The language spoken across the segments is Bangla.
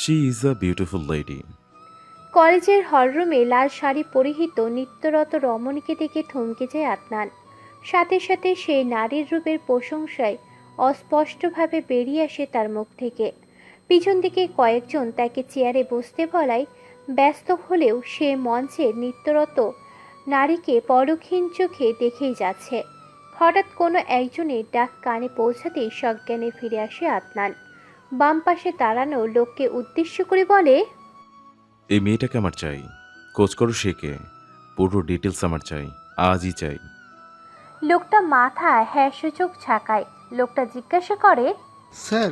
She is a beautiful lady. কলেজের হলরুমে লাল শাড়ি পরিহিত নিত্যরত রমণীকে দেখে থমকে যায় আদনান। সাথে সাথে সেই নারীর রূপের প্রশংসায় অস্পষ্টভাবে বেরিয়ে আসে তার মুখ থেকে। পিছন দিকে কয়েকজন তাকে চেয়ারে বসতে বলায় ব্যস্ত হলেও সে মঞ্চের নিত্যরত নারীকে পরক্ষীণ চোখে দেখেই যাচ্ছে। হঠাৎ কোনো একজনের ডাক কানে পৌঁছাতেই সজ্ঞানে ফিরে আসে আদনান। বাম পাশে দাঁড়ানো লোককে উদ্দেশ্য করে বলে, এই মেয়েটাকে আমার চাই। খোঁজ করো সে কে, পুরো ডিটেলস আমার চাই, আজই চাই। লোকটা মাথা হ্যাঁ সূচক ঝাঁকায়। লোকটা জিজ্ঞাসা করে, স্যার,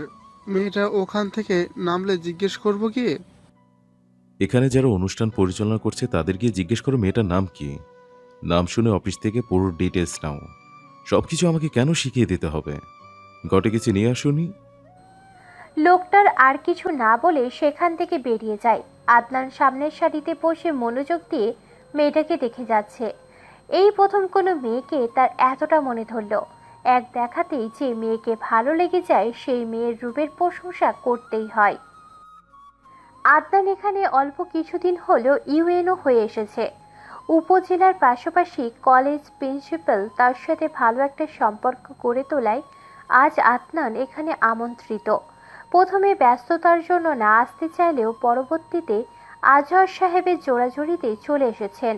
মেয়েটা ওখান থেকে নামলে জিজ্ঞেস করব কি? এখানে যারা অনুষ্ঠান পরিচালনা করছে তাদের গিয়ে জিজ্ঞেস করো মেয়েটার নাম কি। নাম শুনে অফিস থেকে পুরো ডিটেলস নাও। সবকিছু আমাকে কেন শিখিয়ে দিতে হবে? ঘটে কিছু নিয়ে আসুনি। লোকটার আর কিছু না বলে সেখান থেকে বেরিয়ে যায়। আদনান সামনের সারিতে বসে মনোযোগ দিয়ে মেয়েটাকে দেখে যাচ্ছে। এই প্রথম কোনো মেয়েকে তার এতটা মনে ধরল। এক দেখাতেই যে মেয়েকে ভালো লেগে যায় সেই মেয়ের রূপের প্রশংসা করতেই হয়। আদনান এখানে অল্প কিছুদিন হলো ইউএনও হয়ে এসেছে। উপজেলার পাশাপাশি কলেজ প্রিন্সিপাল তার সাথে ভালো একটা সম্পর্ক গড়ে তোলায় আজ আদনান এখানে আমন্ত্রিত। প্রথমে ব্যস্ততার জন্য না আসতে চাইলেও পরবর্তীতে আজহার সাহেবের জোড়াজুড়িতে চলে এসেছেন।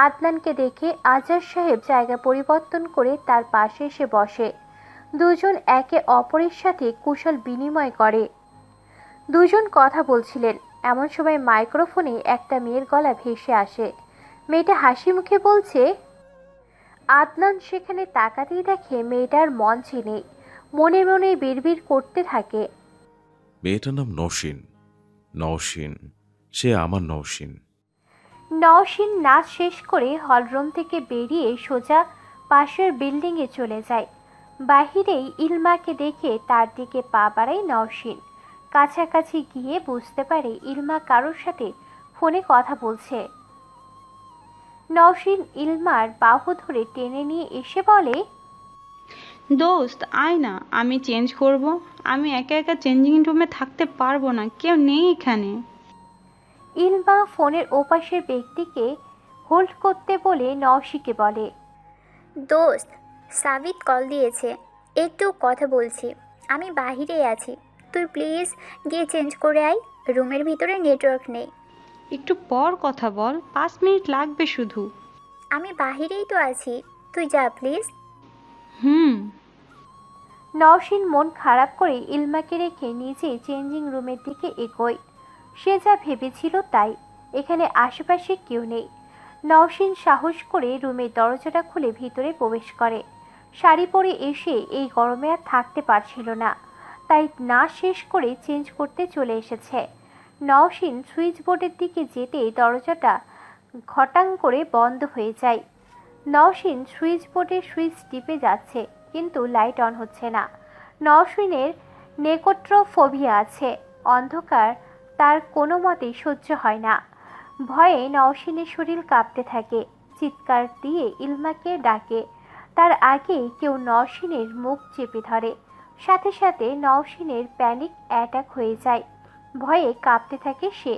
আদনানকে দেখে আজহার সাহেব জায়গা পরিবর্তন করে তার পাশে এসে বসে। দুজন একে অপরের সাথে কুশল বিনিময় করে। দুজন কথা বলছিলেন, এমন সময় মাইক্রোফোনে একটা মেয়ের গলা ভেসে আসে। মেয়েটা হাসি মুখে বলছে। আদনান সেখানে তাকাতেই দেখে মেয়েটার মঞ্চে নেই। মনে মনে বিড়বিড় করতে থাকে, মেয়েটার নাম নওশিন। নওশিন, সে আমার নওশিন। নওশিন নাচ শেষ করে হলরুম থেকে বেরিয়ে সোজা পাশের বিল্ডিংয়ে চলে যায়। বাহিরেই ইলমাকে দেখে তার দিকে পা বাড়ায় নওশিন। কাছাকাছি গিয়ে বুঝতে পারে ইলমা কারোর সাথে ফোনে কথা বলছে। নওশিন ইলমার বাহু ধরে টেনে নিয়ে এসে বলে, দোস্ত আয় না, আমি চেঞ্জ করব। আমি একা একা চেঞ্জিং রুমে থাকতে পারবো না, কেউ নেই এখানে। ইলমা ফোনের ওপাশের ব্যক্তিকে হোল্ড করতে বলে নওশিকে বলে, দোস্ত, সাবিত কল দিয়েছে, একটু কথা বলছি। আমি বাহিরে আছি, তুই প্লিজ গিয়ে চেঞ্জ করে আয়। রুমের ভিতরে নেটওয়ার্ক নেই। একটু পর কথা বল, 5 মিনিট লাগবে শুধু। আমি বাহিরেই তো আছি, তুই যা প্লিজ। হুম। নওশিন মন খারাপ করে ইলমাকে রেখে নিজে চেঞ্জিং রুমের দিকে এগোয়। সে যা ভেবেছিল তাই, এখানে আশেপাশে কেউ নেই। নওশিন সাহস করে রুমের দরজাটা খুলে ভিতরে প্রবেশ করে। শাড়ি পরে এসে এই গরমে আর থাকতে পারছিল না, তাই না শেষ করে চেঞ্জ করতে চলে এসেছে। নওশিন সুইচ বোর্ডের দিকে যেতেই দরজাটা ঘটাং করে বন্ধ হয়ে যায়। নওশিন সুইচ বোর্ডের সুইচ টিপে যাচ্ছে, কিন্তু লাইট অন হচ্ছে না। নওশিনের নেকোট্রোফোবিয়া আছে। অন্ধকার তার কোনো মতেই সহ্য হয় না। ভয়ে নওশিনের শরীর কাঁপতে থাকে। চিৎকার দিয়ে ইলমাকে ডাকে, তার আগেই কেউ নওশিনের মুখ চেপে ধরে। সাথে সাথে নওশিনের প্যানিক অ্যাটাক হয়ে যায়। ভয়ে কাঁপতে থাকে সে,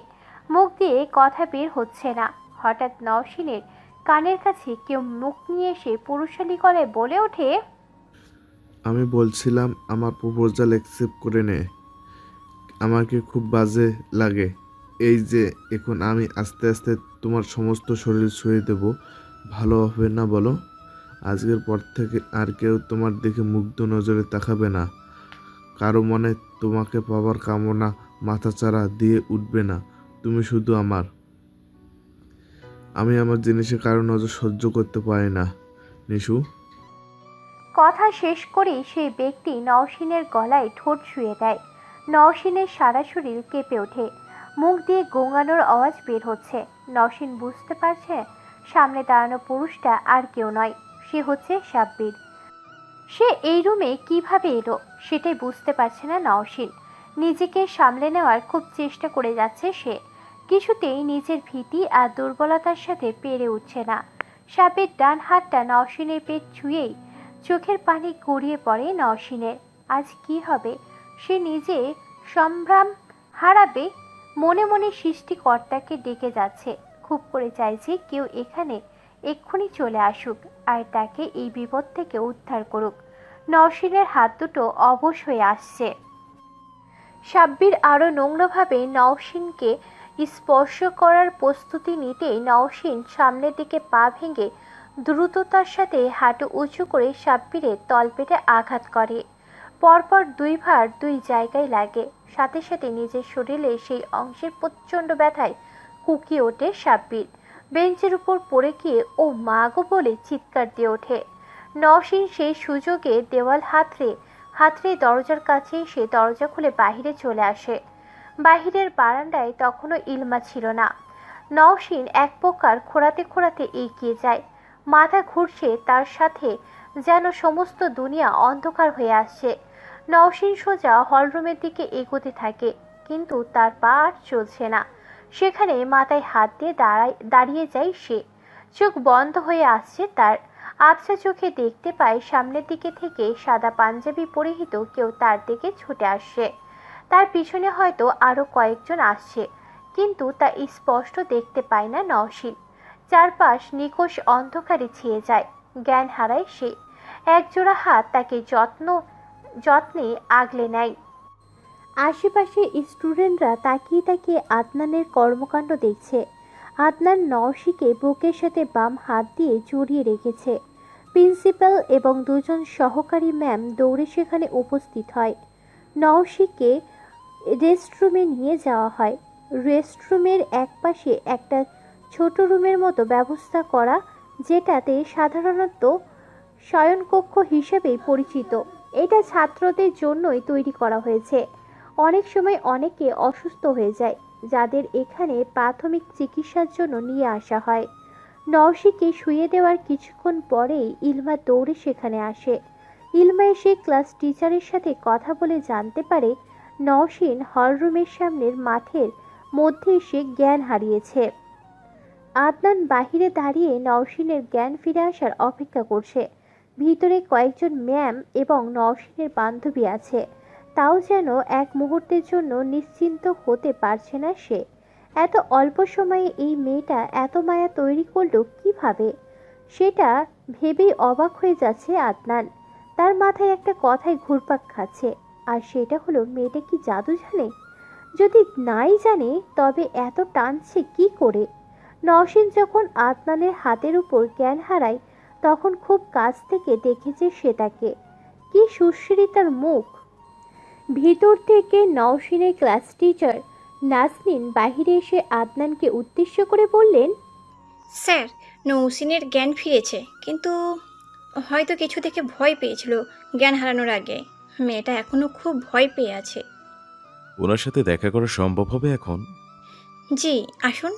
মুখ দিয়ে কথা বের হচ্ছে না। হঠাৎ নওশিনের কানের কাছে কেউ মুখ নিয়ে এসে পুরুষালী গলায় বলে ওঠে, আমি বলছিলাম আমার প্রপোজাল অ্যাকসেপ্ট করে নে। আমাকে খুব বাজে লাগে এই যে এখন আমি আস্তে আস্তে তোমার সমস্ত শরীর ছুঁয়ে দেব। ভালো হবে না বলো? আজকের পর থেকে আর কেউ তোমার দিকে মুগ্ধ নজরে তাকাবে না। কারো মনে তোমাকে পাওয়ার কামনা মাথাচাড়া দিয়ে উঠবে না। তুমি শুধু আমার। আমি আমার জিনিসে কারো নজর সহ্য করতে পারি না, নিশু। কথা শেষ করেই সেই ব্যক্তি নওশিনের গলায় ঠোঁট ছুঁয়ে দেয়। নওশিনের সারা শরীর কেঁপে ওঠে, মুখ দিয়ে গোঙানোর আওয়াজ বের হচ্ছে। নওশিন বুঝতে পারছে সামনে দাঁড়ানো পুরুষটা আর কেউ নয়, সে হচ্ছে সাব্বির। সে এই রুমে কিভাবে এলো সেটাই বুঝতে পারছে না নওশিন। নিজেকে সামলে নেওয়ার খুব চেষ্টা করে যাচ্ছে সে, কিছুতেই নিজের ভীতি আর দুর্বলতার সাথে পেরে উঠছে না। সাপের ডান হাতটা নওশিনের পেট ছুঁয়েই চোখের পানি গড়িয়ে পড়ে নওশিনের। আজ কি হবে সে নিজে সম্ভ্রাম হারাবে মনে মনে সৃষ্টিকর্তাকে ডেকে যাচ্ছে, খুব করে চাইছে কেউ এখানে এক্ষুনি চলে আসুক আর তাকে এই বিপদ থেকে উদ্ধার করুক। নওশিনের হাত দুটো অবশ হয়ে আসছে। সাব্বির আরও নোংরাভাবে নওশিনকে স্পর্শ করার প্রস্তুতি নিতেই নওশিন সামনের দিকে পা ভেঙে দ্রুততার সাথে হাঁটু উঁচু করে সাব্বিরের তলপেটে আঘাত করে। পরপর দুইবার দুই জায়গায় লাগে, সাথে সাথে নিজের শরীরে সেই অংশের প্রচণ্ড ব্যথায় কুকিয়ে ওঠে সাব্বির। বেঞ্চের উপর পড়ে গিয়ে ও মাগো বলে চিৎকার দিয়ে ওঠে। নওশিন সেই সুযোগে দেওয়াল হাতড়ে দরজার কাছে এসে দরজা খুলে বাহিরে চলে আসে। বাহিরের বারান্দায় তখনও ইলমা ছিল না। নওশিন এক প্রকার খোঁড়াতে এগিয়ে যায়। মাথা ঘুরছে, তার সাথে যেন সমস্ত দুনিয়া অন্ধকার হয়ে আসছে। নওশিন সোজা হলরুমের দিকে এগোতে থাকে, কিন্তু তার পা আর চলছে না। সেখানে মাথায় হাত দিয়ে দাঁড়িয়ে যায় সে। চোখ বন্ধ হয়ে আসছে তার। আবছা চোখে দেখতে পায় সামনের দিকে থেকে সাদা পাঞ্জাবি পরিহিত কেউ তার দিকে ছুটে আসছে। তার পিছনে হয়তো আরও কয়েকজন আসছে, কিন্তু তা স্পষ্ট দেখতে পায় না নওশিন। চারপাশ নিকষ অন্ধকারে ছেয়ে যায়, জ্ঞান হারায় সে। একজোড়া হাত তাকে যত্নে আগলে নেয়। আশেপাশে স্টুডেন্টরা তাকিয়ে আদনানের কর্মকাণ্ড দেখছে। আদনান নওশিকে বুকের সাথে বাম হাত দিয়ে জড়িয়ে রেখেছে। প্রিন্সিপাল এবং দুজন সহকারী ম্যাম দৌড়ে সেখানে উপস্থিত হয়। নওশিকে রেস্টরুমে নিয়ে যাওয়া হয়। রেস্টরুমের একপাশে একটা ছোট রুমের মতো ব্যবস্থা করা, যেটাতে সাধারণত শয়নকক্ষ হিসেবেই পরিচিত। এটা ছাত্রদের জন্যই তৈরি করা হয়েছে। অনেক সময় অনেকে অসুস্থ হয়ে যায়, যাদের এখানে প্রাথমিক চিকিৎসার জন্য নিয়ে আসা হয়। নওশিকে শুয়ে দেওয়ার কিছুক্ষণ পরেই ইলমা দৌড়ে সেখানে আসে। ইলমা এসে ক্লাস টিচারের সাথে কথা বলে জানতে পারে নওশিন হলরুমের সামনের মাঠের মধ্যে এসে জ্ঞান হারিয়েছে। আদনান বাহিরে দাঁড়িয়ে নওশিনের জ্ঞান ফিরে আসার অপেক্ষা করছে। ভিতরে কয়েকজন ম্যাম এবং নওশিনের বান্ধবী আছে, তাও যেন এক মুহূর্তের জন্য নিশ্চিন্ত হতে পারছে না সে। এত অল্প সময়ে এই মেয়েটা এত মায়া তৈরি করলো কিভাবে, সেটা ভেবেই অবাক হয়ে যাচ্ছে আদনান। তার মাথায় একটা কথাই ঘুরপাক খাচ্ছে, আর সেটা হলো মেয়েটা কি জাদু জানে? যদি নাই জানে তবে এত টানছে কি করে? নওশিন যখন আদনানের হাতের উপর জ্ঞান হারায় তখন খুব কাছ থেকে দেখেছে সেটাকে। কি সুশ্রী তার মুখ! ভিতর থেকে নওশিনের ক্লাস টিচার নাজনীন বাহিরে এসে আদনানকে উদ্দেশ্য করে বললেন, স্যার, নৌসিনের জ্ঞান ফিরেছে, কিন্তু হয়তো কিছু দেখে ভয় পেয়েছিল জ্ঞান হারানোর আগে। মেয়েটা এখনো খুব ভয় পেয়ে আছে। ওনার সাথে দেখা করা সম্ভব হবে এখন? জি, আসুন।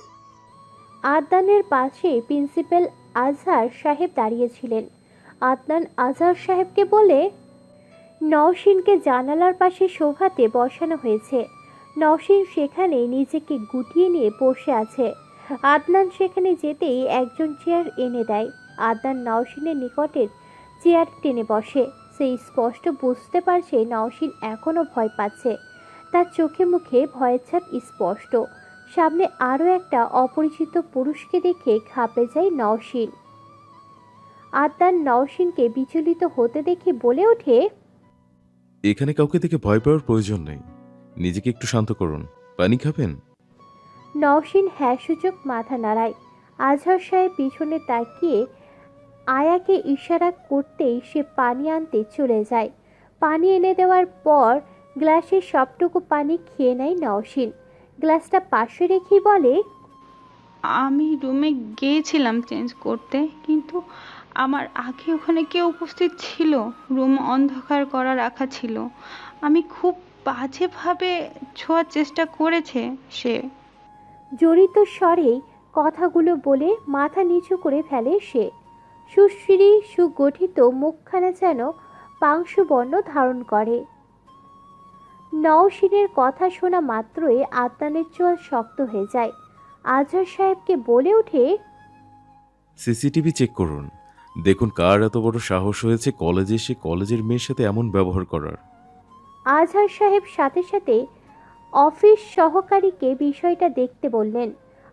আদনানের পাশে প্রিন্সিপাল আজহার সাহেব দাঁড়িয়েছিলেন। আদনান আজহার সাহেবকে বলে, নওশিনকে জানালার পাশে শোভাতে বসানো হয়েছে। নওশিন সেখানে নিজেকে গুটিয়ে নিয়ে বসে আছে। আদনান সেখানে যেতেই একজন চেয়ার এনে দেয়। আদনান নওশিনের নিকটের চেয়ার টেনে বসে। সে স্পষ্ট বুঝতে পারছে নওশিন এখনও ভয় পাচ্ছে। তার চোখে মুখে ভয়ের ছাপ স্পষ্ট। সামনে আরও একটা অপরিচিত পুরুষকে দেখে ঘাবড়ে যায় নওশিন। আদনান নওশিনকে বিচলিত হতে দেখে বলে ওঠে, এখানে কাউকে দেখে ভয় পাওয়ার প্রয়োজন নেই, নিজেকে একটু শান্ত করুন। পানি খাবেন? নওশিন হ্যাঁ সূচক মাথা নাড়ায়। আজহার সাহেব পিছনে তাকিয়ে আয়াকে ইশারা করতেই সে পানি আনতে চলে যায়। পানি এনে দেওয়ার পর গ্লাসের সবটুকু পানি খেয়ে নেয় নওশিন। গ্লাসটা পাশে রেখেই বলে, আমি রুমে গিয়েছিলাম চেঞ্জ করতে, কিন্তু আমার আগে ওখানে কেউ উপস্থিত ছিল। রুম অন্ধকার করা রাখা ছিল। আমি খুব বাজেভাবে ছোঁয়ার চেষ্টা করেছে সে। জড়িত স্বরেই কথাগুলো বলে মাথা নিচু করে ফেলে সে। সুশ্রী সুগঠিত মুখখানা যেন পাংশুবর্ণ ধারণ করে। নওশিনের কথা শোনা মাত্রই আদনানের চোয়াল শক্ত হয়ে যায়। আজহার সাহেবকে বলে ওঠে, সিসিটিভি চেক করুন, দেখুন কার এত বড় সাহস হয়েছে কলেজে এসে কলেজের মেয়ের সাথে এমন ব্যবহার করার। আজহার সাহেব সাথে সাথে অফিস সহকারীকে বিষয়টা দেখতে বললেন।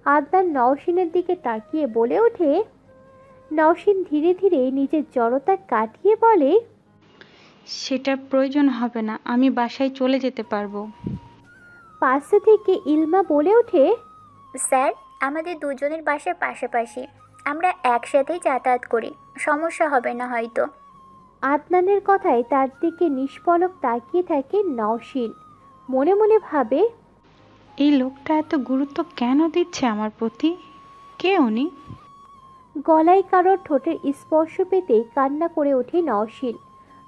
আদনান নওশিনের দিকে তাকিয়ে বলে ওঠে। নওশিন ধীরে ধীরে নিজের জড়তা কাটিয়ে বলে, সেটার প্রয়োজন হবে না, আমি বাসায় চলে যেতে পারবো। পাশে থেকে ইলমা বলে ওঠে, স্যার, আমাদের দুজনের বাসা পাশাপাশি, আমরা একসাথেই যাতায়াত করি, সমস্যা হবে না হয়তো। আদনানের কথায় তার দিকে নিষ্পলক তাকিয়ে থাকে নওশিন। মনে মনে ভাবে, এই লোকটা এত গুরুত্ব কেন দিচ্ছে আমার প্রতি? কে উনি? গলায় কারোর ঠোঁটের স্পর্শ পেতেই কান্না করে ওঠে নওশিন।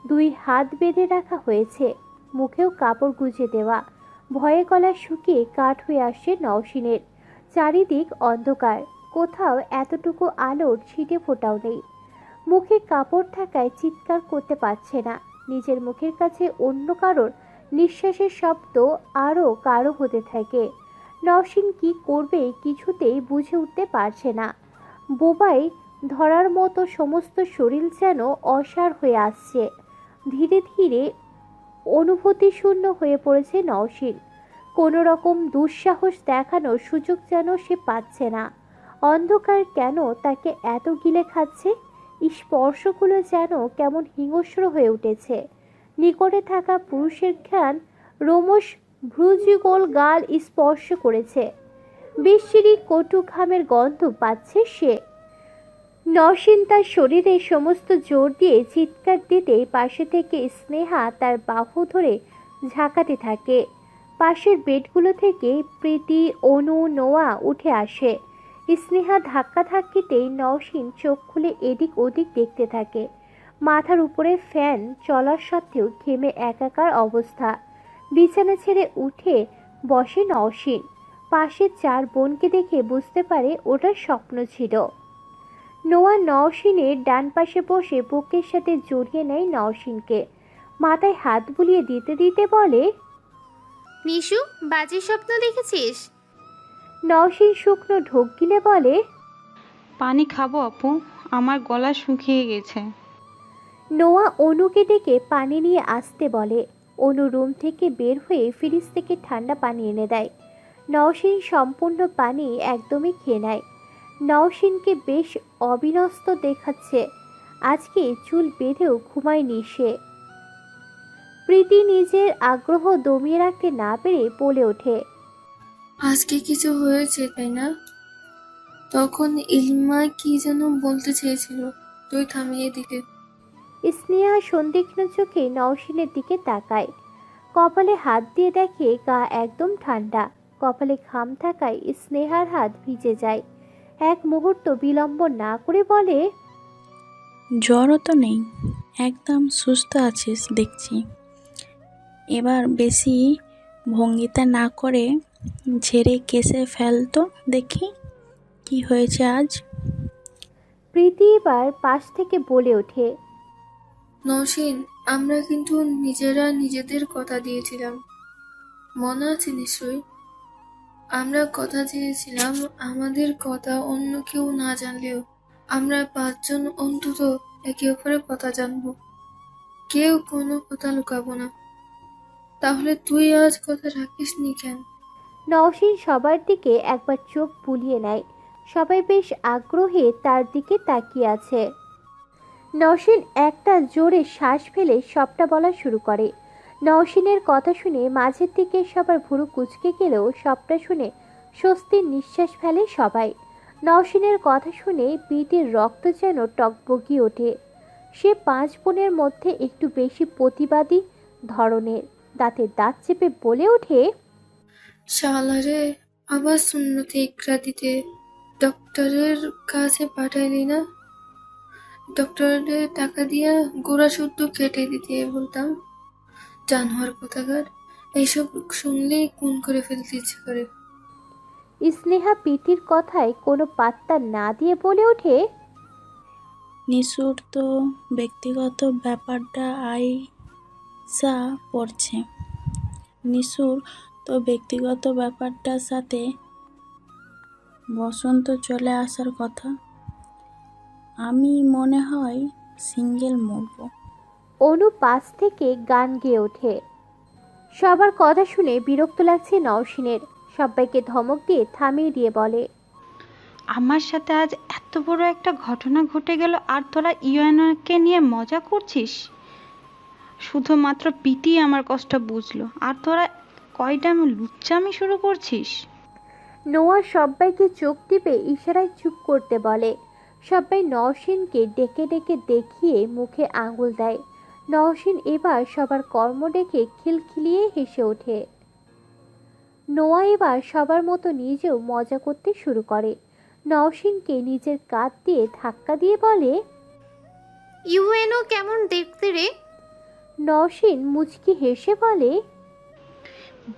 দুই হাত বেঁধে রাখা হয়েছে, মুখেও কাপড় গুজে দেওয়া। ভয়ে গলা শুকিয়ে কাঠ হয়ে আসছে নওশিনের। চারিদিক অন্ধকার, কোথাও এতটুকু আলোর ছিটে ফোটাও নেই। মুখে কাপড় থাকায় চিৎকার করতে পারছে না। নিজের মুখের কাছে অন্য কারোর নিঃশ্বাসের শব্দ আরও কারো হতে থাকে। নওশিন কি করবে কিছুতেই বুঝে উঠতে পারছে না। বোবাই ধরার মতো সমস্ত শরীর যেন অসাড় হয়ে আসছে। ধীরে ধীরে অনুভূতিশূন্য হয়ে পড়েছে নওশিন। কোনো রকম দুঃসাহস দেখানোর সুযোগ যেন সে পাচ্ছে না। অন্ধকার কেন তাকে এত গিলে খাচ্ছে? স্পর্শগুলো যেন কেমন হিংস্র হয়ে উঠেছে। নিকটে থাকা পুরুষের ঘ্রাণ রোমশ ভ্রুযুগল গাল স্পর্শ করেছে। বিশ্রী কটু ঘামের গন্ধ পাচ্ছে সে। নওশিন তার শরীরে সমস্ত জোর দিয়ে চিৎকার দিতেই পাশে থেকে স্নেহা তার বাহু ধরে ঝাঁকাতে থাকে। পাশের বেডগুলো থেকে প্রীতি, অনু, নোয়া উঠে আসে। স্নেহা ধাক্কা ধাক্কিতেই নওশিন চোখ খুলে এদিক ওদিক দেখতে থাকে। মাথার উপরে ফ্যান চলার সত্ত্বেও ঘেমে একাকার অবস্থা। বিছানা ছেড়ে উঠে বসে নওশিন। পাশে চার বোনকে দেখে বুঝতে পারে ওটা স্বপ্ন ছিল। নোয়া নওশিনের ডান পাশে বসে বুকের সাথে জড়িয়ে নেয় নওশিনকে। মাথায় হাত বুলিয়ে দিতে দিতে বলে, নিশু, বাজে স্বপ্ন দেখেছিস? নওশিন শুকনো ঢোক গিলে বলে, পানি খাবো আপু, আমার গলা শুকিয়ে গেছে। নোয়া অনুকে ডেকে পানি নিয়ে আসতে বলে। অনু রুম থেকে বের হয়ে ফ্রিজ থেকে ঠান্ডা পানি এনে দেয়। নওশিন সম্পূর্ণ পানি একদমই খেয়ে নেয়। নওশিনকে বেশ অবিন্যস্ত দেখাচ্ছে। আজকে চুল বেঁধেও ঘুমায়নি সে। প্রীতি নিজের আগ্রহ দমিয়ে রাখতে না পেরে বলে ওঠে, আজকে কিছু হয়েছে তাই না? তখন ইলমা কি যেন বলতে চেয়েছিল, তুই থামিয়ে দিলে। স্নেহা সন্দিগ্ধ চোখে নওশিনের দিকে তাকায়। কপালে হাত দিয়ে দেখে গা একদম ঠান্ডা। কপালে ঘাম থাকায় স্নেহার হাত ভিজে যায়। এক মুহূর্ত বিলম্ব না করে বলে, জ্বরও তো নেই, একদম সুস্থ আছিস দেখছি। এবার বেশি ভঙ্গিতা না করে ঝেড়ে কেসে ফেলতো দেখি কি হয়েছে আজ। প্রীতি এবার পাশ থেকে বলে ওঠে, নওশিন, আমরা কিন্তু নিজেরা নিজেদের কথা দিয়েছিলাম, মনে আছে নিশ্চয়ই? আমরা কথা দিয়েছিলাম আমাদের কথা অন্য কেউ না জানলেও আমরা পাঁচজন অন্তত একে অপরের কথা জানবো, কেউ কোনো কথা লুকাবো না। তাহলে তুই আজ কথা রাখিসনি কেন? নওশিন সবার দিকে একবার চোখ বুলিয়ে নেয়। সবাই বেশ আগ্রহে তার দিকে তাকিয়ে আছে। নওশিন একটা জোরে শ্বাস ফেলে সবটা বলা শুরু করে। নওশিনের কথা শুনে মাঝের দিকে সবার ভুরু কুঁচকে গেলেও সবটা শুনে স্বস্তির নিঃশ্বাস ফেলে সবাই। নওশিনের কথা শুনে পিঠের রক্ত যেন টকবগিয়ে ওঠে। সে পাঁচ বোনের মধ্যে একটু বেশি প্রতিবাদী ধরনের। দাঁতে দাঁত চেপে বলে ওঠে, শালারে, আবার সুন্নতে ইকরা দিতে ডক্টরের কাছে পাঠাইলি না? ডক্টরের টাকা দিয়া গোড়া শুদ্ধ কেটে দিতে বলতাম। জানোয়ার কোথাকার, এইসব শুনলেই খুন করে ফেলতে ইচ্ছে করে। স্নেহা পিতির কথায় কোনো পাত্তা না দিয়ে বলে ওঠে, নিশুর তো ব্যক্তিগত ব্যাপারটা আইসা পড়ছে। নিশুর তো ব্যক্তিগত ব্যাপারটার সাথে বসন্ত চলে আসার কথা। আমি মনে হয় সিঙ্গেল মরবো। অনু পাশ থেকে গান গেয়ে ওঠে, সবার কথা শুনে বিরক্ত লাগছে নওশিনের। সবাইকে ধমক দিয়ে থামিয়ে দিয়ে বলে, আমার সাথে আজ এত বড় একটা ঘটনা ঘটে গেল আর তোরা ইউএনকে নিয়ে মজা করছিস? শুধুমাত্র পিটি আমার কষ্ট বুঝলো আর তোরা কয়টা লুচ্চামি শুরু করছিস? নোয়া সবাইকে চোখ টিপে ইশারায় চুপ করতে বলে। সবাই নওশিনকে ডেকে ডেকে দেখিয়ে মুখে আঙুল দেয়। নওশিন এবার সবার কর্ম ডেকে খিলখিলিয়ে হেসে ওঠে। নোয়া এবার সবার মতো নিজেও মজা করতে শুরু করে। নওশিনকে নিজের কাঁধ দিয়ে ধাক্কা দিয়ে বলে, ইউএনও কেমন দেখতে রে? নওশিন মুচকি হেসে বলে,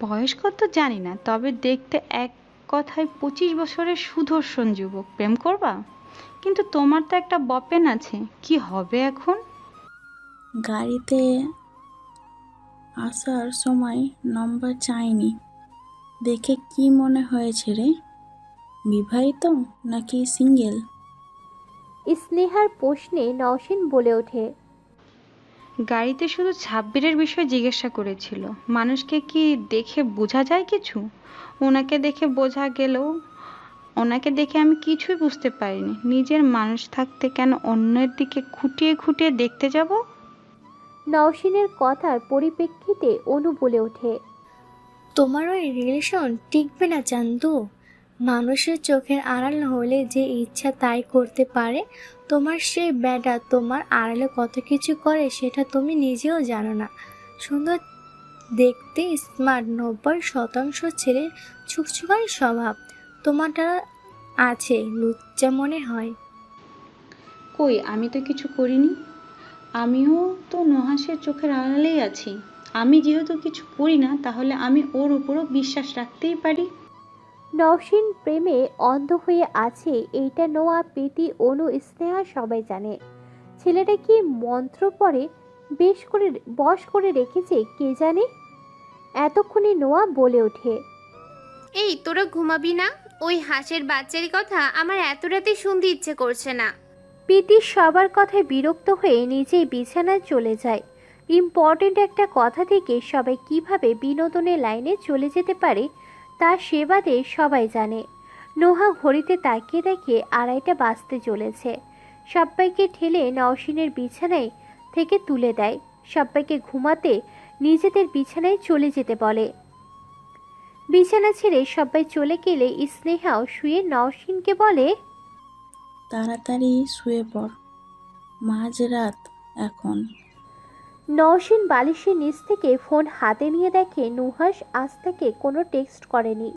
বয়স কত জানি না, তবে দেখতে এক কথায় 25 বছরের সুদর্শন যুবক। প্রেম করবা? কিন্তু তোমার তো একটা বপেন আছে, কি হবে এখন? গাড়িতে আসার সময় নম্বর চাইনি দেখে কি মনে হয়েছে রে? বিবাহিত নাকি সিঙ্গেল? স্নেহার প্রশ্নে নওশিন বলে ওঠে, গাড়িতে শুধু ছাব্বিরের বিষয় জিজ্ঞাসা করেছিল। মানুষকে কি দেখে বোঝা যায় কিছু? ওনাকে দেখে বোঝা গেলেও ওনাকে দেখে আমি কিছুই বুঝতে পারিনি। নিজের মানুষ থাকতে কেন অন্যের দিকে খুঁটিয়ে খুঁটিয়ে দেখতে যাব? নওশিনের কথার পরিপ্রেক্ষিতে অনু বলে ওঠে, তোমার ওই রিলেশন টিকবে না চান্দু। মানুষের চোখের আড়াল হলে যে ইচ্ছা তাই করতে পারে। তোমার সেই ব্যাটা তোমার আড়ালে কত কিছু করে সেটা তুমি নিজেও জানো না। সুন্দর দেখতে, স্মার্ট, 90% ছেলের ছুকছুকারি স্বভাব। তোমারটা আছে, লুচ্চা মনে হয়। কই, আমি তো কিছু করিনি। আমিও তো নুহাসের চোখের আড়ালেই আছি। আমি যেহেতু কিছু করি না, তাহলে আমি ওর উপরও বিশ্বাস রাখতেই পারি। নওশিন প্রেমে অন্ধ হয়ে আছে এইটা নোয়া, প্রীতি, অনু, স্নেহা সবাই জানে। ছেলেটা কি মন্ত্র পড়ে বশ করে রেখেছে কে জানে। এতক্ষণে নোয়া বলে ওঠে, এই তোরা ঘুমাবি না? ওই হাঁসের বাচ্চার কথা আমার এত রাতে শুনতে ইচ্ছে করছে না। প্রীতি সবার কথায় বিরক্ত হয়ে নিজেই বিছানায় চলে যায়। ইম্পর্টেন্ট একটা কথা থেকে সবাই কিভাবে বিনোদনের লাইনে চলে যেতে পারে তা সে বাদে সবাই জানে। নোহা ঘড়িতে তাকিয়ে দেখে 2:30 বাজতে চলেছে। সবাইকে ঠেলে নওশিনের বিছানায় থেকে তুলে দেয়। সবাইকে ঘুমাতে নিজেদের বিছানায় চলে যেতে বলে। বিছানা ছেড়ে সবাই চলে গেলে স্নেহাও শুয়ে নওশিনকে বলে, তাড়াতাড়ি শুয়ে পড়, মাঝরাত এখন। নওশিন বালিশের নিচ থেকে ফোন হাতে নিয়ে দেখে নুহাস আজ থেকে কোনো টেক্সট করেনি।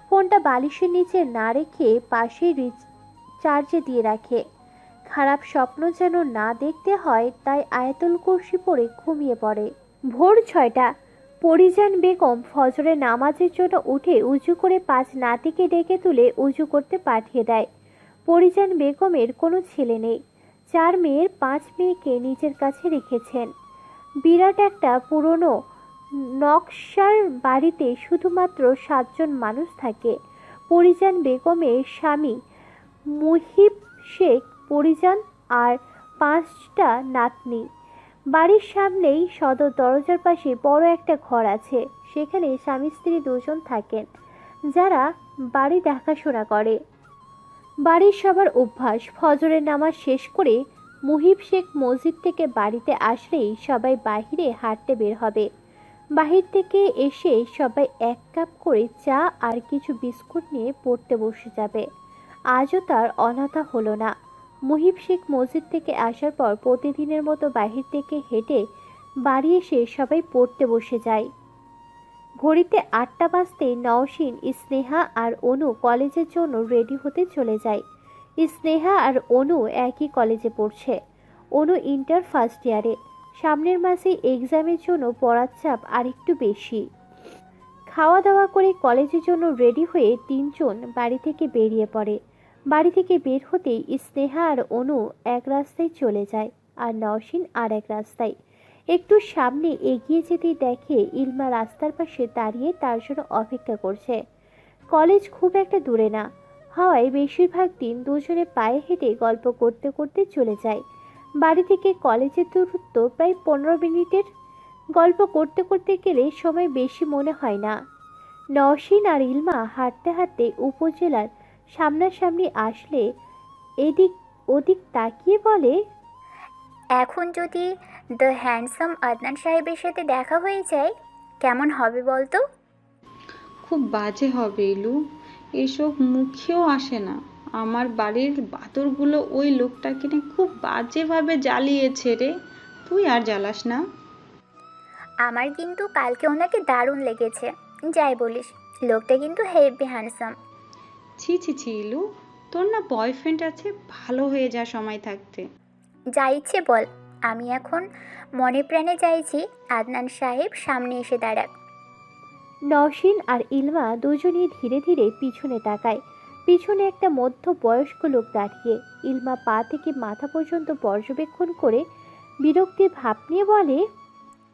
ফোনটা বালিশের নিচে না রেখে পাশে চার্জে দিয়ে রাখে। খারাপ স্বপ্ন যেন না দেখতে হয় তাই আয়াতুল কুরসি পড়ে ঘুমিয়ে পড়ে। ভোর 6টা। পরিজান বেগম ফজরের নামাজের জন্য উঠে উজু করে 5 নাতিকে ডেকে তুলে উজু করতে পাঠিয়ে দেয়। পরিজান বেগমের কোনো ছেলে নেই। 4 মেয়ের 5 মেয়েকে নিজের কাছে রেখেছেন। বিরাট একটা পুরনো নকশার বাড়িতে শুধুমাত্র 7 জন মানুষ থাকে। পরিজান বেগমের স্বামী মুহিব শেখ পরিজান আর 5টা নাতনি। বাড়ির সামনেই সদর দরজার পাশে বড় একটা ঘর আছে। সেখানে স্বামী স্ত্রী 2 জন থাকেন যারা বাড়ি দেখাশোনা করে। বাড়ির সবার অভ্যাস ফজরের নামাজ শেষ করে মুহিব শেখ মসজিদ থেকে বাড়িতে আসলেই সবাই বাহিরে হাঁটতে বের হবে। বাহির থেকে এসে সবাই 1 কাপ করে চা আর কিছু বিস্কুট নিয়ে পড়তে বসে যাবে। আজও তার অনাথা হলো না। মুহিব শেখ মসজিদ থেকে আসার পর প্রতিদিনের মতো বাহির থেকে হেঁটে বাড়ি এসে সবাই পড়তে বসে যায়। ঘড়িতে 8টা বাজতে নওশিন, স্নেহা আর অনু কলেজের জন্য রেডি হতে চলে যায়। স্নেহা আর অনু একই কলেজে পড়ছে। অনু ইন্টার ফার্স্ট ইয়ারে। সামনের মাসে এক্সামের জন্য পড়ার চাপ আরেকটু বেশি। খাওয়া দাওয়া করে কলেজের জন্য রেডি হয়ে 3 জন বাড়ি থেকে বেরিয়ে পড়ে। বাড়ি থেকে বের হতেই স্নেহা আর অনু এক রাস্তায় চলে যায় আর নওশিন আর এক রাস্তায়। একটু সামনে এগিয়ে যেতেই দেখে ইলমা রাস্তার পাশে দাঁড়িয়ে তার জন্য অপেক্ষা করছে। কলেজ খুব একটা দূরে না হওয়ায় বেশিরভাগ দিন দুজনে পায়ে হেঁটে গল্প করতে করতে চলে যায়। বাড়ি থেকে কলেজের দূরত্ব প্রায় 15 মিনিটের। গল্প করতে করতে গেলে সময় বেশি মনে হয় না। নওশীন আর ইলমা হাঁটতে হাঁটতে উপজেলার সামনাসামনি আসলে এদিক ওদিক তাকিয়ে বলে, এখন যদি দ্য হ্যান্ডসাম আদনান সাহেবের সাথে দেখা হয়ে যায় কেমন হবে বলতো? খুব বাজে হবে ইলু, এসব মুখেও আসে না। আমার বাড়ির বাদরগুলো ওই লোকটাকে নিয়ে খুব বাজেভাবে জ্বালিয়েছে রে, তুই আর জ্বালাস না। আমার কিন্তু কালকে ওনাকে দারুণ লেগেছে, যাই বলিস লোকটা কিন্তু হেভি হ্যান্ডসাম। ছি ছি ছি ইলু, তোর না বয়ফ্রেন্ড আছে, ভালো হয়ে যা সময় থাকতে। যা ইচ্ছে বল, আমি এখন মনে প্রাণে চাইছি আদনান সাহেব সামনে এসে দাঁড়াক। নওশীন আর ইলমা দুজনেই ধীরে ধীরে পিছনে তাকায়। পিছনে একটা মধ্যবয়স্ক লোক দাঁড়িয়ে। ইলমা পা থেকে মাথা পর্যন্ত পর্যবেক্ষণ করে বিরক্তির ভাব নিয়ে বলে,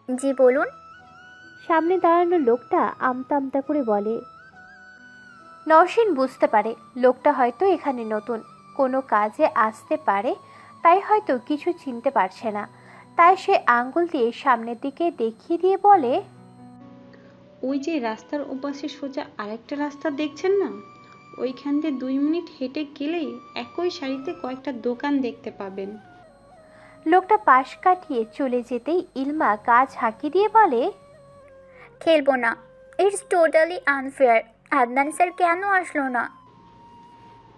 জি বলুন। সামনে দাঁড়ানো লোকটা আমতা আমতা করে বলে। নওশীন বুঝতে পারে লোকটা হয়তো এখানে নতুন, কোনো কাজে আসতে পারে, তাই হয়তো কিছু চিনতে পারছে না। তাই সে আঙ্গুল দিয়ে সামনের দিকে দেখিয়ে দিয়ে বলে, ওই যে রাস্তার ওপাশে সোজা আরেকটা রাস্তা দেখছেন না, ওইখান দিয়ে 2 মিনিট হেঁটে গেলেই একই সারিতে কয়েকটা দোকান দেখতে পাবেন। লোকটা পাশ কাটিয়ে চলে যেতেই ইলমা গা ঝাঁকি দিয়ে বলে, খেলবো না, it's totally unfair. Adnan sir কেন আসলো না?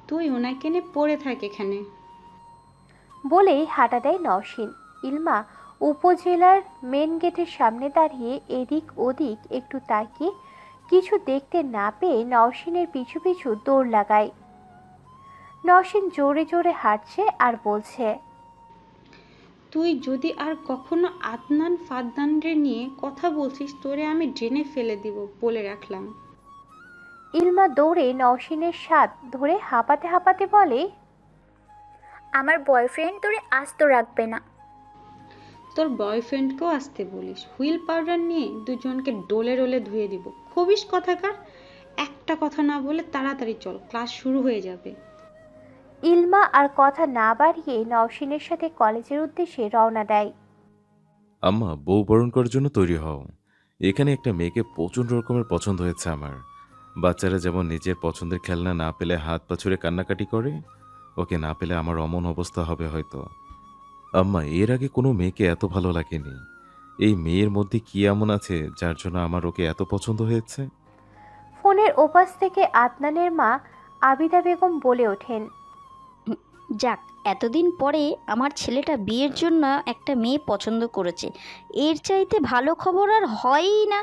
তুই ওনাকে নিয়ে পড়ে থাক এখানে। বলেই হাঁটা দেয় নওশীন। ইলমা উপজেলার মেন গেটের সামনে দাঁড়িয়ে এদিক ওদিক একটু তাকিয়ে কিছু দেখতে না পেয়ে নওশীনের পিছু পিছু দৌড় লাগায়। নওশীন জোরে জোরে হাঁটছে আর বলছে, তুই যদি আর কখনো আদনান ফাদনানরে নিয়ে কথা বলছিস, তোরে আমি ড্রেনে ফেলে দিব, বলে রাখলাম। ইলমা দৌড়ে নওশীনের সাথ ধরে হাঁপাতে হাঁপাতে বলে, আমার বয়ফ্রেন্ড তোরে আস্ত রাখবে না। তোর বয়ফ্রেন্ডকেও আসতে বলিস, হুইল পাউডার নিয়ে দুজনকে ডোলে রোলে ধুয়ে দিব। খবিস কথাকার, একটা কথা না বলে তাড়াতাড়ি চল, ক্লাস শুরু হয়ে যাবে। ইলমা আর কথা না বাড়িয়ে নওশীনের সাথে কলেজের উদ্দেশ্যে রওনা দেয়। আম্মা, বউ বরণ করার জন্য তৈরি হও। এখানে একটা মেয়েকে প্রচণ্ড রকমের পছন্দ হয়েছে আমার। বাচ্চারা যেমন নিজের পছন্দের খেলনা না পেলে হাত পা ছুঁড়ে কান্নাকাটি করে, ওকে না পেলে আমার অমন অবস্থা হবে হয়তো। আম্মা, এর আগে কোনো মেয়েকে এত ভালো লাগেনি। এই মেয়ের মধ্যে কি এমন আছে যার জন্য আমার ওকে এত পছন্দ হয়েছে? ফোনের ওপাশ থেকে আদনানের মা আবিদা বেগম বলে ওঠেন, যাক, এতদিন পরে আমার ছেলেটা বিয়ের জন্য একটা মেয়ে পছন্দ করেছে, এর চাইতে ভালো খবর আর হয়ই না।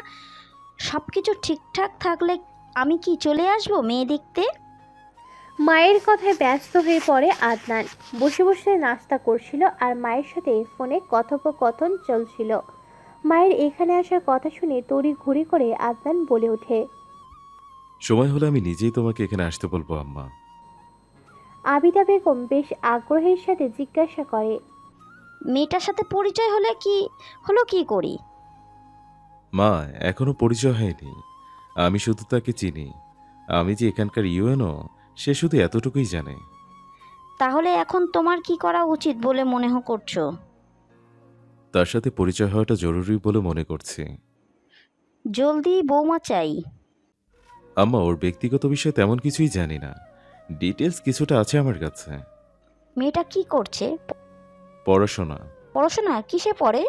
সব কিছু ঠিকঠাক থাকলে আমি কি চলে আসবো মেয়ে দেখতে? মায়ের কথায় ব্যস্ত হয়ে পড়ে আদনান। বসে বসে নাস্তা করছিল আর মায়ের সাথে ফোনে কথোপকথন চলছিল। মায়ের এখানে আসার কথা শুনে তড়ি ঘুরি করে আদনান বলে ওঠে, সময় হলে আমি নিজেই তোমাকে এখানে আসতে বলবো আম্মা। আবিদা বেগম বেশ আগ্রহের সাথে জিজ্ঞাসা করে, মেয়েটার সাথে পরিচয় হলো কি করি? মা, এখনো পরিচয় হয়নি। আমি শুধু তাকে চিনি। আমি যে এখানকার ইউএনও, সে শুধু এতটুকুই জানে। তাহলে এখন তোমার কি করা উচিত বলে মনে করছো? তার সাথে পরিচয় হওয়াটা জরুরি বলে মনে করছি। জলদি বৌমা চাই। আম্মা, ওর ব্যক্তিগত বিষয়ে তেমন কিছুই জানি না। ডিটেলস কিছুটা আছে আমার কাছে। মেয়েটা কি করছে? পড়াশোনা। পড়াশোনা কিসে পড়ে?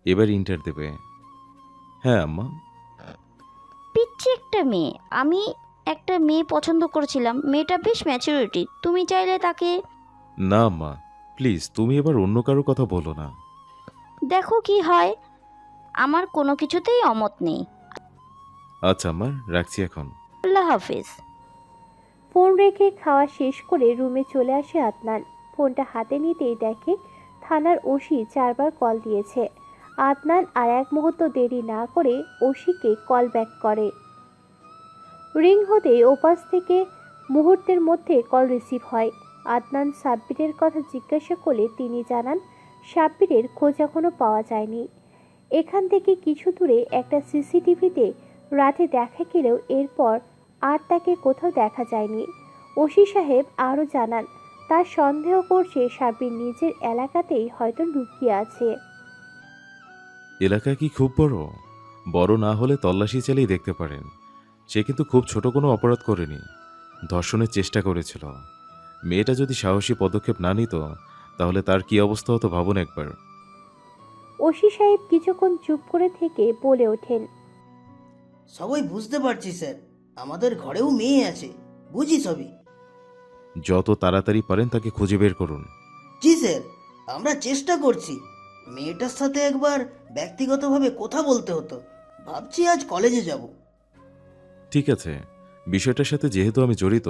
এবার ইন্টার দেবে। হ্যাঁ আম্মা। পিচ্ছি একটা মেয়ে। আমি একটা মেয়ে পছন্দ করেছিলাম, মেয়েটা বেশ ম্যাচুরিটি, তুমি চাইলে তাকে। না আম্মা, প্লিজ তুমি এবার অন্য কারো কথা বলো না। দেখো কি হয়, আমার কোনো কিছুতেই অমত নেই। আচ্ছা আম্মা, রাখছি এখন। আল্লাহ হাফিজ। ফোন রেখে খাওয়া শেষ করে রুমে চলে আসে আদনান। ফোনটা হাতে নিতেই দেখে থানার ওসি 4 বার কল দিয়েছে। আদনান আর এক মুহূর্ত দেরি না করে ওসিকে কল ব্যাক করে। রিং হতেই ওপাশ থেকে মুহূর্তের মধ্যে কল রিসিভ হয়। আদনান সাব্বিরের কথা জিজ্ঞাসা করলে তিনি জানান সাব্বিরের খোঁজ এখনো পাওয়া যায়নি। এখান থেকে কিছু দূরে একটা সিসিটিভিতে রাতে দেখা গেলেও এরপর আর তাকে কোথাও দেখা যায়নি। ওসি সাহেব আরও জানান তার সন্দেহ করছে সাব্বির নিজের এলাকাতেই হয়তো লুকিয়ে আছে। এলাকা কি খুব বড়? বড় না হলে তল্লাশি চালিয়ে দেখতে পারেন। সে কিন্তু খুব ছোট কোনো অপরাধ করেনি, ধর্ষণের চেষ্টা করেছিল। মেয়েটা যদি সাহসী পদক্ষেপ না নিত তাহলে তার কি অবস্থা হতো ভাবুন একবার। ওসি সাহেব কিছুক্ষণ চুপ করে থেকে বলে ওঠেন, সবাই বুঝতে পারছি স্যার, আমাদের ঘরেও মেয়ে আছে, বুঝি সবই। যত তাড়াতাড়ি পারেন তাকে খুঁজে বের করুন। জি স্যার, আমরা চেষ্টা করছি। মেয়েটার সাথে একবার ব্যক্তিগতভাবে কথা বলতে হতো, ভাবছি আজ কলেজে যাব। ঠিক আছে, বিষয়টার সাথে যেহেতু আমি জড়িত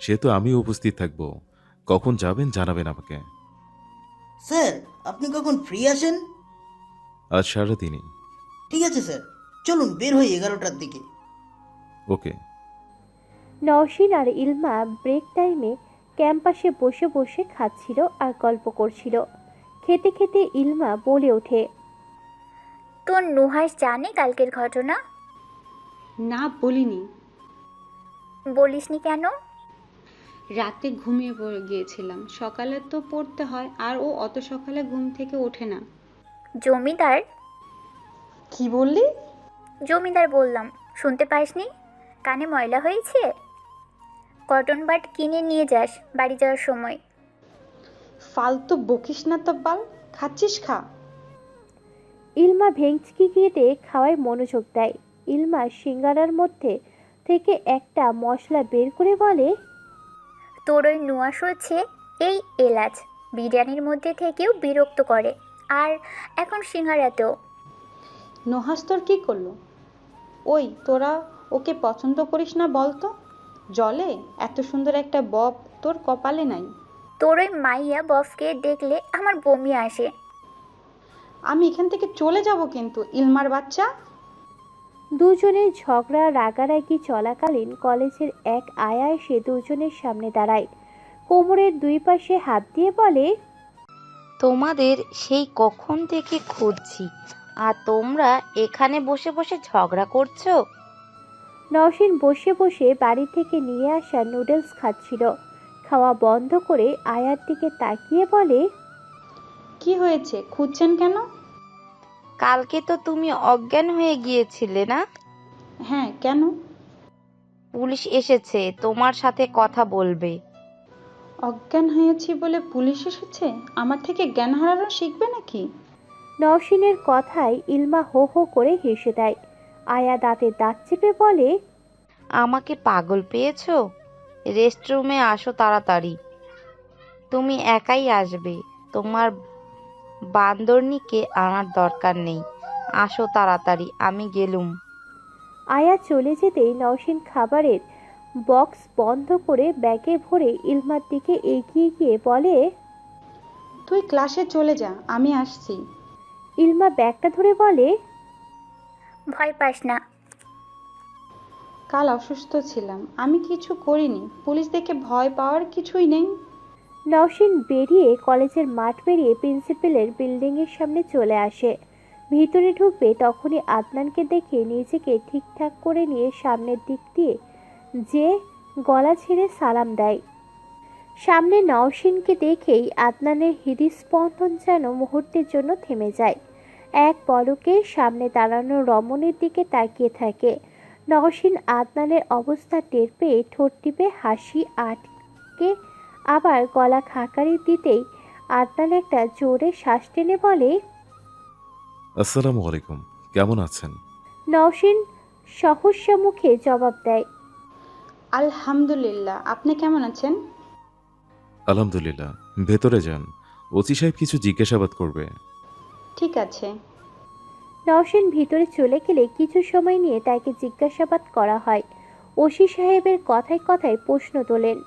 সেহেতু আমিও উপস্থিত থাকব। কখন যাবেন জানাবেন আমাকে। স্যার, আপনি কখন ফ্রি আছেন? আজ সারাদিনই। ঠিক আছে স্যার, চলুন বের হই 11টার দিকে। ওকে। নওশিন আর ইলমা ব্রেক টাইমে ক্যাম্পাসে বসে বসে খাচ্ছিল আর গল্প করছিল। খেতে খেতে ইলমা বলে ওঠে, তোর নুহাস জানে কালকের ঘটনা? না, বলিনি। বলিসনি কেন? রাতে ঘুমিয়ে পড়ে গিয়েছিলাম, সকালে তো পড়তে হয়, আর ও অত সকালে ঘুম থেকে ওঠে না। জমিদার? কি বললি? জমিদার বললাম, শুনতে পাসনি? কানে ময়লা হয়েছে? কটন বাড কিনে নিয়ে যাস বাড়ি যাওয়ার সময়। ফালতু বকিস না তো বাল, খাচ্ছিস খা। ইলমা ভেঙচকি কেটে খাওয়ায় মনোযোগ দেয়। ইলমা সিঙ্গারার মধ্যে থেকে একটা মশলা বের করে বলে, তোর ওই নুয়াশ হচ্ছে এই এলাচ বিরিয়ানির মধ্যে থেকেও বিরক্ত করে, আর এখন সিঙ্গারাতেও। নুহাস তোর কি করলো? ওই তোরা ওকে পছন্দ করিস না বলতো? জলে এত সুন্দর একটা বব তোর কপালে নাই। তোর ওই মাইয়া বফকে দেখলে আমার বমি আসে। আমি এখান থেকে চলে যাব কিন্তু, ইলমার বাচ্চা। দুজনের ঝগড়া রাগারাগি চলাকালীন কলেজের এক আয়া এসে দুজনের সামনে দাঁড়ায়। কোমরের দুই পাশে হাত দিয়ে বলে, তোমাদের সেই কখন থেকে খুঁজছি, আর তোমরা এখানে বসে বসে ঝগড়া করছো? নওশিন বসে বসে বাড়ি থেকে নিয়ে আসা নুডলস খাচ্ছিল। খাওয়া বন্ধ করে আয়ার দিকে তাকিয়ে বলে, কি হয়েছে, খুঁজছেন কেন? কালকে তো তুমি অজ্ঞান হয়ে গিয়েছিলে না? হ্যাঁ, কেন? পুলিশ এসেছে, তোমার সাথে কথা বলবে। অজ্ঞান হয়েছি বলে পুলিশ এসেছে? আমার থেকে জ্ঞান হারানো শিখবে নাকি? নওশিনের কথায় ইলমা হো হো করে হেসে দেয়। আয়া দাঁতে দাঁত চেপে বলে, আমাকে পাগল পেয়েছো? রেস্টরুমে আসো তাড়াতাড়ি। তুমি একাই আসবে, তোমার বান্দরনিকে আনার দরকার নেই। আসো তাড়াতাড়ি, আমি গেলুম। আয়া চলে যেতেই নওশিন খাবারের বক্স বন্ধ করে ব্যাগে ভরে ইলমার দিকে এগিয়ে গিয়ে বলে, তুই ক্লাসে চলে যা, আমি আসছি। ইলমা ব্যাগটা ধরে বলে, ভয় পাস না। কাল অসুস্থ ছিলাম, আমি কিছু করিনি। পুলিশ দেখে ভয় পাওয়ার কিছুই নেই। নওশিন বেরিয়ে কলেজের মাঠ পেরিয়ে প্রিন্সিপালের বিল্ডিংয়ের সামনে চলে আসে। ভিতরে ঢুকবে তখনই আদনানকে দেখে নিজেকে ঠিকঠাক করে নিয়ে সামনের দিক দিয়ে যে গলা ছেড়ে সালাম দেয়। সামনে নওশিনকে দেখেই আদনানের হৃদস্পন্দন যেন মুহূর্তের জন্য থেমে যায়। এক পলকে সামনে দাঁড়ানো রমণীর দিকে তাকিয়ে থাকে। নওশিন আদনানের অবস্থা টের পেয়ে ঠোঁট টিপে হাসি আটকে আবার গলা খাকারি দিতেই আদনান একটা জোরে শ্বাস টেনে বলে, আসসালামু আলাইকুম, কেমন আছেন? নওশিন সহস্য মুখে জবাব দেয়, আলহামদুলিল্লাহ, আপনি কেমন আছেন? আলহামদুলিল্লাহ। ভেতরে যান, ওসি সাহেব কিছু জিজ্ঞাসাবাদ করবে। ঠিক আছে। নওশিন ভিতরে চলে গেলে কিছু সময় নিয়ে তাকে জিজ্ঞাসাবাদ করা হয়। ওসি সাহেবের কথায় কথায় প্রশ্ন তোলেন,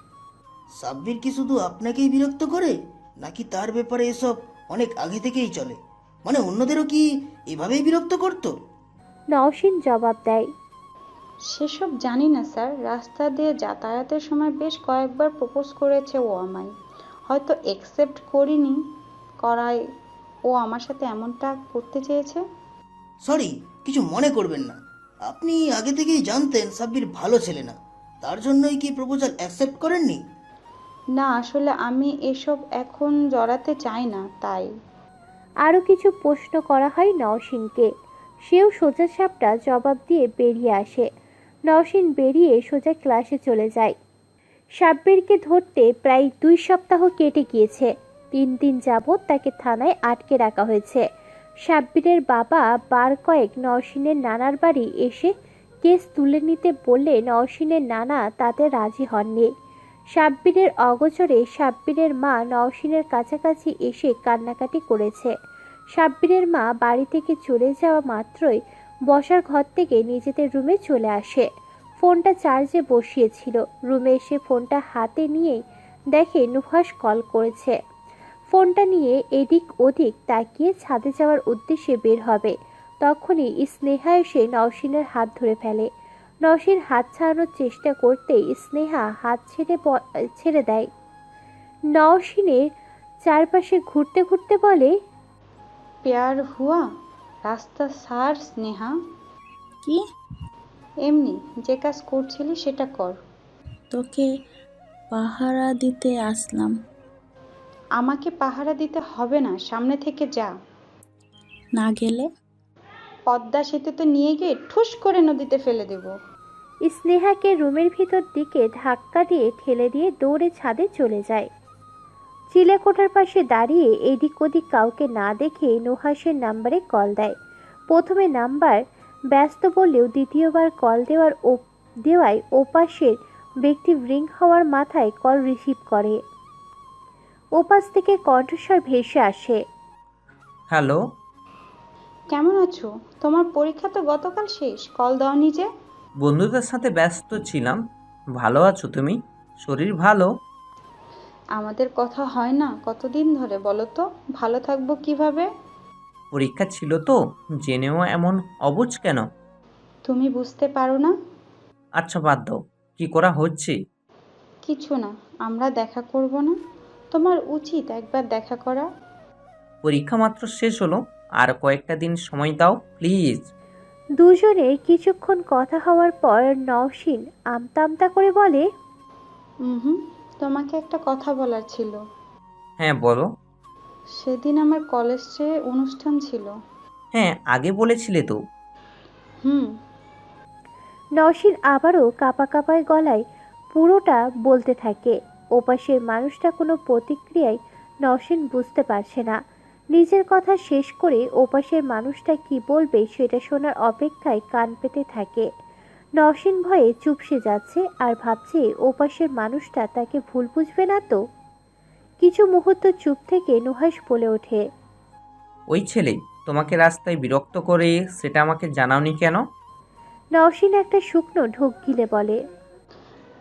সাব্বির কি শুধু আপনাকেই বিরক্ত করে, নাকি তার ব্যাপারে এসব অনেক আগে থেকেই চলে? মানে অন্যদেরও কি এভাবেই বিরক্ত করতো? নওশিন জবাব দেয়, সেসব জানি না স্যার, রাস্তা দিয়ে যাতায়াতের সময় বেশ কয়েকবার প্রপোজ করেছে ও আমায়। হয়তো অ্যাকসেপ্ট করিনি, করায় ও আমার সাথে এমনটা করতে চেয়েছে। সরি, কিছু মনে করবেন না। আপনি আগে থেকেই জানতেন সাব্বির ভালো ছেলে না, তার জন্যই কি প্রপোজাল অ্যাকসেপ্ট করেননি? না, আসলে আমি এসব এখন জড়াতে চাই না, তাই। আরও কিছু প্রশ্ন করা হয় নওশিনকে। সেও সোজা সাপটা জবাব দিয়ে বেরিয়ে আসে। নওশিন বেরিয়ে সোজা ক্লাসে চলে যায়। সাব্বিরকে ধরতে প্রায় 2 সপ্তাহ কেটে গিয়েছে। 3 দিন যাবৎ তাকে থানায় আটকে রাখা হয়েছে। সাব্বিরের বাবা বার কয়েক নওশিনের নানার বাড়ি এসে কেস তুলে নিতে বললে নওশিনের নানা তাতে রাজি হননি। সাব্বিরের অগোচরে সাব্বিরের মা নওশিনের কাছাকাছি এসে কান্নাকাটি করেছে। সাব্বিরের মা বাড়ি থেকে চলে যাওয়া মাত্রই বসার ঘর থেকে নিজেদের রুমে চলে আসে। ফোনটা চার্জে বসিয়েছিল। রুমে এসে ফোনটা হাতে নিয়ে দেখে নুহাস কল করেছে। ফোনটা নিয়ে এদিক ওদিক তাকিয়ে ছাদে যাওয়ার উদ্দেশ্যে বের হবে, তখনই স্নেহা এসে নওশিনের হাত ধরে ফেলে। নওশিন হাত ছাড়ানোর চেষ্টা করতেই স্নেহা হাত ছেড়ে দেয়। নওশিনের চারপাশে ঘুরতে ঘুরতে বলে, প্যার হুয়া, রাস্তা সার স্নেহা। কি? এমনি যে কাজ করছিলি সেটা কর। তোকে পাহারা দিতে আসলাম। আমাকে পাহারা দিতে হবে না, সামনে থেকে যা। না গেলে? পদ্মা সেতুতে নিয়ে গিয়ে ঠুস করে নদীতে ফেলে দেব। স্নেহাকে রুমের ভিতর দিকে ধাক্কা দিয়ে ঠেলে দিয়ে দৌড়ে ছাদে চলে যায়। চিলেকোঠার পাশে দাঁড়িয়ে এদিক ওদিক কাউকে না দেখে নুহাসের নাম্বারে কল দেয়। প্রথমে নাম্বার ব্যস্ত বললেও দ্বিতীয়বার কল দেওয়ায় ওপাশের ব্যক্তি রিং হওয়ার মাথায় কল রিসিভ করে। ওপাশ থেকে কণ্ঠস্বর ভেসে আসে, হ্যালো, কেমন আছো? তোমার পরীক্ষা তো গতকাল শেষ, কল দাওনি যে? বন্ধুদের সাথে ব্যস্ত ছিলাম। ভালো আছো তুমি? শরীর ভালো? আমাদের কথা হয় না কতদিন ধরে, বলো তো? ভালো থাকবো কিভাবে? পরীক্ষা ছিল তো, জেনেও এমন অবুঝ কেন? তুমি বুঝতে পারো না? আচ্ছা বাদ দাও, কি করা হচ্ছে? কিছু না, আমরা দেখা করব না? তোমার উচিত একবার দেখা করা। পরীক্ষা মাত্র শেষ হলো, আর কয়েকটা দিন সময় দাও প্লিজ। দুজনের কিছুক্ষণ কথা হওয়ার পর নওশিন আমতা আমতা করে বলে, হুম, তোমাকে একটা কথা বলার ছিল। হ্যাঁ বলো। সেদিন আমার কলেজে অনুষ্ঠান ছিল। হ্যাঁ, আগে বলেছিলে তো। হুম। নওশিন আবারও কাঁপা কাঁপায় গলায় পুরোটা বলতে থাকে। ওপাশের মানুষটা কোনো প্রতিক্রিয়ায় নওশিন বুঝতে পারছে না। নিজের কথা শেষ করে ওপাশের মানুষটা কি বলবে সেটা শোনার অপেক্ষায় কান পেতে থাকে। নওশিন ভয়ে চুপসে যাচ্ছে আর ভাবছে ওপাশের মানুষটা তাকে ভুল বুঝবে না তো। কিছু মুহূর্ত চুপ থেকে নুহাস বলে ওঠে, ওই ছেলে তোমাকে রাস্তায় বিরক্ত করে সেটা আমাকে জানাওনি কেন? নওশিন একটা শুকনো ঢোক গিলে বলে,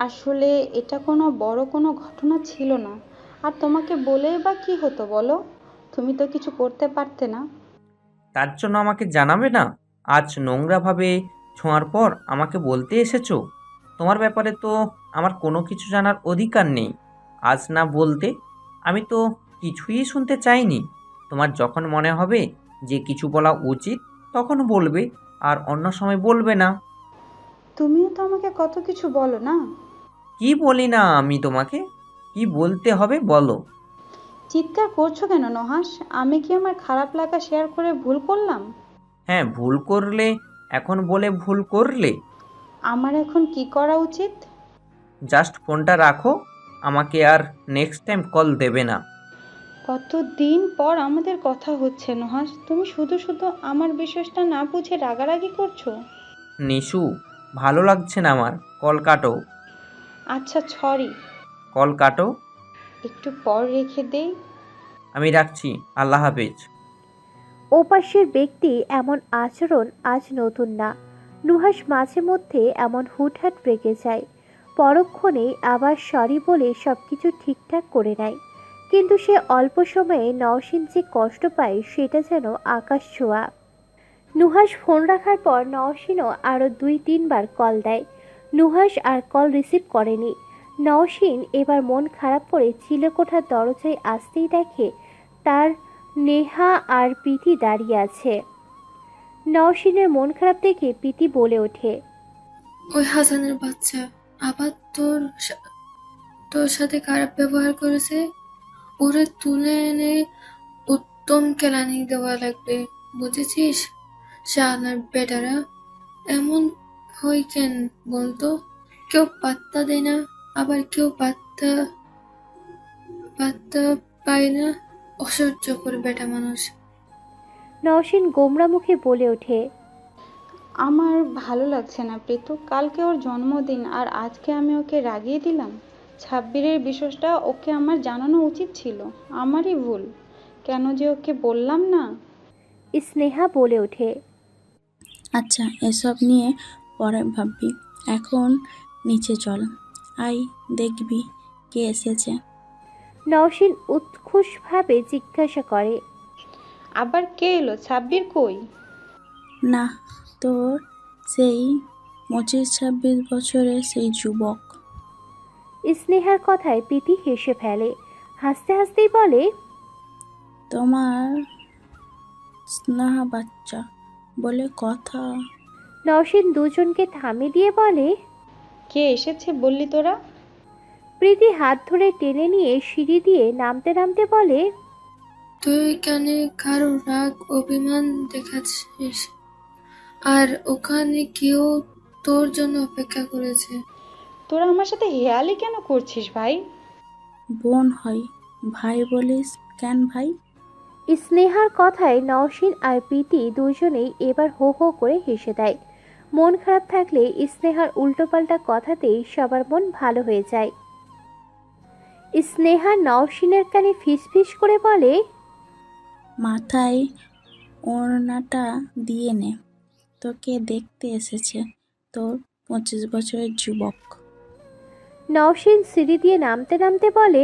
আসলে এটা কোনো ঘটনা ছিল না। আর তোমাকে বলেই বা কি হতো বলো? তুমি তো কিছু করতে পারতে না। তার জন্য আমাকে জানাবে না? আজ নোংরাভাবে ছোঁয়ার পর আমাকে বলতে এসেছো? তোমার ব্যাপারে তো আমার কোনো কিছু জানার অধিকার নেই। আজ না বলতে আমি তো কিছুই শুনতে চাইনি। তোমার যখন মনে হবে যে কিছু বলা উচিত তখন বলবে, আর অন্য সময় বলবে না। তুমিও তো আমাকে কত কিছু বলো না? কি বলি না আমি তোমাকে? কি বলতে হবে বলো। চিৎকার করছো কেন নহাস? আমি কি আমার খারাপ লাগা শেয়ার করে ভুল করলাম? হ্যাঁ, ভুল করলে এখন বলে ভুল করলে? আমার এখন কি করা উচিত? জাস্ট ফোনটা রাখো, আমাকে আর নেক্সট টাইম কল দেবে না। কতদিন পর আমাদের কথা হচ্ছে নহাস, তুমি শুধু শুধু আমার বিশ্বাসটা না বুঝে রাগারাগি করছো। নিশু, ভালো লাগছে না আমার, কল কাটো। আচ্ছা সরি। কল কাটো। একটু পর রেখে দেই। আমি রাখছি, আল্লাহ হাফেজ। ওপাশের ব্যক্তি এমন আচরণ আজ নতুন না। নুহাস মাঝে মধ্যে এমন হুটহাট রেগে যায়, পরক্ষণেই আবার সরি বলে সবকিছু ঠিকঠাক করে নেয়। কিন্তু সে অল্প সময়ে নওশিন যে কষ্ট পায় সেটা যেন আকাশ ছোঁয়া। নুহাস ফোন রাখার পর নওশিনও আরও 2-3 বার কল দেয়। নুহাস আর কল রিসিভ করেনি। নওশিন এবার মন খারাপ করে চিলেকোঠার দরজায় আসতেই দেখে তার নেহা আর প্রীতি দাঁড়িয়ে আছে। নওশিনের মন খারাপ দেখে প্রীতি বলে ওঠে, ওই হাসানের বাচ্চা আবার তোর সাথে খারাপ ব্যবহার করেছে। ওরে তুলে এনে তুম কেলানি দেওয়া লাগবে, বুঝেছিস? শালার বেটারা এমন হয় কেন বলতো? কেউ পাত্তা দেয় না, আবার কেউ পাত্তা পাত্তা পায় না। অসহ্যকর বেটা মানুষ। নওশিন গোমরা মুখে বলে ওঠে, আমার ভালো লাগছে না প্রীতু। কালকে ওর জন্মদিন আর আজকে আমি ওকে রাগিয়ে দিলাম। 26-এর বিষয়টা ওকে আমার জানানো উচিত ছিল, আমারই ভুল। কেন যে ওকে বললাম না। স্নেহা বলে ওঠে, আচ্ছা, এসব নিয়ে পরে ভাববি। এখন নিচে চল, আই দেখবি কে এসেছে। নওশিন উৎকুশভাবে জিজ্ঞাসা করে, আবার কে এলো? 26 কই? না, তোর সেই 25-26 বছরের সেই যুবক। স্নেহার কথায় প্রীতি হেসে ফেলে। হাসতে হাসতেই বলে, তোমার স্নেহা বাচ্চা বলে কথা। নওশিন দুজনকে থামিয়ে দিয়ে বলে, কে এসেছে বললি তোরা? প্রীতি হাত ধরে টেনে নিয়ে সিঁড়ি দিয়ে নামতে নামতে বলে, তুই কেন কারো রাগ অভিমান দেখাচ্ছিস? আর ওখানে কেউ তোর জন্য অপেক্ষা করেছে। তোরা আমার সাথে হেয়ালি কেন করছিস ভাই? বোন হয়, ভাই বলিস কেন ভাই? স্নেহার কথায় নওশিন আর প্রীতি দুজনেই এবার হো হো করে হেসে দেয়। মন খারাপ থাকলে স্নেহার উল্টোপাল্টা কথাতেই সবার মন ভালো হয়ে যায়। স্নেহা নওশিনের কানে ফিসফিস করে বলে, মাথায় ওড়নাটা দিয়ে নে, তোকে দেখতে এসেছে তোর 25 বছরের যুবক। নওশিন সিঁড়ি দিয়ে নামতে নামতে বলে,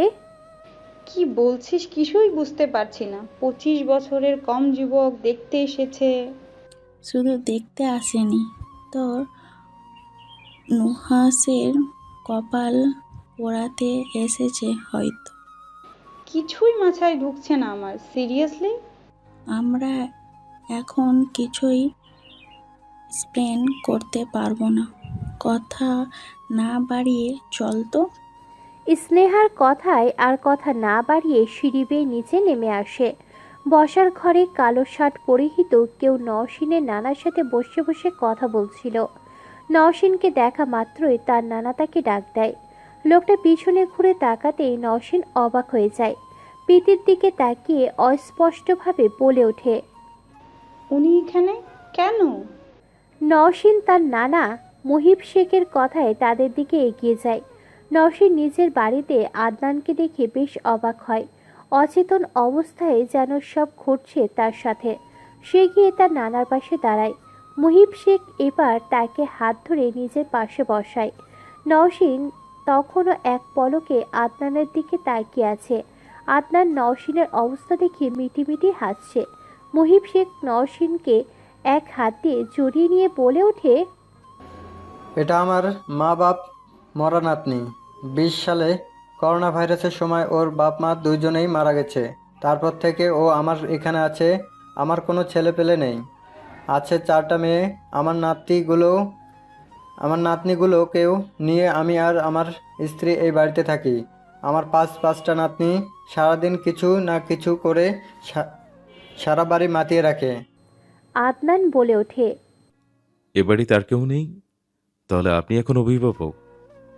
কি বলছিস কিছুই বুঝতে পারছি না। 25 বছরের কম যুবক দেখতে এসেছে? শুধু দেখতে আসেনি, তোর নুহাসের কপাল পোড়াতে এসেছে হয়তো। কিছুই মাথায় ঢুকছে না আমার, সিরিয়াসলি। আমরা এখন কিছুই এক্সপ্লেন করতে পারবো না, কথা না বাড়িয়ে চল তো। স্নেহার কথায় আর কথা না বাড়িয়ে সিঁড়ি বেয়ে নিচে নেমে আসে। বসার ঘরে কালো শার্ট পরিহিত কেউ নওশিনের নানার সাথে বসে বসে কথা বলছিল। নওশিনকে দেখা মাত্রই তার নানা তাকে ডাক দেয়। লোকটা পিছনে ঘুরে তাকাতেই নওশিন অবাক হয়ে যায়। প্রীতির দিকে তাকিয়ে অস্পষ্টভাবে বলে ওঠে, উনি এখানে কেন? নওশিন তার নানা মুহিব শেখের কথায় তাদের দিকে এগিয়ে যায়। নওশিন নিজের বাড়িতে আদনানকে দেখে বেশ অবাক হয়। অচেতন অবস্থায় যেন সব ঘটছে তার সাথে। সে গিয়ে তার নানার পাশে দাঁড়ায়। মুহিব শেখ এবার তাকে হাত ধরে নিজের পাশে বসায়। নওশিন তখনও এক পলকে আদনানের দিকে তাকিয়ে আছে। আদনান নওশিনের অবস্থা দেখে মিটিমিটি হাসছে। মুহিব শেখ নওশিনকে এক হাত দিয়ে জড়িয়ে নিয়ে বলে ওঠে, এটা আমার মা বাপ মরা নাতনি। 20 সালে করোনা ভাইরাসের সময় ওর বাপ মা দুইজনেই মারা গেছে। তারপর থেকে ও আমার এখানে আছে। আমার কোনো ছেলে পেলে নেই, আছে 4টা মেয়ে। আমার নাতনিগুলোকেও নিয়ে আমি আর আমার স্ত্রী এই বাড়িতে থাকি। আমার পাঁচটা নাতনি সারাদিন কিছু না কিছু করে সারা বাড়ি মাতিয়ে রাখে। আদনান বলে ওঠে, এ বাড়িতে আর কেউ নেই? তাহলে আপনি এখন অভিভাবক,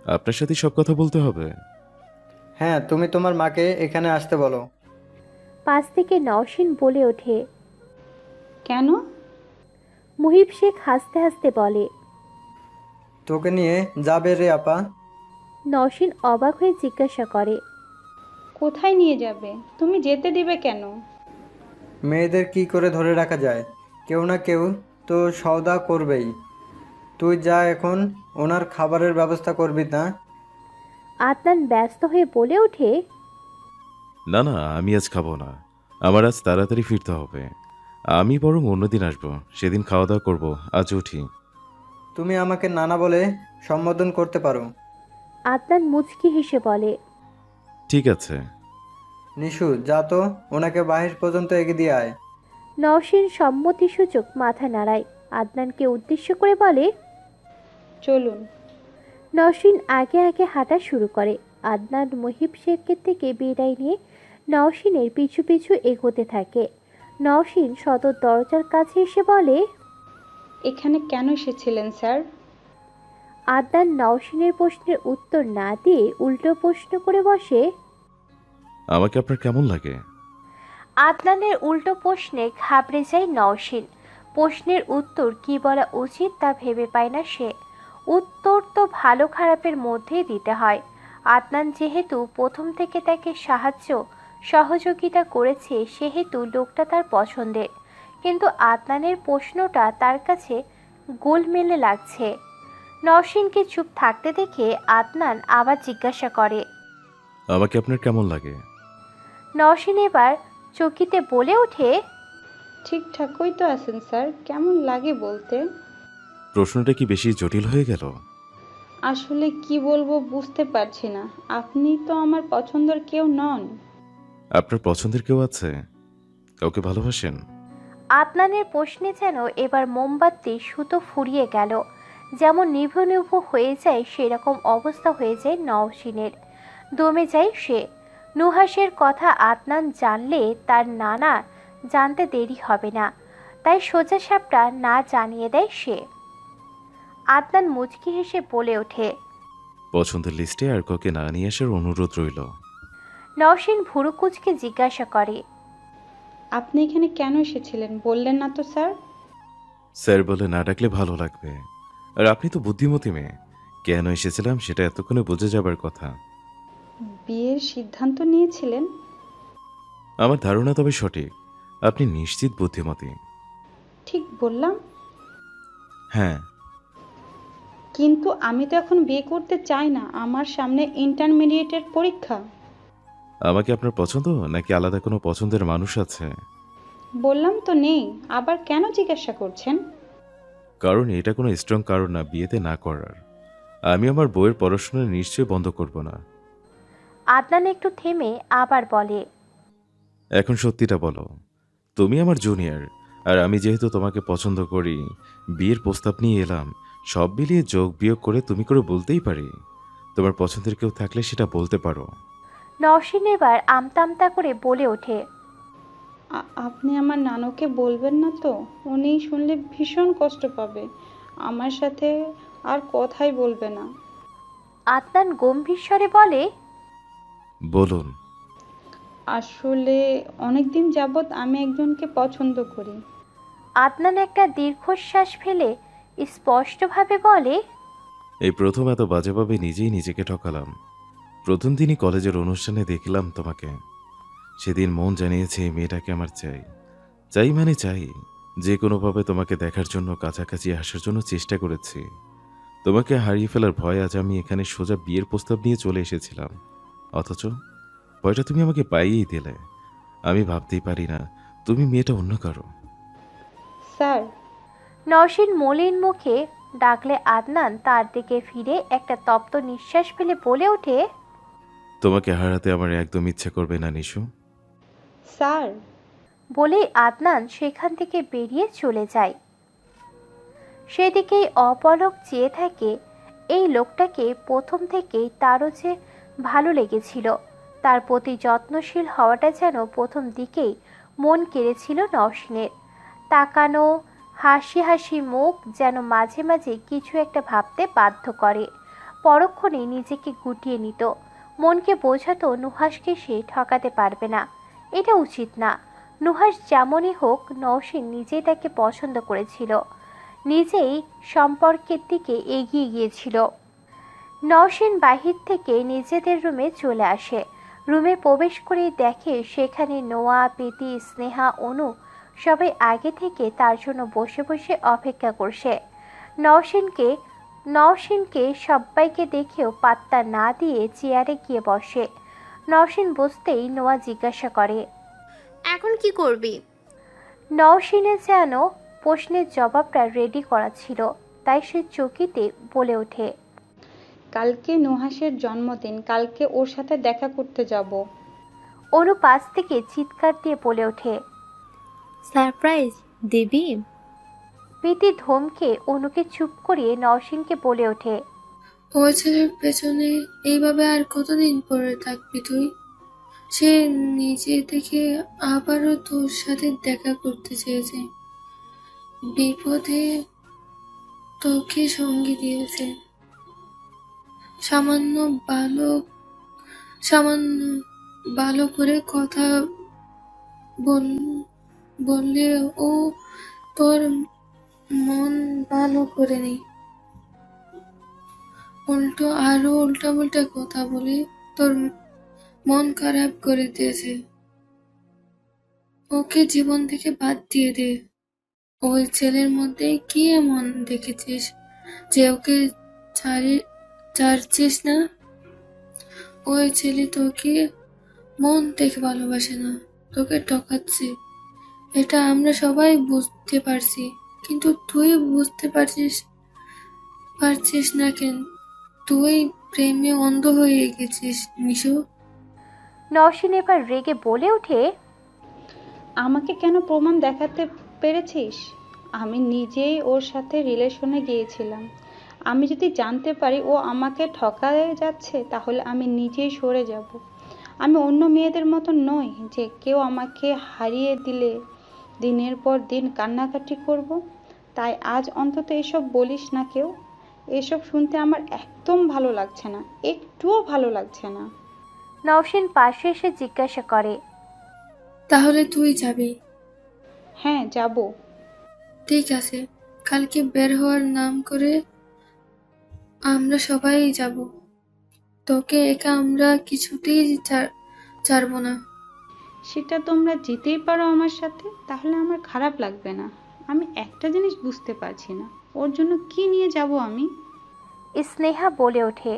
আপনার সাথে সব কথা বলতে হবে। হ্যাঁ, তুমি তোমার মাকে এখানে আসতে বলো। পাশ থেকে নওশিন বলে ওঠে। কেন? মুহিব শেখ হাসতে হাসতে বলে, তোকে নিয়ে যাবে রে আপা। নওশিন অবাক হয়ে জিজ্ঞাসা করে, কোথায় নিয়ে যাবে? তুমি যেতে দিবে কেন? মেয়েদের কি করে ধরে রাখা যায়? কেউ না কেউ তো সওদা করবেই। তুই যা, এখন ওনার খাবারের ব্যবস্থা করবি না? আদনান ব্যস্ত হয়ে বলে ওঠে, না না, আমি আজ খাবো না, আমার আজ তাড়াতাড়ি ফিরতে হবে। আমি বরং অন্যদিন আসবো, সেদিন খাওয়া দাওয়া করবো, আজ উঠি। তুমি আমাকে নানা বলে সম্বোধন করতে পারো। আদনান মুচকি হেসে বলে, ঠিক আছে। নিশু, যা তো, ওনাকে বাহির পর্যন্ত এগিয়ে দিয়ে আয়। নওশিন সম্মতিসূচক মাথা নাড়ায়। আদনানকে উদ্দেশ্য করে বলে, চলুন। নওশিন আগে আগে হাঁটা শুরু করে। আদনান মুহিব শেখের থেকে বিদায় নিয়ে নওশিনের পিছু পিছু এগোতে থাকে। নওশিন সদর দরজার কাছে এসে বলে, এখানে কেন এসেছিলেন স্যার? আদনান নওশিনের প্রশ্নের উত্তর না দিয়ে উল্টো প্রশ্ন করে বসে। আমাকে আপনার কেমন লাগে? আদনানের উল্টো প্রশ্নে ঘাবড়ে যায় নওশিন। প্রশ্নের উত্তর কি বলা উচিত তা ভেবে পায় না সে। উত্তর তো ভালো খারাপের মধ্যেই দিতে হয়। আদনান যেহেতু প্রথম থেকে তাকে সহযোগিতা করেছে, সেহেতু লোকটা তার পছন্দের। কিন্তু আদনানের প্রশ্নটা তার কাছে গোলমেলে লাগছে। নওশিনকে চুপ থাকতে দেখে আদনান আবার জিজ্ঞাসা করে, আমাকে আপনার কেমন লাগে? নওশিন এবার চকিতে বলে ওঠে, ঠিকঠাকই তো আছেন স্যার, কেমন লাগে বলতে? প্রশ্নটা কি বেশি জটিল হয়ে গেল? আসলে কি বলবো বুঝতে পারছি না। আপনি তো আমার পছন্দের কেউ নন। আপনার পছন্দের কেউ আছে? কাউকে ভালোবাসেন? আদনানের প্রশ্নে যেন এবার মোমবাতি সুতো ফুরিয়ে গেল। যেমন নিভু নিভু হয়ে যায় সেরকম অবস্থা হয়ে যায় নওশিনের। দমে যায় সে। নুহাসের কথা আদনান জানলে তার নানা জানতে দেরি হবে না, তাই সোজাসাপটা না জানিয়ে দেয় সে। আদনান মুচকি হেসে বলে ওঠে, পছন্দের লিস্টে আর কাউকে না নিয়ে আসার অনুরোধ রইল। নওশিন ভুরু কুচকে জিজ্ঞাসা করে, আপনি এখানে কেন এসেছিলেন বললেন না তো স্যার? স্যার বলে না ডাকলে ভালো লাগবে। আর আপনি তো বুদ্ধিমতী মেয়ে, কেন এসেছিলাম সেটা এতক্ষণে বুঝে যাবার কথা। বিয়ের সিদ্ধান্ত নিয়েছিলেন? আমার ধারণা তবে সঠিক, আপনি নিশ্চিত বুদ্ধিমতী। ঠিক বললাম? হ্যাঁ। কিন্তু আমি তো এখন বিয়ে করতে চাই না, আমার সামনে ইন্টারমিডিয়েটের পরীক্ষা। আমাকে আপনার পছন্দ নাকি আলাদা কোনো পছন্দের মানুষ আছে? বললাম তো নেই, আবার কেন জিজ্ঞাসা করছেন? কারণ এটা কোনো স্ট্রং কারণ না বিয়েতে না করার। আমি আমার বইয়ের পড়াশোনা নিশ্চয়ই বন্ধ করব না। আদনান একটু থেমে আবার বলে, এখন সত্যিটা বলো, তুমি আমার জুনিয়র, আর আমি যেহেতু তোমাকে পছন্দ করি, বিয়ের প্রস্তাব নিয়ে এলাম। সব মিলিয়ে যোগ বিয়োগ করে তুমি করে বলতেই পারি। তোমার পছন্দের কেউ থাকলে সেটা বলতে পারো। নওশিন এবার আমতা আমতা করে বলে ওঠে, আপনি আমার নানুকে বলবেন না তো? উনি শুনলে ভীষণ কষ্ট পাবে, আমার সাথে আর কথাই বলবে না। আদনান গম্ভীর স্বরে বলে, বলুন। আসলে অনেকদিন যাবৎ আমি একজনকে পছন্দ করি। আদনান একটা দীর্ঘশ্বাস ফেলে স্পষ্টভাবে বলে, এই প্রথম এত বাজেভাবে নিজেই নিজেকে ঠকালাম। প্রথম দিনই কলেজের অনুষ্ঠানে দেখলাম তোমাকে, সেদিন মন জানিয়েছে এই মেয়েটাকে আমার চাই। চাই মানে চাই, যে কোনোভাবে তোমাকে দেখার জন্য কাছাকাছি আসার জন্য চেষ্টা করেছি। তোমাকে হারিয়ে ফেলার ভয় আজ আমি এখানে সোজা বিয়ের প্রস্তাব নিয়ে চলে এসেছিলাম, অথচ ভয়টা তুমি আমাকে পাইয়েই দিলে। আমি ভাবতেই পারি না তুমি মেয়েটা অন্য কারো। স্যার। নওশিন মলিন মুখে ডাকলে আদনান তার দিকে ফিরে একটা তপ্ত নিঃশ্বাস ফেলে বলে ওঠে, তোমাকে হারাতে আমার একদম ইচ্ছে করবে না নিশু। স্যার। বলেই আদনান সেখান থেকে বেরিয়ে চলে যায়। সেদিকেই অপলক চেয়ে থাকে। এই লোকটাকে প্রথম থেকেই তারও যে ভালো লেগেছিল। তার প্রতি যত্নশীল হওয়াটা যেন প্রথম দিকেই মন কেড়েছিল নওশিনের। তাকানো হাসি হাসি মুখ যেন মাঝে মাঝে কিছু একটা ভাবতে বাধ্য করে। পরক্ষণে নিজেকে গুটিয়ে নিত, মনকে বোঝাতো নুহাসকে সে ঠকাতে পারবে না, এটা উচিত না। নুহাস যেমনই হোক, নওশিন নিজেই তাকে পছন্দ করেছিল, নিজেই সম্পর্কের দিকে এগিয়ে গিয়েছিল। নওশিন বাহির থেকে নিজেদের রুমে চলে আসে। রুমে প্রবেশ করেই দেখে সেখানে নোয়া, প্রীতি, স্নেহা, অনু সবাই আগে থেকে তার জন্য বসে বসে অপেক্ষা করছে। নওশিনকে সবাইকে দেখেও পাত্তা না দিয়ে চেয়ারে গিয়ে বসে। নওশিন বসতেই নোয়া জিজ্ঞাসা করে, এখন কি করবি? নওশিনের যেন প্রশ্নের জবাবটা রেডি করা ছিল, তাই সে চকিতে বলে ওঠে, কালকে নুহাসের জন্মদিন, কালকে ওর সাথে দেখা করতে যাব। অনু পাশ থেকে চিৎকার দিয়ে বলে ওঠে, সারপ্রাইজ দিবি? প্রীতি ধমকে অনুকে চুপ করিয়ে নওশিনকে বলে ওঠে, ওই ছেলের পেছনে এইভাবে আর কতদিন পরে থাকবি তুই? সে নিজে থেকে আবারও তোর সাথে দেখা করতে চেয়েছে, বিপদে তোকে সঙ্গী দিয়েছে। সামান্য সামান্য ভালো করে কথা বললে ও তোর মন ভালো করে নেই, আরো উল্টাপাল্টা কথা বলে তোর মন খারাপ করে দিয়েছে। ওকে জীবন থেকে বাদ দিয়ে দে। ওই ছেলের মধ্যে কি এমন দেখেছিস যে ওকে ছাড়ছিস না? ওই ছেলে তোকে মন থেকে ভালোবাসে না, তোকে ঠকাচ্ছে। এটা আমরা সবাই বুঝতে পারছি, কিন্তু তুই বুঝতে পারছিস না কেন? তুই প্রেমে অন্ধ হয়ে গেছিস মিশু। নওশিন এবার রেগে বলে ওঠে, আমাকে কেন প্রমাণ দেখাতে পেরেছিস? আমি নিজেই ওর সাথে রিলেশনে গিয়েছিলাম। আমি যদি জানতে পারি ও আমাকে ঠকাতে যাচ্ছে, তাহলে আমি নিজেই সরে যাব। আমি অন্য মেয়েদের মতো নই যে কেউ আমাকে হারিয়ে দিলে দিনের পর দিন কান্নাকাটি করব। তাই আজ অন্তত এসব বলিস না কেউ। এসব শুনতে আমার একদম ভালো লাগছে না, একটুও ভালো লাগছে না। নওশিন পাশে এসে জিজ্ঞাসা করে, তাহলে তুই যাবি? হ্যাঁ, যাব। ঠিক আছে, কালকে বের হওয়ার নাম করে আমরা সবাই যাব। তোকে একা আমরা কিছুতেই ছাড়ব না। সেটা তোমরা যেতেই পারো আমার সাথে, তাহলে আমার খারাপ লাগবে না। আমি একটা জিনিস বুঝতে পারছি না, ওর জন্য কি নিয়ে যাব আমি? স্নেহা বলে ওঠে,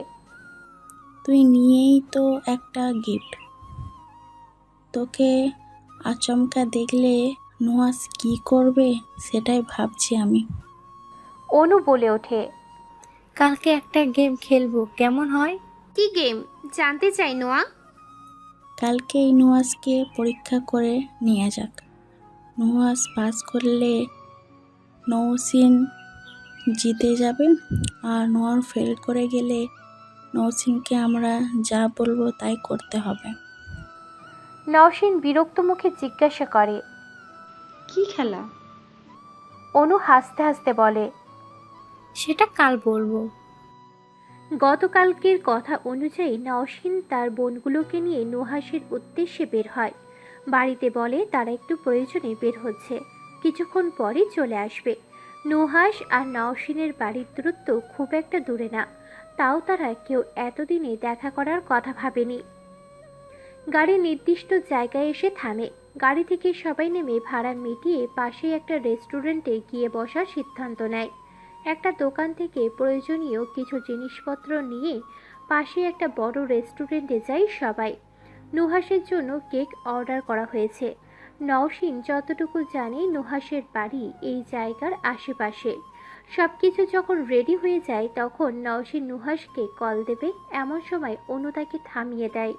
তুই নিয়েই তো একটা গিফট। তোকে আচমকা দেখলে নুহাস কি করবে সেটাই ভাবছি আমি। অনু বলে ওঠে, কালকে একটা গেম খেলবো, কেমন হয়? কি গেম জানতে চাই নোয়া? কালকে এই নুহাসকে পরীক্ষা করে নিয়ে যাক। নুহাস পাস করলে নৌসিন জিতে যাবে, আর নোয়ার ফেল করে গেলে নৌসিনকে আমরা যা বলবো তাই করতে হবে। নওশিন বিরক্ত মুখে জিজ্ঞাসা করে, কি খেলা? অনু হাসতে হাসতে বলে, সেটা কাল বলবো। গতকালকের কথা অনুযায়ী নওশিন তার বোনগুলোকে নিয়ে নুহাসের উদ্দেশ্যে বের হয়। বাড়িতে বলে তারা একটু প্রয়োজনে বের হচ্ছে, কিছুক্ষণ পরই চলে আসবে। নুহাস আর নওশিনের বাড়ির দূরত্ব খুব একটা দূরে না, তাও তারা কেউ এতদিনে দেখা করার কথা ভাবেনি। গাড়ি নির্দিষ্ট জায়গায় এসে থামে। গাড়ি থেকে সবাই নেমে ভাড়া মিটিয়ে পাশেই একটা রেস্টুরেন্টে গিয়ে বসার সিদ্ধান্ত নেয়। একটা দোকান থেকে প্রয়োজনীয় কিছু জিনিসপত্র নিয়ে পাশে একটা বড় রেস্টুরেন্টে যায় সবাই। নুহাসের জন্য কেক অর্ডার করা হয়েছে। নওশিন যতটুকু জানে নুহাসের বাড়ি এই জায়গার আশেপাশে। সব কিছু যখন রেডি হয়ে যায় তখন নওশিন নুহাসকে কল দেবে, এমন সময় অনু তাকে থামিয়ে দেয়।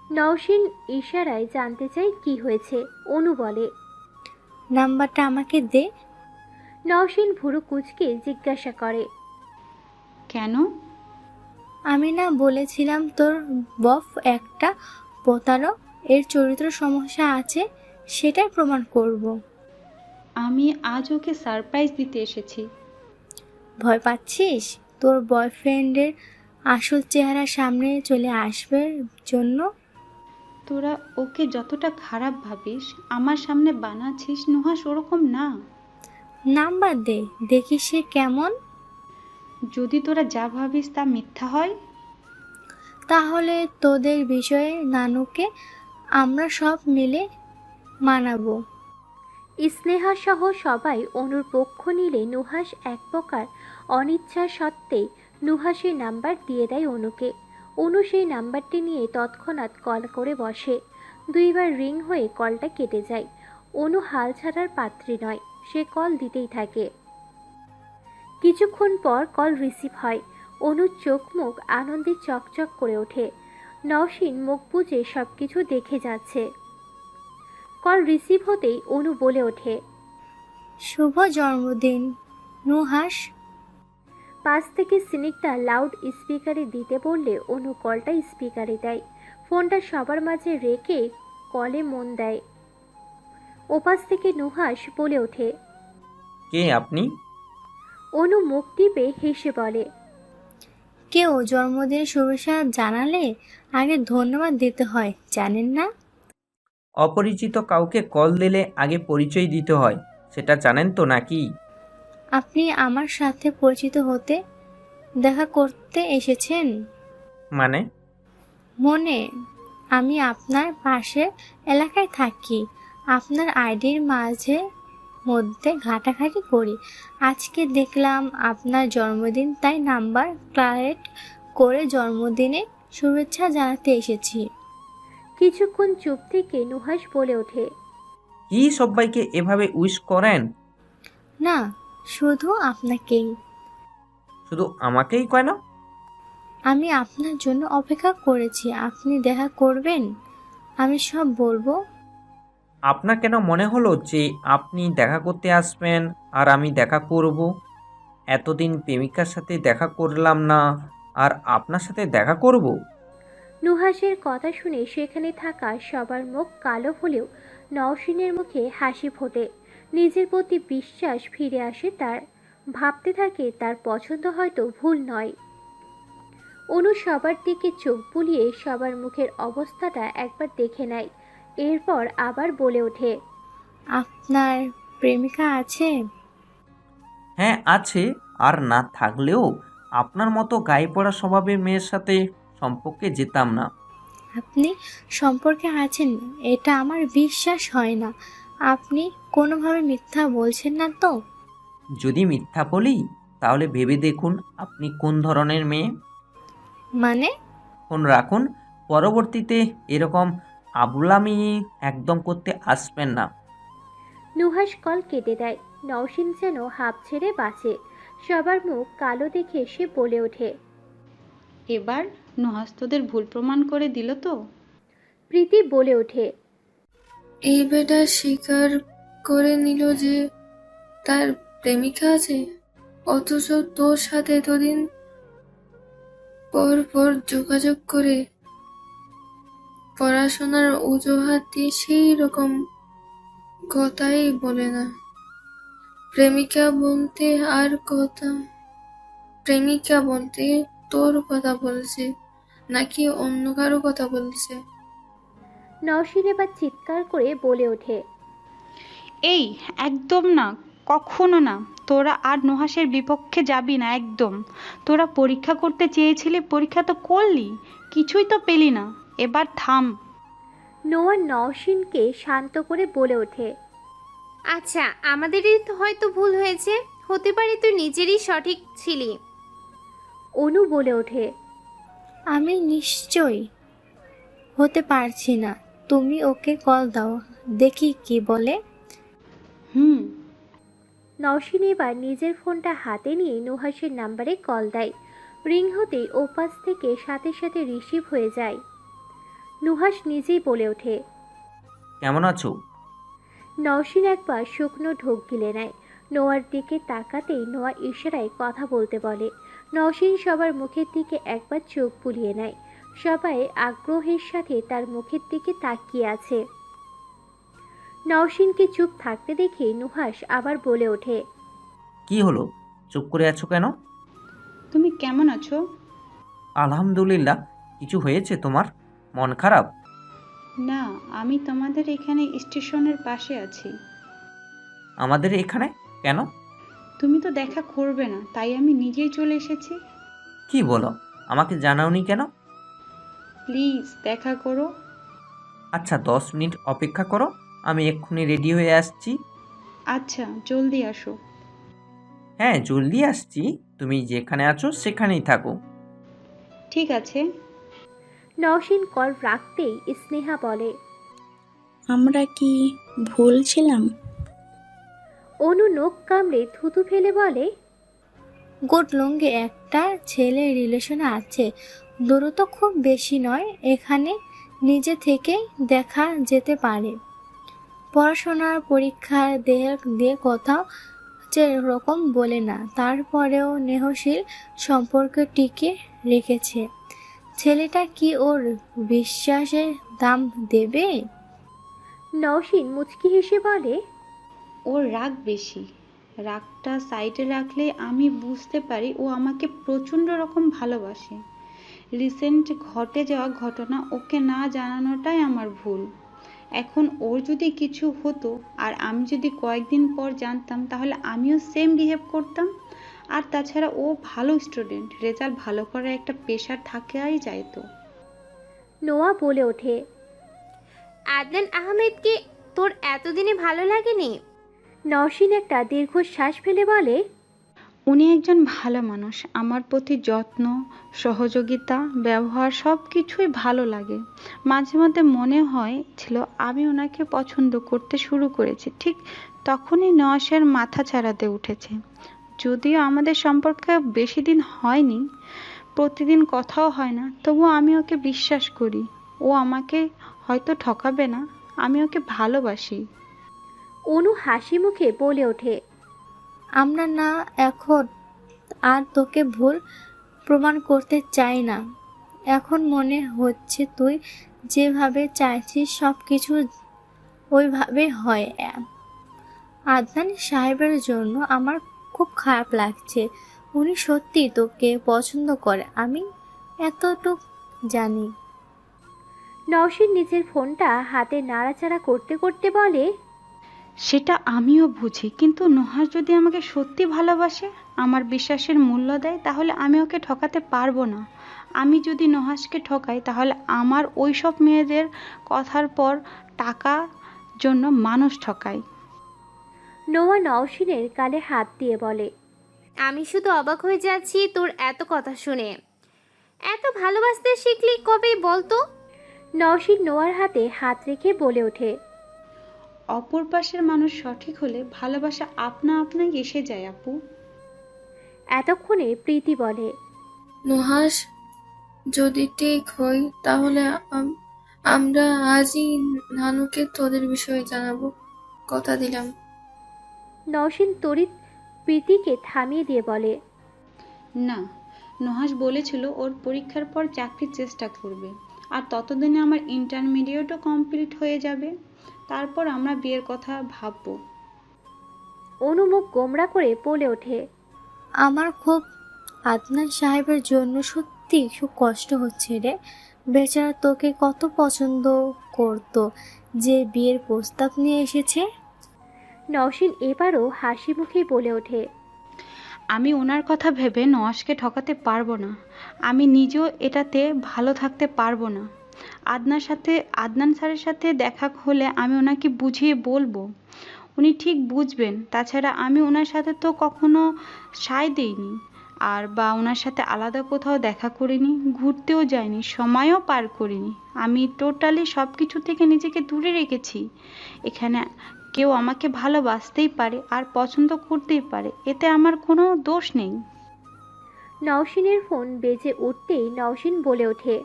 নওশিন ইশারায় জানতে চায় কি হয়েছে। অনু বলে, নাম্বারটা আমাকে দে। নওশিন ভুরু কুঁচকে জিজ্ঞাসা করে, কেন? আমি না বলেছিলাম তোর বফ একটা প্রতারক, এর চরিত্র সমস্যা আছে, সেটাই প্রমাণ করব। আমি আজ ওকে সারপ্রাইজ দিতে এসেছি। ভয় পাচ্ছিস তোর বয়ফ্রেন্ডের আসল চেহারা সামনে চলে আসবে জন্য? তোরা ওকে যতটা খারাপ ভাবিস আমার সামনে বানাচ্ছিস, নুহাস ওরকম না। নাম্বার দে, দেখি সে কেমন। যদি তোরা যা ভাবিস তা মিথ্যা হয়, তাহলে তোদের বিষয়ে নানুকে আমরা সব মিলে মানাবো। স্নেহা সহ সবাই অনুর পক্ষ নিলে নুহাস এক প্রকার অনিচ্ছা সত্ত্বে নুহাসের নাম্বার দিয়ে দেয় অনুকে। অনু সেই নাম্বারটি নিয়ে তৎক্ষণাৎ কল করে বসে। দুইবার রিং হয়ে কলটা কেটে যায়। অনু হাল ছাড়ার পাত্রী নয়, সে কল দিতেই থাকে। কিছুক্ষণ পর কল রিসিভ হয়। অনুর চোখ মুখ আনন্দে চকচক করে ওঠে। নওশিন মুখ বুজে সবকিছু দেখে যাচ্ছে। কল রিসিভ হতেই অনু বলে ওঠে, শুভ জন্মদিন নুহাস। পাশ থেকে স্নিগ্ধা লাউড স্পিকারে দিতে বললে অনু কলটা স্পিকারে দেয়। ফোনটা সবার মাঝে রেখে কলে মন দেয়। ওপাশ থেকে নুহাস বলে ওঠে। কে আপনি? অনু মুখ টিপে হেসে বলে, কেউ জন্মদিনের শুভেচ্ছা জানালে আগে ধন্যবাদ দিতে হয়, জানেন না? অপরিচিত কাউকে কল দিলে আগে পরিচয় দিতে হয়, সেটা জানেন তো নাকি? আপনি আমার সাথে পরিচিত হতে, দেখা করতে এসেছেন মানে? মনে? আমি আপনার পাশের এলাকায় থাকি, আপনার আইডির মাঝে মধ্যে ঘাটাঘাটি করি। আজকে দেখলাম আপনার জন্মদিন, তাই নাম্বার কালেক্ট করে জন্মদিনে শুভেচ্ছা জানাতে এসেছি। কিছুক্ষণ চুপ থেকে নুহাস বলে ওঠে, কি সবাইকে এভাবে উইশ করেন? না, শুধু আপনাকেই। শুধু আমাকেই কেন? আমি আপনার জন্য অপেক্ষা করেছি, আপনি দেখা করবেন, আমি সব বলবো। আপনার কেন মনে হলো যে আপনি দেখা করতে আসবেন আর আমি দেখা করব? এতদিন প্রেমিকার সাথে দেখা করলাম না, আর আপনার সাথে দেখা করব? নুহাসের কথা শুনে সেখানে থাকা সবার মুখ কালো হলেও নওশিনের মুখে হাসি ফোটে। নিজের প্রতি বিশ্বাস ফিরে আসে তার। ভাবতে থাকে তার পছন্দ হয়তো ভুল নয়। অনু সবার দিকে চোখ বুলিয়ে সবার মুখের অবস্থাটা একবার দেখে নেয়, এরপর আবার বলে ওঠে, আপনার প্রেমিকা আছে? হ্যাঁ আছে, আর না থাকলেও আপনার মতো গায়ে পড়া স্বভাবের মেয়ের সাথে সম্পর্কে যেতাম না। আপনি সম্পর্কে আছেন এটা আমার বিশ্বাস হয় না। আপনি কোনোভাবে মিথ্যা বলছেন না তো? যদি মিথ্যা বলি তাহলে ভেবে দেখুন আপনি কোন ধরনের মেয়ে। মানে? ফোন রাখুন, পরবর্তীতে এরকম আবুলামি একদম করতে আসবেন না। নুহাস কল কেটে দেয়। নওশিন যেন হাঁপ ছেড়ে বাঁচে। সবার মুখ কালো দেখে সে বলে ওঠে, এবার নুহাস তোদের ভুল প্রমাণ করে দিল তো? প্রীতি বলে ওঠে, এই বেটা স্বীকার করে নিল যে তার প্রেমিকা আছে, অথচ তোর সাথে এতদিন পর পর যোগাযোগ করে পড়াশোনার অজুহাত দিয়ে সেই রকম কথাই বলে না। প্রেমিকা বলতে আর কথা, প্রেমিকা বলতে তোর কথা বলছে নাকি অন্য কারো কথা বলছে? নওশিন এবার চিৎকার করে বলে ওঠে, এই একদম না, কখনো না। তোরা আর নুহাসের বিপক্ষে যাবি না একদম। তোরা পরীক্ষা করতে চেয়েছিলি, পরীক্ষা তো করলি, কিছুই তো পেলি না। এবার থাম। নোয়া নওশিনকে শান্ত করে বলে ওঠে, আচ্ছা, আমাদেরই তো হয়তো ভুল হয়েছে, হতে পারে তুই নিজেরই সঠিক ছিলি। অনু বলে ওঠে, আমি নিশ্চয়ই হতে পারছি না। তুমি ওকে কল দাও, দেখি কি বলে। হুম। নওশিন এবার নিজের ফোনটা হাতে নিয়ে নুহাসের নাম্বারে কল দেয়। রিং হতেই ওপাশ থেকে সাথে সাথে রিসিভ হয়ে যায়। নুহাস নিজেই বলে ওঠে, কেমন আছো? নওশিন একবার শুকনো ঢোক গিলে নেয়। নোয়ার দিকে তাকাতেই নোয়া ইশারায় কথা বলতে বলে। নওশিন সবার মুখের দিকে একবার চোখ বুলিয়ে নেয়। সবাই আগ্রহের সাথে তার মুখের দিকে তাকিয়ে আছে। নওশিনকে চুপ থাকতে দেখে নুহাস আবার বলে ওঠে, কি হলো, চুপ করে আছো কেন? তুমি কেমন আছো? আলহামদুলিল্লাহ। কিছু হয়েছে তোমার? মন খারাপ? না, আমি তোমাদের এখানে স্টেশনের পাশে আছি। আমাদের এখানে কেন? তুমি তো দেখা করবে না, তাই আমি নিজেই চলে এসেছি। কি বলো, আমাকে জানাওনি কেন? প্লিজ দেখা করো। আচ্ছা 10 মিনিট অপেক্ষা করো, আমি এক্ষুনি রেডি হয়ে আসছি। আচ্ছা, জলদি আসো। হ্যাঁ জলদি আসছি, তুমি যেখানে আছো সেখানেই থাকো। ঠিক আছে। নওশিন কল রাখতেই স্নেহা বলে, আমরা কি ভুল ছিলাম? অনু নখ কামড়ে থুতু ফেলে বলে, গুড লুঙ্গে একটা ছেলে রিলেশনে আছে, দূরত্ব খুব বেশি নয়, এখানে নিজে থেকেই দেখা যেতে পারে। পড়াশোনার পরীক্ষার দিয়ে কোথাও যেরকম বলে না, তারপরেও স্নেহশীল সম্পর্ক টিকে রেখেছে। ছেলেটা কি ওর বিশ্বাসের দাম দেবে? নওশিন মুচকি হেসে বলে, ওর রাগ বেশি। রাগটা সাইডে রাখলে আমি বুঝতে পারি ও আমাকে প্রচণ্ড রকম ভালোবাসে। রিসেন্ট ঘটে যাওয়া ঘটনা ওকে না জানানোটাই আমার ভুল। এখন ওর যদি কিছু হতো আর আমি যদি কয়েকদিন পর জানতাম তাহলে আমিও সেম বিহেভ করতাম। আর তাছাড়া ও ভালো স্টুডেন্ট, রেজাল্ট ভালো করার একটা প্রেশার থাকাই যায় তো। নোয়া বলে ওঠে, আদনান আহমেদকে তোর এতদিনে ভালো লাগেনি? নওশিন একটা দীর্ঘশ্বাস ফেলে বলে, উনি একজন ভালো মানুষ, আমার প্রতি যত্ন, সহযোগিতা, ব্যবহার সব কিছুই ভালো লাগে। মাঝে মধ্যে মনে হয়েছিল আমি ওনাকে পছন্দ করতে শুরু করেছি, ঠিক তখনই নওয়াজের মাথা ছাড়াতে উঠেছে। যদিও আমাদের সম্পর্ক বেশি দিন হয়নি, প্রতিদিন কথাও হয় না, তবুও আমি ওকে বিশ্বাস করি। ও আমাকে হয়তো ঠকাবে না, আমি ওকে ভালোবাসি। অনু হাসি মুখে বলে ওঠে, আমরা না এখন আর তোকে ভুল প্রমাণ করতে চাই না। এখন মনে হচ্ছে তুই যেভাবে চাইছিস সব কিছু ওইভাবে হয়। আদনান সাহেবের জন্য আমার খুব খারাপ লাগছে। উনি সত্যি তোকে পছন্দ করে, আমি এতটুক জানি। নওশিন নিজের ফোনটা হাতে নাড়াচাড়া করতে করতে বলে, সেটা আমিও বুঝি, কিন্তু নোহার যদি আমাকে সত্যি ভালোবাসে, আমার বিশ্বাসের মূল্য দেয়, তাহলে আমি ওকে ঠকাতে পারবো না। আমি যদি নোহাসকে ঠকাই তাহলে আমার ওই সব মেয়েদের কথার পর টাকা জন্য মানুষ ঠকাই। নোয়া নওশিনের গালে হাত দিয়ে বলে, আমি শুধু অবাক হয়ে যাচ্ছি তোর এত কথা শুনে। এত ভালোবাসতে শিখলি কবে বলতো? নওশিন নোয়ার হাতে হাত রেখে বলে ওঠে, অপর পাশের মানুষ সঠিক হলে ভালোবাসা আপনা আপনাই এসে যায় আপু। এতক্ষণে প্রীতি বলে, নুহাস, যদি ঠিক হই তাহলে আমরা আজই নানুকে তোদের বিষয়ে জানাবো, কথা দিলাম। নওশিন তড়িৎ প্রীতিকে থামিয়ে দিয়ে বলে, না, নুহাস বলেছিল ওর পরীক্ষার পর চাকরির চেষ্টা করবে, আর ততদিনে আমার ইন্টারমিডিয়েটও কমপ্লিট হয়ে যাবে। তারপর আমরা বিয়ের কথা ভাববো। অনু মুখ গোমড়া করে বলে ওঠে, আমার খুব আদনান সাহেবের জন্য সত্যি খুব কষ্ট হচ্ছে রে। বেচারা তোকে কত পছন্দ করতো যে বিয়ের প্রস্তাব নিয়ে এসেছে। নওশিন এবারও হাসি মুখে বলে ওঠে, আমি ওনার কথা ভেবে নওয়াজকে ঠকাতে পারবো না। আমি নিজেও এটাতে ভালো থাকতে পারবো না। আদনান স্যারের সাথে দেখা হলে আমি ওনাকে বুঝিয়ে বলবো, উনি ঠিক বুঝবেন। তাছাড়া আমি ওনার সাথে তো কখনো সায় দেইনি, আর বা ওনার সাথে আলাদা কোথাও দেখা করিনি, ঘুরতেও যাইনি, সময়ও পার করিনি। আমি টোটালি সব কিছু থেকে নিজেকে দূরে রেখেছি। এখানে কেউ আমাকে ভালোবাসতেই পারে আর পছন্দ করতেই পারে, এতে আমার কোনো দোষ নেই। নওশিনের ফোন বেজে উঠতেই নওশিন বলে ওঠে,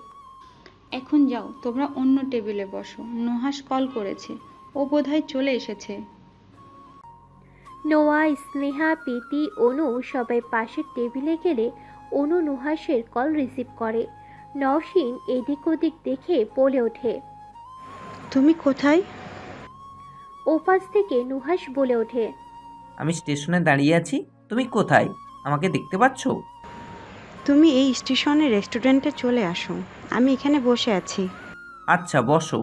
এখন যাও, তোমরা অন্য টেবিলে বসো। নুহাস কল করেছে, ও বোধহয় চলে এসেছে। নোয়া, স্নেহা, প্রীতি, অনু সবাই পাশের টেবিলে গেলে অনু নুহাসের কল রিসিভ করে। নওশিন এদিক ওদিক দেখে বলে ওঠে, তুমি কোথায়? ওপাশ থেকে নুহাস বলে ওঠে, আমি স্টেশনে দাঁড়িয়ে আছি। তুমি কোথায়? আমাকে দেখতে পাচ্ছ? তুমি এই স্টেশনের রেস্টুরেন্টে চলে আসো, আমি এখানে বসে আছি। আচ্ছা, বসো।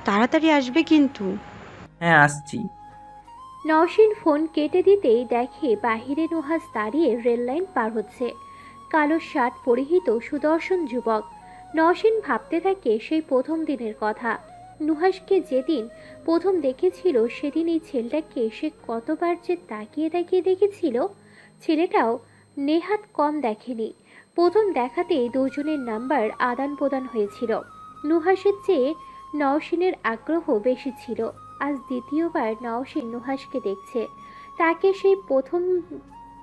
তাড়াতাড়ি আসবে কিন্তু। হ্যাঁ, আসছি। নওশিন ফোন কেটে দিতেই দেখে বাহিরে নুহাস দাঁড়িয়ে রেল লাইন পার হচ্ছে। কালো শার্ট পরিহিত সুদর্শন যুবক। নওশিন ভাবতে থাকে সেই প্রথম দিনের কথা। নুহাসকে যেদিন প্রথম দেখেছিল সেদিন এই ছেলেটাকে সে কতবার যে তাকিয়ে তাকিয়ে দেখেছিল। ছেলেটাও নেহাত কম দেখেনি। প্রথম দেখাতেই দুজনের নাম্বার আদান প্রদান হয়েছিল। নুহাসের চেয়ে নওশিনের আগ্রহ বেশি ছিল। আজ দ্বিতীয়বার নওশিন নুহাসকে দেখছে।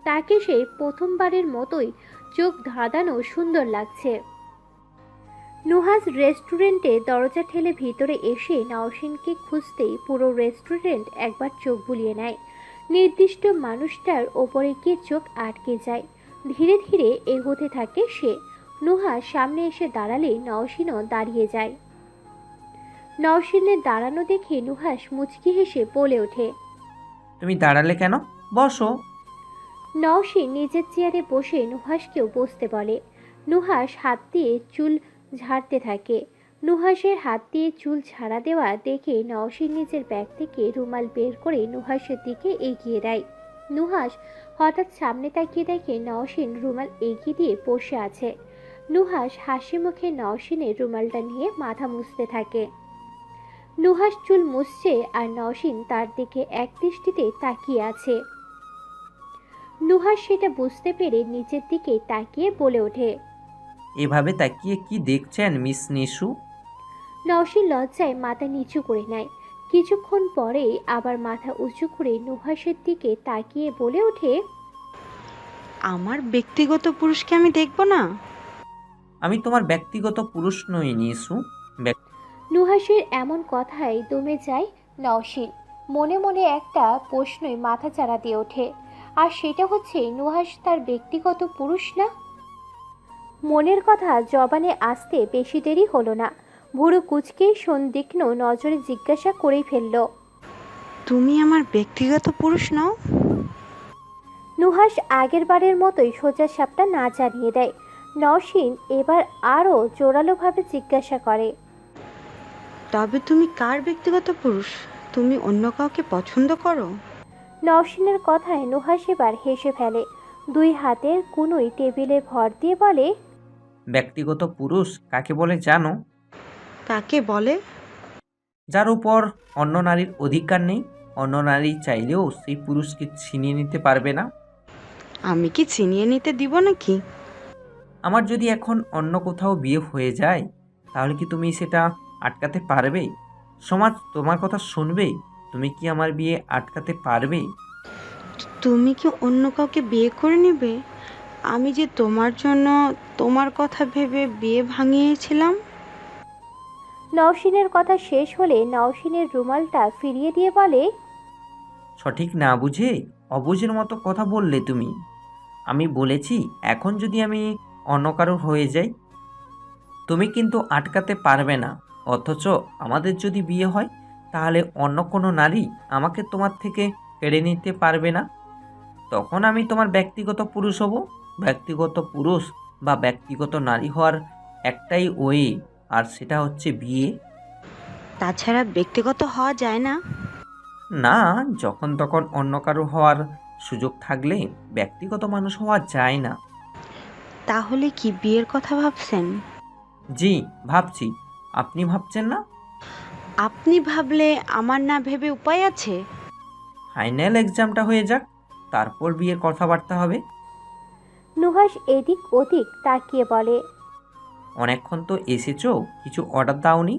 তাকে সেই প্রথমবারের মতোই চোখ ধাঁধানো সুন্দর লাগছে। নুহাস রেস্টুরেন্টে দরজা ঠেলে ভিতরে এসে নওশিনকে খুঁজতেই পুরো রেস্টুরেন্ট একবার চোখ বুলিয়ে নেয়। নির্দিষ্ট মানুষটার ওপরে গিয়ে চোখ আটকে যায়। ধীরে ধীরে এগোতে থাকে সে। নুহাস সামনে এসে দাঁড়ালে নওশিনও দাঁড়িয়ে যায়। নওশিনের দাঁড়ানো দেখে নুহাস মুচকি হেসে বলে ওঠে, তুমি দাঁড়ালে কেন? বসো। নওশিন নিজের চেয়ারে বসে নুহাসকেও বসতে বলে। নুহাস হাত দিয়ে চুল ঝাড়তে থাকে। নুহাসের হাত দিয়ে চুল ঝাড়া দেওয়া দেখে নওশিন নিজের ব্যাগ থেকে রুমাল বের করে নুহাসের দিকে এগিয়ে দেয়। নুহাস হঠাৎ সামনে তাকিয়ে দেখে নওশিন রুমাল এগিয়ে দিয়ে বসে আছে। নুহাস হাসি মুখে নওশিনের রুমালটা নিয়ে মাথা মুছতে থাকে। নুহাস চুল মুছছে আর নওশিন তার দিকে এক দৃষ্টিতে তাকিয়ে আছে। নুহাস সেটা বুঝতে পেরে নিচের দিকে তাকিয়ে বলে ওঠে, এভাবে তাকিয়ে কি দেখছেন মিস নিশু? নওশিন লজ্জায় মাথা নিচু করে নেয়। কিছুক্ষণ পরেই আবার মাথা উঁচু করে নুহাসের দিকে তাকিয়ে বলে ওঠে, আমার ব্যক্তিগত পুরুষকে আমি দেখব না? আমি তোমার ব্যক্তিগত পুরুষ নই নিশু। নুহাসের এমন কথায় দমে যায় নওশিন। মনে মনে একটা প্রশ্নই মাথা চাড়া দিয়ে ওঠে, আর সেটা হচ্ছে নুহাস তার ব্যক্তিগত পুরুষ না। মনের কথা জবানে আসতে বেশি দেরি হলো না। ভুরু কুচকে সন্দিগ্ন নজরে জিজ্ঞাসা করেই ফেলল, তুমি আমার ব্যক্তিগত পুরুষ নও? নুহাস আগের বারের মতোই সোজা সাপটা না জানিয়ে দেয়। নওশিন এবার আরও জোরালোভাবে জিজ্ঞাসা করে, তবে তুমি কার ব্যক্তিগত পুরুষ? তুমি অন্য কাউকে পছন্দ করো? নওশিনের কথায় নুহাস এবার হেসে ফেলে। দুই হাতের কুনোই টেবিলে ভর দিয়ে বলে, ব্যক্তিগত পুরুষ কাকে বলে জানো? কাকে বলে? যার উপর অন্য নারীর অধিকার নেই, অন্য নারী চাইলেও সেই পুরুষকে ছিনিয়ে নিতে পারবে না। আমি কি ছিনিয়ে নিতে দিব নাকি? আমার যদি এখন অন্য কোথাও বিয়ে হয়ে যায়, তাহলে কি তুমি সেটা আটকাতে পারবে? সমাজ তোমার কথা শুনবে? তুমি কি আমার বিয়ে আটকাতে পারবে? তুমি কি অন্য কাউকে বিয়ে করে নেবে? আমি যে তোমার জন্য তোমার কথা ভেবে বিয়ে ভাঙিয়েছিলাম। নওশিনের কথা শেষ হলে নওশিনের রুমালটা ফিরিয়ে দিয়ে বলে, সঠিক না বুঝে অবুঝের মতো কথা বললে তুমি। আমি বলেছি এখন যদি আমি অন্য কারোর হয়ে যাই, তুমি কিন্তু আটকাতে পারবে না। অথচ আমাদের যদি বিয়ে হয়, তাহলে অন্য কোনো নারী আমাকে তোমার থেকে কেড়ে নিতে পারবে না। তখন আমি তোমার ব্যক্তিগত পুরুষ হব। ব্যক্তিগত পুরুষ বা ব্যক্তিগত নারী হওয়ার একটাই ওয়ে, আর সেটা হচ্ছে বিয়ে। তাছাড়া ব্যক্তিগত হওয়া যায় না? না, যখন তখন অন্য কারো হওয়ার সুযোগ থাকলে ব্যক্তিগত মানুষ হওয়া যায় না। তাহলে কি বিয়ের কথা ভাবছেন? জি ভাবছি। আপনি ভাবছেন না? আপনি ভাবলে আমার না ভেবে উপায় আছে? ফাইনাল এক্সামটা হয়ে যাক, তারপর বিয়ের কথাবার্তা হবে। নুহাস এদিক ওদিক তাকিয়ে বলে, অনেকক্ষণ তো এসেছো, কিছু অর্ডার দাওনি?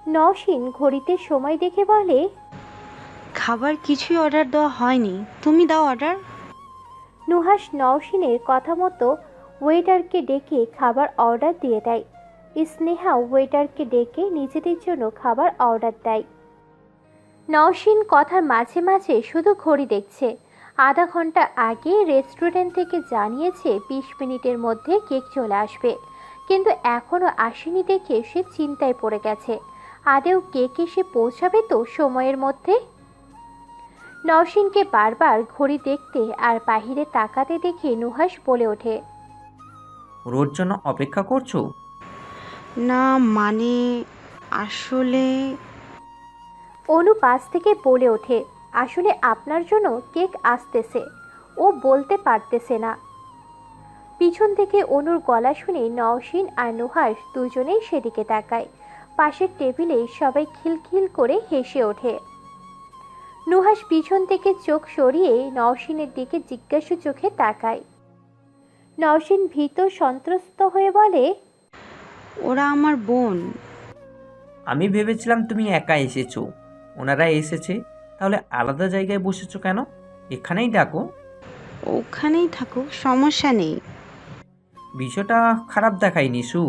নওশিন ঘড়িতে সময় দেখে বলে, খাবার কিছুই অর্ডার দেওয়া হয়নি, তুমি দাও অর্ডার। নুহাস নওশিনের কথা মতো ওয়েটারকে ডেকে খাবার অর্ডার দিয়ে দেয়। স্নেহা ওয়েটারকে ডেকে নিজেদের জন্য খাবার অর্ডার দেয়। নওশিন কথার মাঝে মাঝে শুধু ঘড়ি দেখছে। আধা ঘন্টা আগে রেস্টুরেন্ট থেকে জানিয়েছে 20 মিনিটের মধ্যে কেক চলে আসবে, কিন্তু এখনও আসেনি দেখে সে চিন্তায় পড়ে গেছে। আদেও কেক এসে পৌঁছাবে তো সময়ের মধ্যে? নওশিনকে বারবার ঘড়ি দেখতে আর বাহিরে তাকাতে দেখে নুহাস বলে ওঠে, ওর জন্য অপেক্ষা করছো? না মানে আসলে। অনু পাশ থেকে বলে ওঠে, আসলে আপনার জন্য কেক আসতেছে, ও বলতে পারতেছে না। পিছন থেকে অনুর গলা শুনে নওশিন আর নুহাস দুজনেই সেদিকে তাকায়। পাশের টেবিলে সবাই খিলখিল করে হেসে ওঠে। নুহাস পিছন থেকে চোখ সরিয়ে নওশিনের দিকে জিজ্ঞাসু চোখে তাকায়। নওশিন ভীত সন্ত্রস্ত হয়ে বলে, ওরা আমার বোন। আমি ভেবেছিলাম তুমি একা এসেছো, ওনারা এসেছে, তাহলে আলাদা জায়গায় বসেছো কেন? এখানেই ডাকো। ওখানেই থাকুক, সমস্যা নেই। বিষয়টা খারাপ দেখাই নিশু,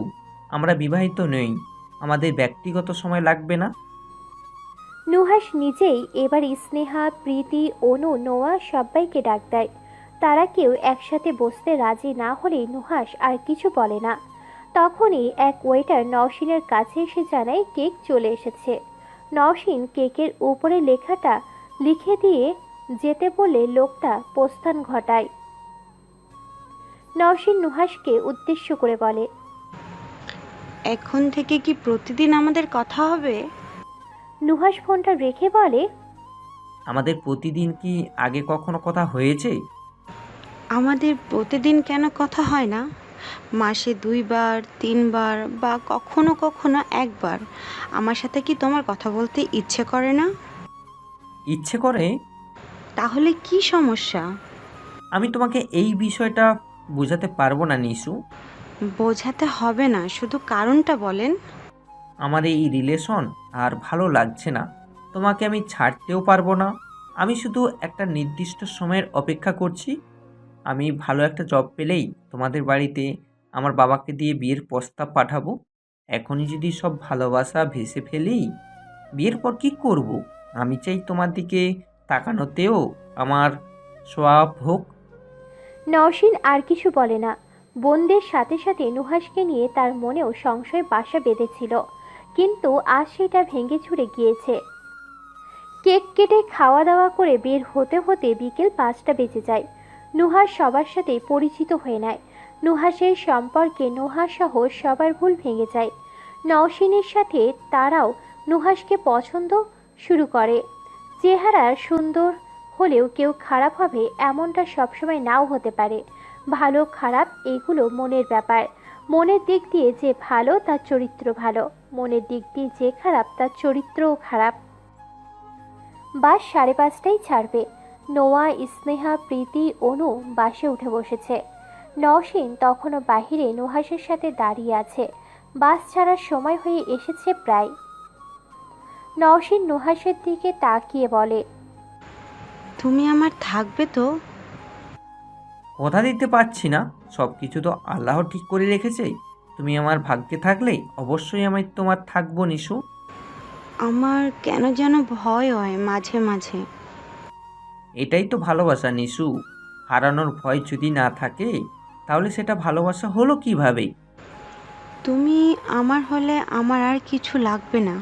আমরা বিবাহিত নই, আমাদের ব্যক্তিগত সময় লাগবে না? নুহাস নিজেই এবার স্নেহা, প্রীতি, অনু, নোয়া সবাইকে ডাক দেয়। তারা কেউ একসাথে বসতে রাজি না হলেই নুহাস আর কিছু বলে না। তখনই এক ওয়েটার নওশিনের কাছে এসে জানায় কেক চলে এসেছে। নওশিন কেকের উপরে লেখাটা লিখে দিয়ে যেতে বলে লোকটা প্রস্থান ঘটায়। নওশিন নুহাসকে উদ্দেশ্য করে বলে, এখন থেকে কি প্রতিদিন আমাদের কথা হবে? নুহাস ফোনটা রেখে বলে, আমাদের প্রতিদিন কি আগে কখনো কথা হয়েছে? আমাদের প্রতিদিন কেন কথা হয় না? মাসে 2 বার 3 বার বা কখনো কখনো 1 বার। আমার সাথে কি তোমার কথা বলতে ইচ্ছে করে না? ইচ্ছে করে? তাহলে কি সমস্যা? আমি তোমাকে এই বিষয়টা বোঝাতে পারবো না নিশু। বোঝাতে হবে না, শুধু কারণটা বলেন। আমার এই রিলেশন আর ভালো লাগছে না। তোমাকে আমি ছাড়তেও পারবো না। আমি শুধু একটা নির্দিষ্ট সময়ের অপেক্ষা করছি। আমি ভালো একটা জব পেলেই তোমাদের বাড়িতে আমার বাবাকে দিয়ে বিয়ের প্রস্তাব পাঠাবো। এখনই যদি সব ভালোবাসা ভেসে ফেলি, বিয়ের পর কি করব? আমি চাই তোমার দিকে তাকানোতেও আমার সোয়াব হোক। নওশিন আর কিছু বলে না। বোনদের সাথে সাথে নুহাসকে নিয়ে তার মনেও সংশয় বাসা বেঁধেছিল, কিন্তু আজ সেটা ভেঙে চুরে গিয়েছে। কেক কেটে খাওয়া দাওয়া করে বের হতে হতে বিকেল 5টা বেজে যায়। নুহাস সবার সাথে পরিচিত হয়ে নেয়। নুহাসের সম্পর্কে নুহাস সহ সবার ভুল ভেঙে যায়। নওশিনের সাথে তারাও নুহাসকে পছন্দ শুরু করে। চেহারা সুন্দর হলেও কেউ খারাপ হবে এমনটা সবসময় নাও হতে পারে। ভালো খারাপ এগুলো মনের ব্যাপার। মনের দিক দিয়ে যে ভালো তার চরিত্র ভালো, মনের দিক দিয়ে যে খারাপ তার চরিত্রও খারাপ। বাস 5:30টায় ছাড়বে। নোয়া, স্নেহা, প্রীতি, অনু বাসে উঠে বসেছে। নওশিন তখনও বাহিরে নুহাসের সাথে দাঁড়িয়ে আছে। বাস ছাড়ার সময় হয়ে এসেছে প্রায়। নওশিন নুহাসের দিকে তাকিয়ে বলে, তুমি আমার থাকবে তো? কথা দিতে পারছি না, সব কিছু তো আল্লাহ ঠিক করে রেখেছে। তুমি আমার ভাগ্যে থাকলে অবশ্যই আমি তোমার থাকবো নিশু। আমার কেন যেন ভয় হয় মাঝে মাঝে। এটাই তো ভালোবাসা নিশু। হারানোর ভয় যদি না থাকে তাহলে সেটা ভালোবাসা হলো কিভাবে? তুমি আমার হলে আমার আর কিছু লাগবে না।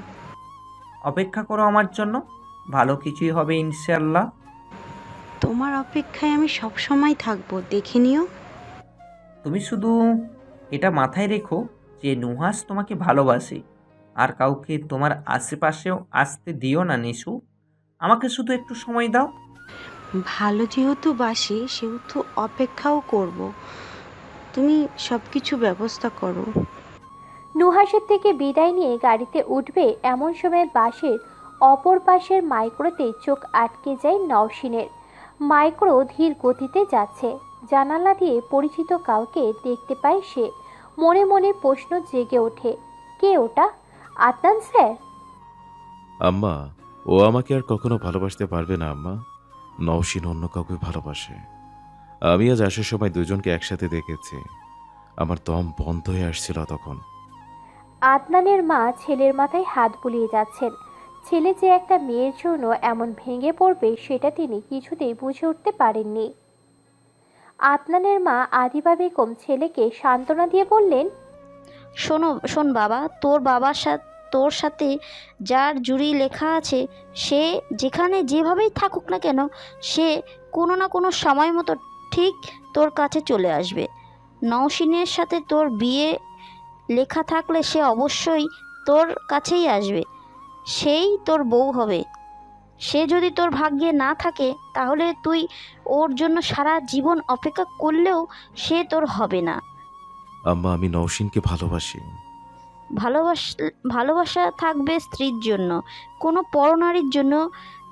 অপেক্ষা করো আমার জন্য, ভালো কিছুই হবে ইনশাল্লাহ। তোমার অপেক্ষায় আমি সব সময় থাকবো, দেখে নিও। তুমি শুধু এটা মাথায় রেখো যে নুহাস তোমাকে ভালোবাসে, আর কাউকে তোমার আশেপাশেও আসতে দিও না নিশু। আমাকে শুধু একটু সময় দাও। ভালো যেহেতু বাসি সেহেতু অপেক্ষাও করব। তুমি সব কিছু ব্যবস্থা করো। নুহাসের থেকে বিদায় নিয়ে গাড়িতে উঠবে এমন সময় বাসের অপর পাশের মাইক্রোতে চোখ আটকে যায় নওশিনের। মাইক্রো ধীর গতিতে যাচ্ছে। জানালা দিয়ে পরিচিত কাউকে দেখতে পায় সে। মনে মনে প্রশ্ন জেগে ওঠে, কে ওটা? আদনান স্যার? আম্মা, ও আমাকে আর কখনো ভালোবাসতে পারবে না আম্মা। নওশিন অন্য কাউকে ভালোবাসে। আমি আজ আসার সময় দুজনকে একসাথে দেখেছি। আমার দম বন্ধ হয়ে আসছিল তখন। আদনানের মা ছেলের মাথায় হাত বুলিয়ে যাচ্ছেন। ছেলে যে একটা মেয়ের জন্য এমন ভেঙে পড়বে সেটা তিনি কিছুতেই বুঝে উঠতে পারেননি। আদনানের মা আদিবা বেগম ছেলেকে সান্ত্বনা দিয়ে বললেন, শোন বাবা, তোর সাথে যার জুড়ি লেখা আছে সে যেখানে যেভাবেই থাকুক না কেন, সে কোনো না কোনো সময় মতো ঠিক তোর কাছে চলে আসবে। নওশিনের সাথে তোর বিয়ে লেখা থাকলে সে অবশ্যই তোর কাছেই আসবে, সেই তোর বউ হবে। সে যদি তোর ভাগ্যে না থাকে তাহলে তুই ওর জন্য সারা জীবন অপেক্ষা করলেও সে তোর হবে না। আম্মা, আমি নওশিনকে ভালোবাসি। ভালোবাসা থাকবে স্ত্রীর জন্য, কোনো পরনারীর জন্য।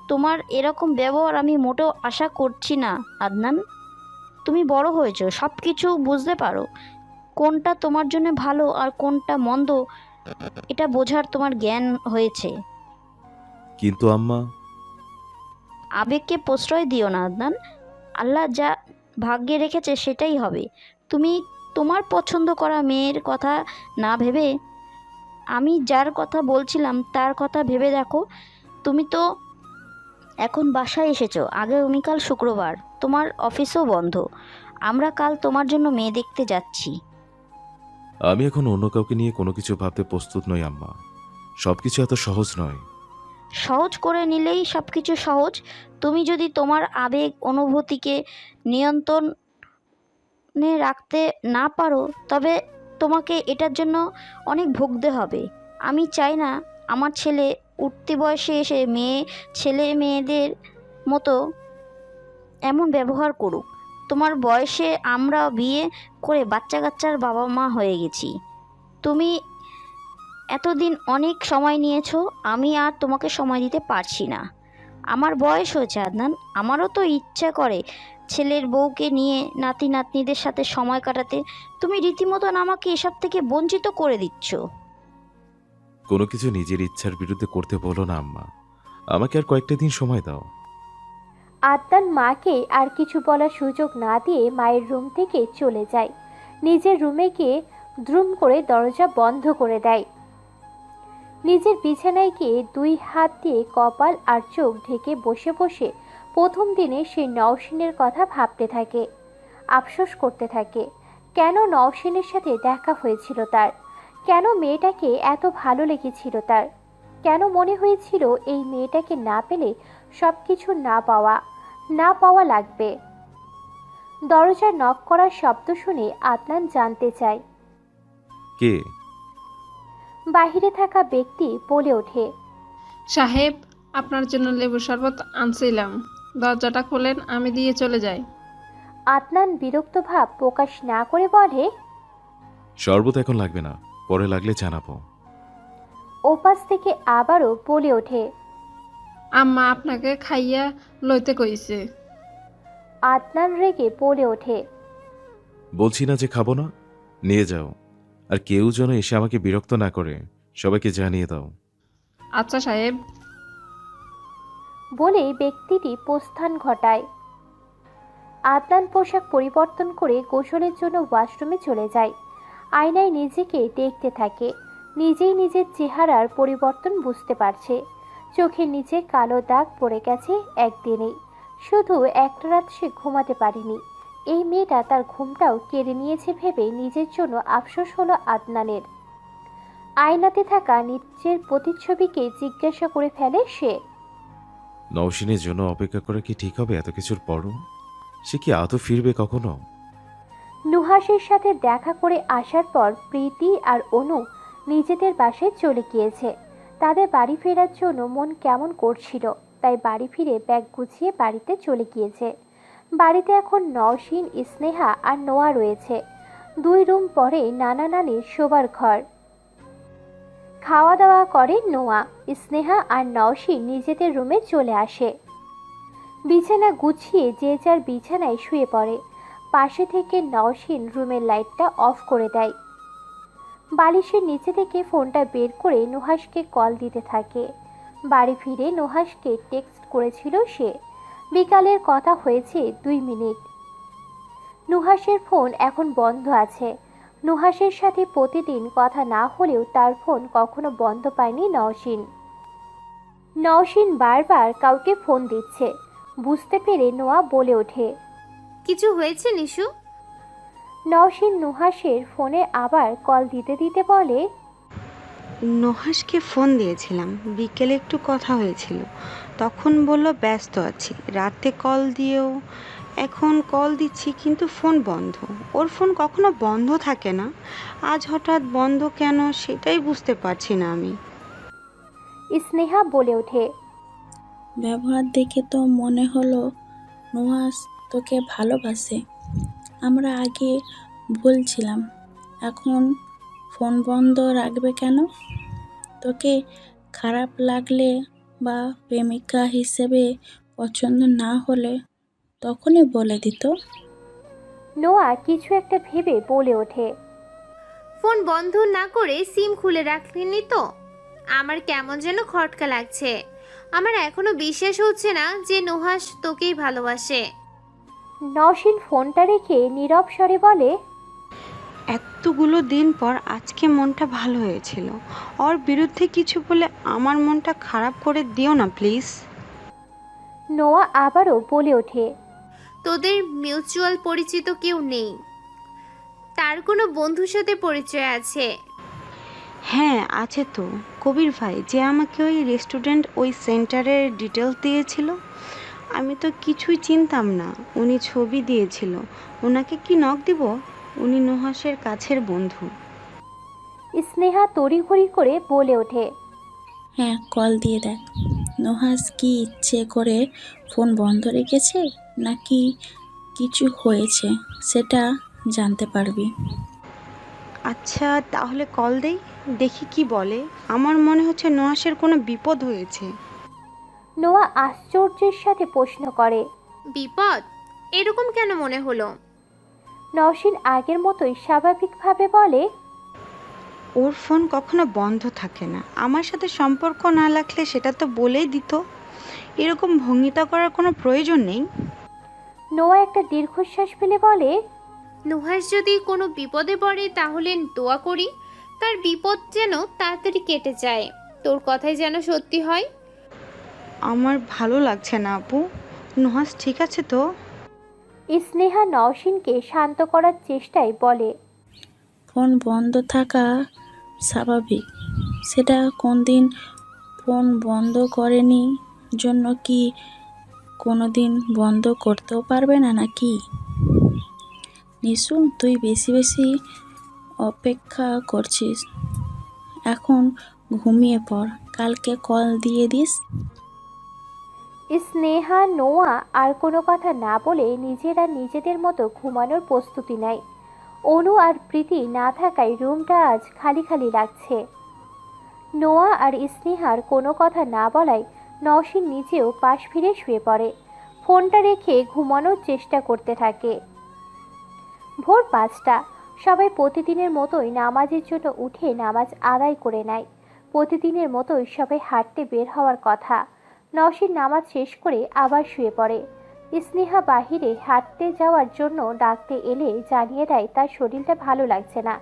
তোমার এরকম ব্যবহার আমি মোটেও আশা করছি না আদনান। তুমি বড় হয়েছো, সব কিছু বুঝতে পারো। কোনটা তোমার জন্য ভালো আর কোনটা মন্দ এটা বোঝার তোমার জ্ঞান হয়েছে। কিন্তু আম্মা, আবেগকে প্রশ্রয় দিও না আদনান। আল্লাহ যা ভাগ্যে রেখেছে সেটাই হবে। তুমি তোমার পছন্দ করা মেয়ের কথা না ভেবে আমি যার কথা বলছিলাম তার কথা ভেবে দেখো। তুমি তো এখন বাসায় এসেছো, আগামীকাল শুক্রবার, তোমার অফিসও বন্ধ। আমরা কাল তোমার জন্য মেয়ে দেখতে যাচ্ছি। আমি এখন অন্য কাউকে নিয়ে কোনো কিছু ভাবতে প্রস্তুত নই আম্মা। সবকিছু এত সহজ নয়। সহজ করে নিলেই সব কিছু সহজ। তুমি যদি তোমার আবেগ অনুভূতিকে নিয়ন্ত্রণে রাখতে না পারো, তবে তোমাকে এটার জন্য অনেক ভুগতে হবে। আমি চাই না আমার ছেলে উঠতি বয়সে এসে ছেলে মেয়েদের মতো এমন ব্যবহার করুক। তোমার বয়সে আমরা বিয়ে করে বাচ্চা কাচ্চার বাবা মা হয়ে গেছি। তুমি এতদিন অনেক সময় নিয়েছো, আমি আর তোমাকে সময় দিতে পারছি না। আমার বয়স হয়েছে আদনান, আমারও তো ইচ্ছা করে ছেলের বউকে নিয়ে নাতি নাতনিদের সাথে সময় কাটাতে। তুমি রীতিমতন আমাকে এসব থেকে বঞ্চিত করে দিচ্ছ। কোনো কিছু নিজের ইচ্ছার বিরুদ্ধে করতে বলো না আম্মা। আমাকে আর কয়েকটা দিন সময় দাও। আদনান মাকে আর কিছু বলার সুযোগ না দিয়ে মায়ের রুম থেকে চলে যায়। নিজের রুমে গিয়ে দ্রুম করে দরজা বন্ধ করে দেয়। নিজের বিছানায় গিয়ে 2 হাত দিয়ে কপাল আর চোখ ঢেকে বসে বসে প্রথম দিনে সে নওশিনের কথা ভাবতে থাকে, আফসোস করতে থাকে। কেন নওশিনের সাথে দেখা হয়েছিল তার? কেন মেয়েটাকে এত ভালো লেগেছিল তার? কেন মনে হয়েছিল এই মেয়েটাকে না পেলে সব কিছু না পাওয়া লাগবে? দরজা নক করার শব্দ শুনে আদনান জানতে চায়। কে? বাহিরে থাকা ব্যক্তি বলে ওঠে, সাহেব, আপনার জন্য লেবুর শরবত আনছিলাম, দরজাটা খোলেন, আমি দিয়ে চলে যাই। আদনান বিরক্ত ভাব প্রকাশ না করে বলে, শরবত এখন লাগবে না, পরে লাগলে জানাবো। ওপাশ থেকে আবারও বলে ওঠে, আম্মা আপনাকে খাইয়া লইতে কইছে। আদনান রেগে বলে ওঠে, বলছি না যে খাবো না? নিয়ে যাও। আর কেউ যেন এসে আমাকে বিরক্ত না করে, সবাইকে জানিয়ে দাও। আচ্ছা সাহেব। বলেই ব্যক্তিটি প্রস্থান ঘটায়। আদনান পোশাক পরিবর্তন করে গোসলের জন্য ওয়াশরুমে চলে যায়। আয়নায় নিজেকে দেখতে থাকে। নিজেই নিজের চেহারার পরিবর্তন বুঝতে পারছে। চোখের নিচে কালো দাগ পড়ে গেছে একদিনেই। শুধু একটা রাত সে ঘুমাতে পারেনি। এই মেয়েটা তার ঘুমটাও কেড়ে নিয়েছে ভেবে নিজের জন্য আফসোস হলো আদনানের। আয়নাতে থাকা নিজের প্রতিচ্ছবিকে জিজ্ঞাসা করে ফেলে সে, নওশিনের জন্য অপেক্ষা করা কি ঠিক হবে এত কিছুর পরও? সে কি আদৌ ফিরবে কখনো? নুহাসের সাথে দেখা করে আসার পর প্রীতি আর অনু নিজেদের বাসায় চলে গিয়েছে। তাদের বাড়ি ফেরার জন্য মন কেমন করছিল, তাই বাড়ি ফিরে ব্যাগ গুছিয়ে বাড়িতে চলে গিয়েছে। বাড়িতে এখন নওশিন, স্নেহা আর নোয়া রয়েছে। 2 রুম পরে নানা নানির শোবার ঘর। খাওয়া দাওয়া করে নোয়া। স্নেহা আর নওশিন নিজেদের রুমে চলে আসে। বিছানা গুছিয়ে যে যার বিছানায় শুয়ে পড়ে। পাশে থেকে নওশিন রুমের লাইটটা অফ করে দেয়। বালিশের নিচে থেকে ফোনটা বের করে নুহাসকে কল দিতে থাকে। বাড়ি ফিরে নুহাসকে টেক্সট করেছিল সে। বিকালের কথা হয়েছে 2 মিনিট। নুহাসের ফোন এখন বন্ধ আছে। নুহাসের সাথে প্রতিদিন কথা না হলেও তার ফোন কখনো বন্ধ পায়নি নওশিন। নওশিন বারবার কাউকে ফোন দিচ্ছে। বুঝতে পেরে নোয়া বলে ওঠে, কিছু হয়েছে নিশু? নওশিন নুহাসের ফোনে আবার কল দিতে দিতে বলে, নুহাসকে ফোন দিয়েছিলাম, বিকেলে একটু কথা হয়েছিল, তখন বলল ব্যস্ত আছি। রাতে কল দিয়েও এখন কল দিচ্ছি কিন্তু ফোন বন্ধ। ওর ফোন কখনো বন্ধ থাকে না, আজ হঠাৎ বন্ধ কেন সেটাই বুঝতে পারছি না আমি। স্নেহা বলে ওঠে, ব্যবহার দেখে তো মনে হলো নুহাস তোকে ভালোবাসে। আমরা আগে ভুলছিলাম, এখন ফোন বন্ধ রাখবে কেন? তোকে খারাপ লাগলে বা প্রেমিকা হিসেবে পছন্দ না হলে তখনই বলে দিত। নোয়া কিছু একটা ভেবে বলে ওঠে, ফোন বন্ধ না করে সিম খুলে রাখলেনি তো? আমার কেমন যেন খটকা লাগছে। আমার এখনো বিশ্বাস হচ্ছে না যে নুহাস তোকেই ভালোবাসে। নওশিন ফোনটা রেখে নীরব স্বরে বলে, এতগুলো দিন পর আজকে মনটা ভালো হয়েছিল। ওর বিরুদ্ধে কিছু বলে আমার মনটা খারাপ করে দিও না প্লিজ। নোয়া আবারও বলে ওঠে, তোদের মিউচুয়াল পরিচিত কেউ নেই? তার কোনো বন্ধুর সাথে পরিচয় আছে? হ্যাঁ আছে তো, কবির ভাই যে আমাকে ওই রেস্টুরেন্ট ওই সেন্টারের ডিটেলস দিয়েছিল। আমি তো কিছুই চিনতাম না, উনি ছবি দিয়েছিল। ওনাকে কি নক দিব? উনি নুহাসের কাছের বন্ধু। স্নেহা তড়িঘড়ি করে বলে ওঠে, হ্যাঁ কল দিয়ে দেখ। নুহাস কি ইচ্ছে করে ফোন বন্ধ রেখেছে নাকি কিছু হয়েছে সেটা জানতে পারবি। আচ্ছা তাহলে কল দেই, দেখি কি বলে। আমার মনে হচ্ছে নুহাসের কোনো বিপদ হয়েছে। নোয়া আশ্চর্যের সাথে প্রশ্ন করে, বিপদ? এরকম কেন মনে হলো? নওশীন আগের মতোই স্বাভাবিকভাবে বলে, ওর ফোন কখনো বন্ধ থাকে না। আমার সাথে সম্পর্ক না রাখলে সেটা তো বলেই দিত। এরকম ভঙ্গিতা করার কোনো প্রয়োজন নেই। নোয়া একটা দীর্ঘশ্বাস ফেলে বলে, নুহাস যদি কোনো বিপদে পড়ে তাহলে দোয়া করি তার বিপদ যেন তাড়াতাড়ি কেটে যায়, তোর কথাই যেন সত্যি হয়। আমার ভালো লাগছে না আপু। নুহাস ঠিক আছে তো? স্নেহা নওশীনকে শান্ত করার চেষ্টায় বলে, ফোন বন্ধ থাকা স্বাভাবিক। সেটা কোন দিন ফোন বন্ধ করেনি জন্য কি কোনো দিন বন্ধ করতেও পারবে না নাকি? নিশু তুই বেশি বেশি অপেক্ষা করছিস, এখন ঘুমিয়ে পড়, কালকে কল দিয়ে দিস। স্নেহা নোয়া আর কোনো কথা না বলে নিজেরা নিজেদের মতো ঘুমানোর প্রস্তুতি নেয়। অনু আর প্রীতি না থাকায় রুমটা আজ খালি খালি লাগছে। নোয়া আর স্নেহার কোনো কথা না বলায় নওশীন নিজেও পাশ ফিরে শুয়ে পড়ে, ফোনটা রেখে ঘুমানোর চেষ্টা করতে থাকে। ভোর 5টা। সবাই প্রতিদিনের মতোই নামাজের জন্য উঠে নামাজ আদায় করে নেয়। প্রতিদিনের মতোই সবাই হাঁটতে বের হওয়ার কথা। নওশীন নামাজ শেষ করে আবার শুয়ে পড়ে। স্নেহা বাহিরে হাঁটতে যাওয়ার জন্য ডাকতে এলে জানিয়ে দেয় তার শরীরটা ভালো লাগছে না,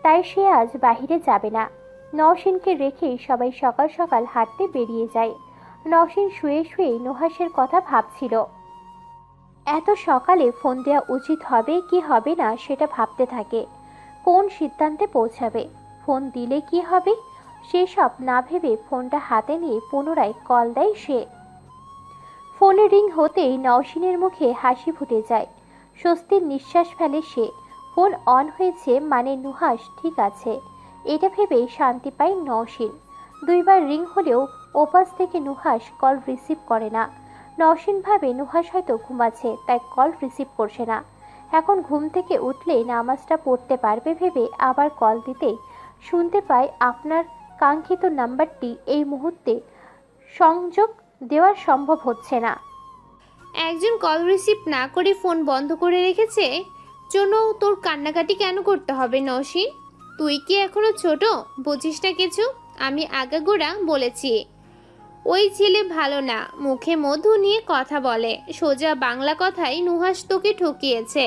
তাই সে আজ বাহিরে যাবে না। নওশীনকে রেখেই সবাই সকাল সকাল হাঁটতে বেরিয়ে যায়। নওশীন শুয়ে শুয়েই নুহাসের কথা ভাবছিল। এত সকালে ফোন দেওয়া উচিত হবে কি হবে না সেটা ভাবতে থাকে। কোন সিদ্ধান্তে পৌঁছাবে, ফোন দিলে কি হবে সেসব না ভেবে ফোনটা হাতে নিয়ে পুনরায় কল দেয় সে। ফোনের রিং হতেই নওশীনের মুখে হাসি ফুটে যায়, স্বস্তির নিঃশ্বাস ফেলে সে। ফোন অন হয়েছে মানে নুহাস ঠিক আছে, এটা ভেবেই শান্তি পায় নওশীন। 2বার রিং হলেও ওপাশ থেকে নুহাস কল রিসিভ করে না। নওশীন ভাবে নুহাস হয়তো ঘুমাচ্ছে তাই কল রিসিভ করছে না। এখন ঘুম থেকে উঠলেই নামাজটা পড়তে পারবে ভেবে আবার কল দিতেই শুনতে পায় আপনার কাঙ্ক্ষিত নাম্বারটি এই মুহূর্তে সংযোগ দেওয়া সম্ভব হচ্ছে না। একজন কল রিসিভ না করে ফোন বন্ধ করে রেখেছে জন্য তোর কান্নাকাটি কেন করতে হবে নওশীন? তুই কি এখনো ছোট, বুঝিস না কিছু? আমি আগাগোড়া বলেছি ওই ছেলে ভালো না, মুখে মধু নিয়ে কথা বলে। সোজা বাংলা কথায় নুহাস তোকে ঠকিয়েছে,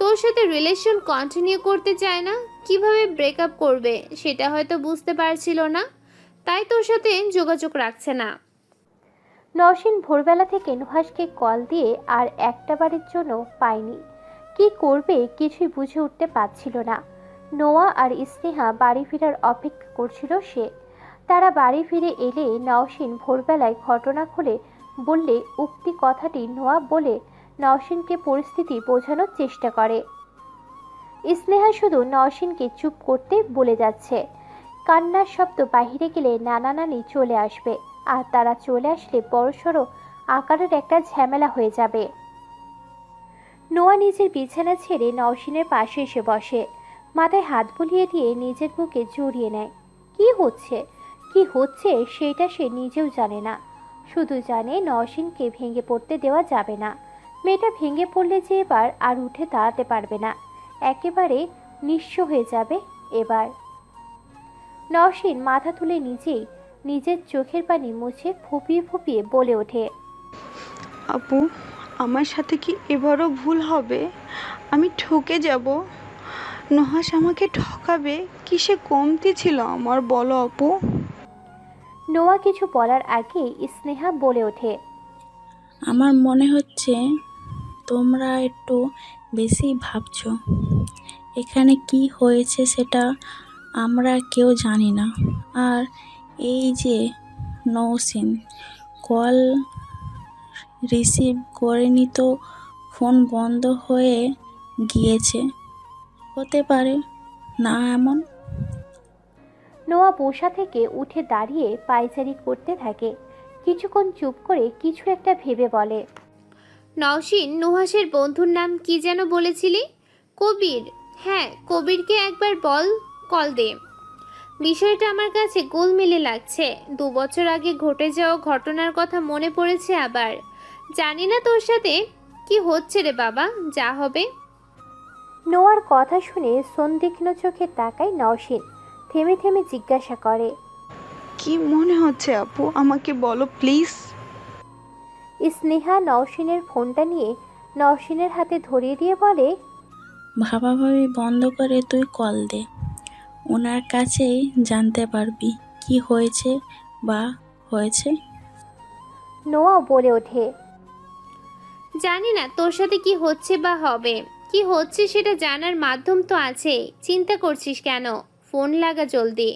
তোর সাথে রিলেশন কন্টিনিউ করতে চায় না, কিভাবে ব্রেকআপ করবে সেটা হয়তো বুঝতে পারছিল না, তাই তোর সাথে যোগাযোগ রাখছে না। নওশীন ভোরবেলা থেকে নুহাসকে কল দিয়ে আর একটা বারের জন্য পায়নি। কি করবে কিছুই বুঝে উঠতে পারছিল না। নোয়া আর স্নেহা বাড়ি ফেরার অপেক্ষা করছিল সে। তারা বাড়ি ফিরে এলে নওশীন ভোরবেলায় ঘটনা খুলে বললে উক্তি কথাটি নোয়া বলে নওশীনকে পরিস্থিতি বোঝানোর চেষ্টা করে। স্নেহা শুধু নওশীনকে চুপ করতে বলে যাচ্ছে। কান্নার শব্দ বাহিরে গেলে নানা নানি চলে আসবে, আর তারা চলে আসলে বড়সড় আকারের একটা ঝামেলা হয়ে যাবে। নোয়া নিজের বিছানা ছেড়ে নওশীনের পাশে এসে বসে, মাথায় হাত বুলিয়ে দিয়ে নিজের বুকে জড়িয়ে নেয়। কি হচ্ছে সেটা সে নিজেও জানে না, শুধু জানে নওশীনকে ভেঙে পড়তে দেওয়া যাবে না। মেয়েটা ভেঙে পড়লে যে এবার আর উঠে দাঁড়াতে পারবে না, একেবারে নিঃস্ব হয়ে যাবে এবার। নওশীন মাথা তুলে নিজের চোখের পানি মুছে ফুপিয়ে ফুপিয়ে বলে ওঠে, আপু আমার সাথে কি এবারও ভুল হবে? আমি ঠকে যাব। নুহাস আমাকে ঠকাবে, কিসে কমতি ছিল আমার বলো আপু? নোয়া কিছু বলার আগেই স্নেহা বলে ওঠে, আমার মনে হচ্ছে তোমরা একটু বেশি ভাবছো। এখানে কি হয়েছে সেটা আমরা কেউ জানি না। আর এই যে নওশীন কল রিসিভ করেনি তো ফোন বন্ধ হয়ে গিয়েছে, হতে পারে না এমন? নোয়া বসা থেকে উঠে দাঁড়িয়ে পায়চারি করতে থাকে। কিছুক্ষণ চুপ করে কিছু একটা ভেবে বলে, নওশীন, নুহাসের বন্ধুর নাম কি যেন বলেছিলি? কবির। হ্যাঁ, কবিরকে একবার বল, কল দে। বিষয়টা আমার কাছে গোলমেলে লাগছে। 2 বছর আগে ঘটে যাওয়া ঘটনার কথা মনে পড়েছে আবার। জানি না তোর সাথে কি হচ্ছে রে বাবা, যা হবে। নোয়ার কথা শুনে সন্দিগ্ধ চোখে তাকায় নওশীন। থেমে থেমে জিজ্ঞাসা করে, কি মনে হচ্ছে আপু, আমাকে বলো প্লিজ। স্নেহা নওশীনের ফোনটা নিয়ে নওশীনের হাতে ধরিয়ে দিয়ে বলে, ভাবাভাবি বন্ধ করে তুই কল দে। ওনার কাছেই জানতে পারবি কি হয়েছে বা হয়েছে। নোয়া বলে ওঠে, জানি না তোর সাথে কি হচ্ছে বা হবে। কি হচ্ছে সেটা জানার মাধ্যম তো আছে, চিন্তা করছিস কেন? ফোন লাগা জলদি।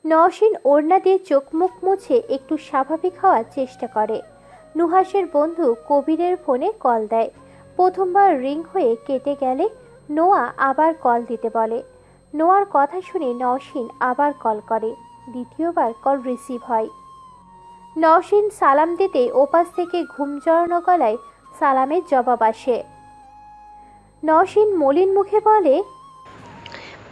নওশীন ওড়না দিয়ে চোখ মুখ মুছে একটু স্বাভাবিক হওয়ার চেষ্টা করে। নুহাসের বন্ধু কবিরের ফোনে কল দেয়। প্রথমবার রিং হয়ে কেটে গেলে নোয়া আবার কল দিতে বলে। নোয়ার কথা শুনে নওশীন আবার কল করে। দ্বিতীয়বার কল রিসিভ হয়। নওশীন সালাম দিতে ওপাশ থেকে ঘুম জড়ানো গলায় সালামের জবাব আসে। নওশীন মলিন মুখে বলে,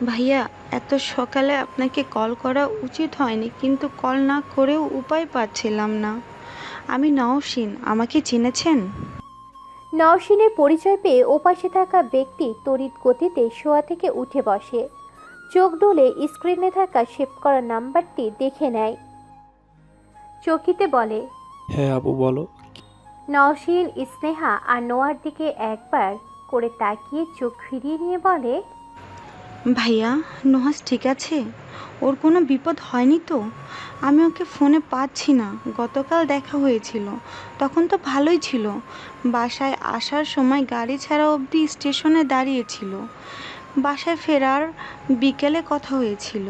ভাইয়া, এত সকালে আপনাকে কল করা উচিত হয়নি, কিন্তু কল না করেও উপায় পাচ্ছিলাম না। আমি নওশীন, আমাকে চিনেছেন? নওশীনের পরিচয় পেয়ে ওপাশে থাকা ব্যক্তি তড়িৎ গতিতে শোয়া থেকে উঠে বসে। চোখ ডুলে স্ক্রিনে থাকা সেভ করা নাম্বারটি দেখে নেয়। চকিতে বলে, হ্যাঁ আপু বলো। নওশীন স্নেহা আর নোয়ার দিকে একবার করে তাকিয়ে চোখ ফিরিয়ে নিয়ে বলে, ভাইয়া, নুহাস ঠিক আছে? ওর কোনো বিপদ হয়নি তো? আমি ওকে ফোনে পাচ্ছি না। গতকাল দেখা হয়েছিল, তখন তো ভালোই ছিল। বাসায় আসার সময় গাড়ি ছাড়া অবধি স্টেশনে দাঁড়িয়েছিল। বাসায় ফেরার বিকেলে কথা হয়েছিল।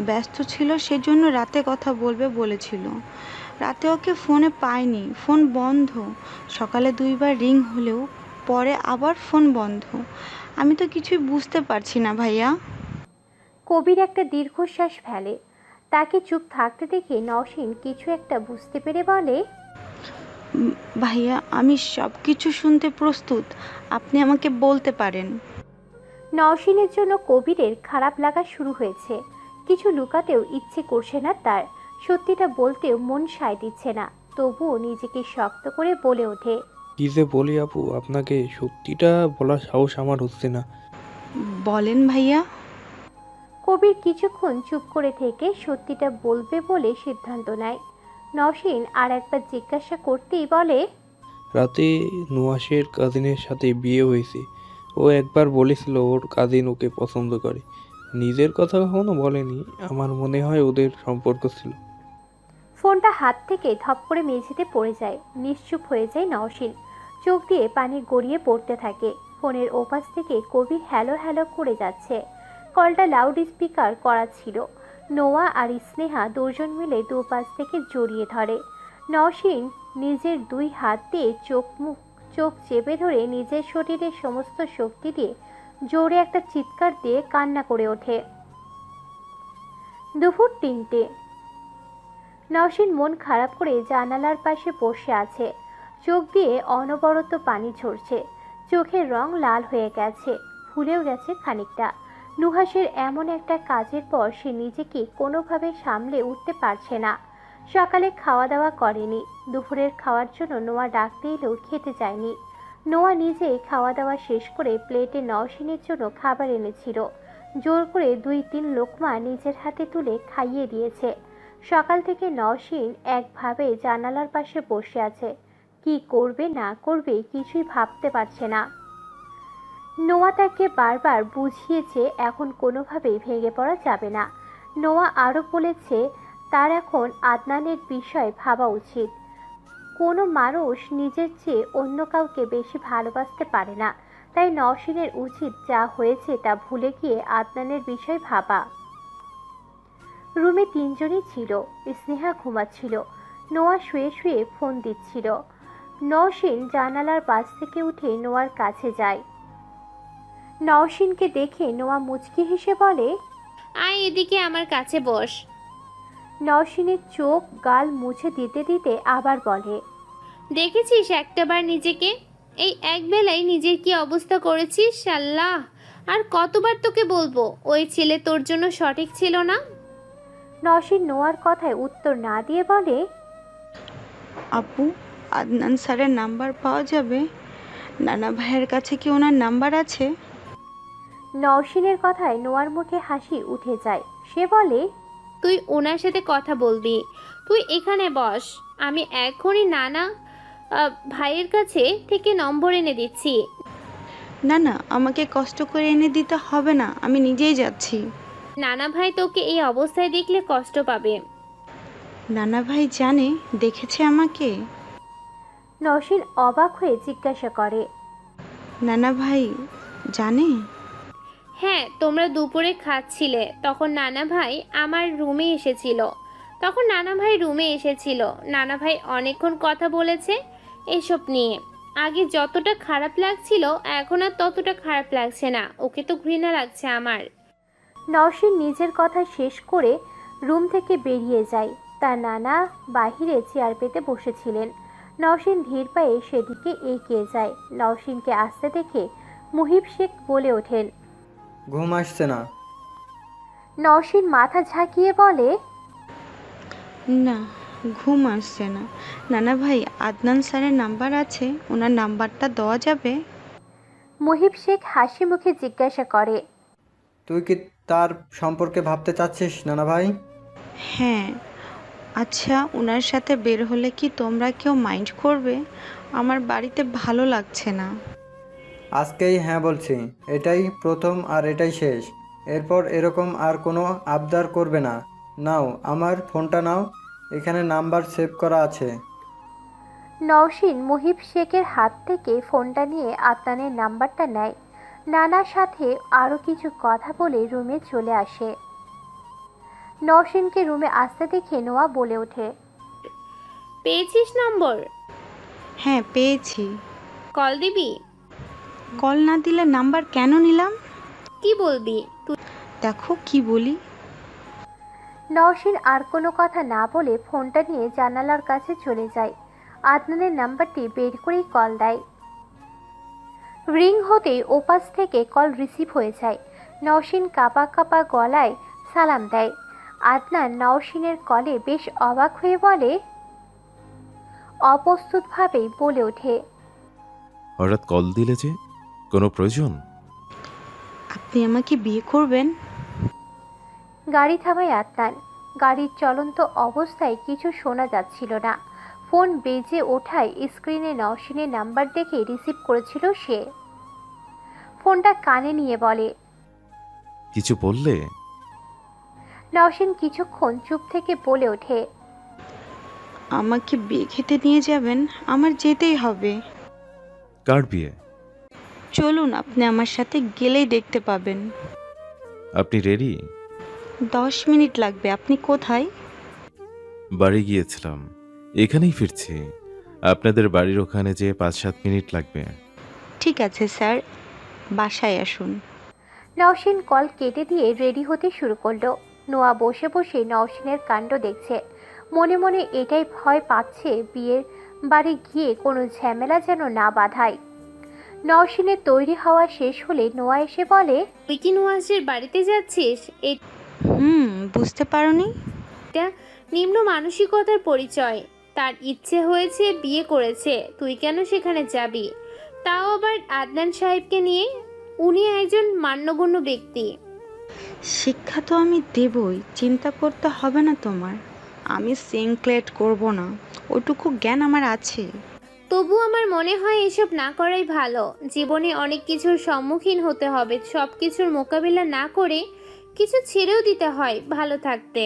ব্যস্ত ছিল, সেজন্য রাতে কথা বলবে বলেছিল। রাতে ওকে ফোনে পাইনি, ফোন বন্ধ। সকালে 2 বার রিং হলেও পরে আবার ফোন বন্ধ। আমি তো কিছুই বুঝতে পারছি না ভাইয়া। কবির একটা দীর্ঘশ্বাস ফেলে। তাকে চুপ থাকতে দেখে নওশীন কিছু একটা বুঝতে পেরে বলে, ভাইয়া, আমি সব কিছু শুনতে প্রস্তুত, আপনি আমাকে বলতে পারেন। নওশীনের জন্য কবিরের খারাপ লাগা শুরু হয়েছে। কিছু লুকাতেও ইচ্ছে করছে না তার। সত্যিটা বলতেও মন সায় দিচ্ছে না। তবুও নিজেকে শক্ত করে বলে ওঠে, কি যে বলি আপু, আপনাকে সত্যিটা বলার সাহস আমার হচ্ছে না। বলেন ভাইয়া। কবির কিছুক্ষণ চুপ করে থেকে সত্যিটা বলবে বলে সিদ্ধান্ত নেয়। নওশীন আর একবার জিজ্ঞাসা করতেই বলে, রাতে নুহাসের কাজিনের সাথে বিয়ে হয়েছে। ও একবার বলেছিল ওর কাজিন ওকে পছন্দ করে। নিজের কথা কখনো বলেনি। আমার মনে হয় ওদের সম্পর্ক ছিল। ফোনটা হাত থেকে ধপ করে মেঝেতে পড়ে যায়। নিশ্চুপ হয়ে যায় নওশীন। চোখ দিয়ে পানি গড়িয়ে পড়তে থাকে। ফোনের ওপাশ থেকে কবির হ্যালো হ্যালো করে যাচ্ছে। কলটা লাউড স্পিকার করা ছিল। নোয়া আর স্নেহা দুজন মিলে দুপাশ থেকে জড়িয়ে ধরে। নওশীন নিজের 2 হাত দিয়ে চোখ চেপে ধরে নিজের শরীরের সমস্ত শক্তি দিয়ে জোরে একটা চিৎকার দিয়ে কান্না করে ওঠে। দুপুর 3টে। নওশীন মন খারাপ করে জানালার পাশে বসে আছে। চোখ দিয়ে অনবরত পানি ঝরছে। চোখের রং লাল হয়ে গেছে, ফুলেও গেছে খানিকটা। নুহাসের এমন একটা কাজের পর সে নিজেকে কোনোভাবে সামলে উঠতে পারছে না। সকালে খাওয়া দাওয়া করেনি। দুপুরের খাওয়ার জন্য নোয়া ডাকতে এলেও খেতে যায়নি। নোয়া নিজেই খাওয়া দাওয়া শেষ করে প্লেটে নওশীনের জন্য খাবার এনেছিল। জোর করে 2-3 লোকমা নিজের হাতে তুলে খাইয়ে দিয়েছে। সকাল থেকে নওশীন একভাবে জানালার পাশে বসে আছে। কি করবে না করবে কিছুই ভাবতে পারছে না। নোয়া তাকে বারবার বুঝিয়েছে এখন কোনোভাবেই ভেঙে পড়া যাবে না। নোয়া আরও বলেছে তার এখন আদনানের বিষয় ভাবা উচিত। কোনো মানুষ নিজের চেয়ে অন্য কাউকে বেশি ভালোবাসতে পারে না, তাই নওশিনের উচিত যা হয়েছে তা ভুলে গিয়ে আদনানের বিষয় ভাবা। রুমে তিনজনই ছিল। স্নেহা ঘুমাচ্ছিল, নোয়া শুয়ে শুয়ে ফোন দিচ্ছিল। নওশিন জানালার পাশ থেকে উঠে নোয়ার কাছে যায়। নওশিনকে দেখে নোয়া মুচকি হেসে বলে, আয় এদিকে আমার কাছে বস। নওশিনের চোখ গাল মুছে দিতে দিতে আবার বলে, দেখেছিস একটাবার নিজেকে? এই এক বেলায় নিজের কি অবস্থা করেছিস? আল্লাহ, আর কতবার তোকে বলবো ওই ছেলে তোর জন্য সঠিক ছিল না? নওশিন নোয়ার কথায় উত্তর না দিয়ে বলে, আপু, আদনান স্যারের নাম্বার পাওয়া যাবে? নানা ভাইয়ের কাছে কি ওনার নাম্বার আছে? নওশিনের কথায় নোয়ার মুখে হাসি উঠে যায়। সে বলে, তুই ওনার সাথে কথা বলবি, তুই এখানে বস। আমি এখনই নানা ভাইয়ের কাছে থেকে নম্বর এনে দিচ্ছি। না না, আমাকে কষ্ট করে এনে দিতে হবে না, আমি নিজেই যাচ্ছি। নানা ভাই তোকে এই অবস্থায় দেখলে কষ্ট পাবে। নানা ভাই জানে, দেখেছে আমাকে? নওশিন অবাক হয়ে জিজ্ঞাসা করে, নানা ভাই জানে? হ্যাঁ, তোমরা দুপুরে খাচ্ছিলে তখন নানা ভাই আমার রুমে এসেছিল। নানা ভাই অনেকক্ষণ কথা বলেছে এসব নিয়ে। আগে যতটা খারাপ লাগছিল এখন আর ততটা খারাপ লাগছে না। ওকে তো ঘৃণা লাগছে আমার। নওশিন নিজের কথা শেষ করে রুম থেকে বেরিয়ে যায়। তার নানা বাহিরে চেয়ার পেতে বসেছিলেন। নওশিন ধীর পায়ে সেদিকে এগিয়ে যায়। নওশিনকে আসতে দেখে মুহিব শেখ বলে ওঠেন, ঘুম আসছে না? নওশিন মাথা ঝাঁকিয়ে বলে, না, ঘুম আসছে না। নানা ভাই, আদনান স্যারের নাম্বার আছে, ওনার নাম্বারটা দেওয়া যাবে? মুহিব শেখ হাসি মুখে জিজ্ঞাসা করে, তুই কি তার সম্পর্কে ভাবতে চাচ্ছিস নানা ভাই? হ্যাঁ। আচ্ছা, ওনার সাথে বের হলে কি তোমরা কেউ মাইন্ড করবে? আমার বাড়িতে ভালো লাগছে না। আজকেই হ্যাঁ বলছি, এটাই প্রথম আর এটাই শেষ। এরপর এরকম আর কোনো আবদার করবে না। নাও আমার ফোনটা নাও, এখানে নাম্বার সেভ করা আছে। নওশিন মুহিব শেখের হাত থেকে ফোনটা নিয়ে আদনানের নাম্বারটা নেয়। নানার সাথে আরও কিছু কথা বলে রুমে চলে আসে। নওশিনকে রুমে আসতে দেখে নোয়া বলে ওঠে, পেয়েছিস নম্বর? হ্যাঁ, পেয়েছি। কল দিবি? কল না দিলে নাম্বার কেন নিলাম? কি বলবি তুই? দেখো কি বলি। নওশিন আর কোনো কথা না বলে ফোনটা নিয়ে জানালার কাছে চলে যায়। আদনানের নাম্বারটি বের করেই কল দেয়। রিং হতেই ওপাশ থেকে কল রিসিভ হয়ে যায়। নওশিন কাঁপা কাঁপা গলায় সালাম দেয়। আদনান নওশিনের কলে বেশ অবাক হয়ে বলে, অপ্রস্তুতভাবেই বলে ওঠে, হঠাৎ কল দিলে যে, কোনো প্রয়োজন? আপনি আমাকে বিয়ে করবেন? গাড়ি থামায় আদনান। গাড়ির চলন্ত অবস্থায় কিছু শোনা যাচ্ছিল না। ফোন বেজে ওঠায় স্ক্রিনে নওশিনের নাম্বার দেখে রিসিভ করেছিল সে। ফোনটা কানে নিয়ে বলে, কিছু বললে? নওশিন কিছুক্ষণ চুপ থেকে বলে ওঠে, আমাকে বিয়ে খেতে নিয়ে যাবেন? আমার যেতেই হবে। কার বিয়ে? চলুন, আপনি আমার সাথে গেলেই দেখতে পাবেন। আপনি রেডি? 10 মিনিট লাগবে। আপনি কোথায়? বাড়ি গিয়েছিলাম, এখানেই ফিরছি। আপনাদের বাড়ির ওখানে যেয়ে 5-7 মিনিট লাগবে। ঠিক আছে স্যার, বাসায় আসুন। নওশিন কল কেটে দিয়ে রেডি হতে শুরু করলো। নোয়া বসে বসে নওশিনের কাণ্ড দেখছে। মনে মনে এটাই ভয় পাচ্ছে বিয়ের বাড়ি গিয়ে কোনো ঝামেলা যেন না বাঁধায়। নওশিনের তৈরি হওয়া শেষ হলে নোয়া এসে বলে, তুই কি নুহাসের বাড়িতে যাচ্ছিস? বুঝতে পারোনি? এটা নিম্ন মানসিকতার পরিচয়। তার ইচ্ছে হয়েছে, বিয়ে করেছে, তুই কেন সেখানে যাবি? তাও আবার আদনান সাহেবকে নিয়ে। উনি একজন মান্যগণ্য ব্যক্তি। শিক্ষা তো আমি দেবই, চিন্তা করতে হবে না তোমার। আমি সিনক্লেট করব না, ওটুকু জ্ঞান আমার আছে। তবু আমার মনে হয় এসব না করাই ভালো। জীবনে অনেক কিছুর সম্মুখীন হতে হবে, সব কিছুর মোকাবিলা না করে কিছু ছেড়েও দিতে হয় ভালো থাকতে।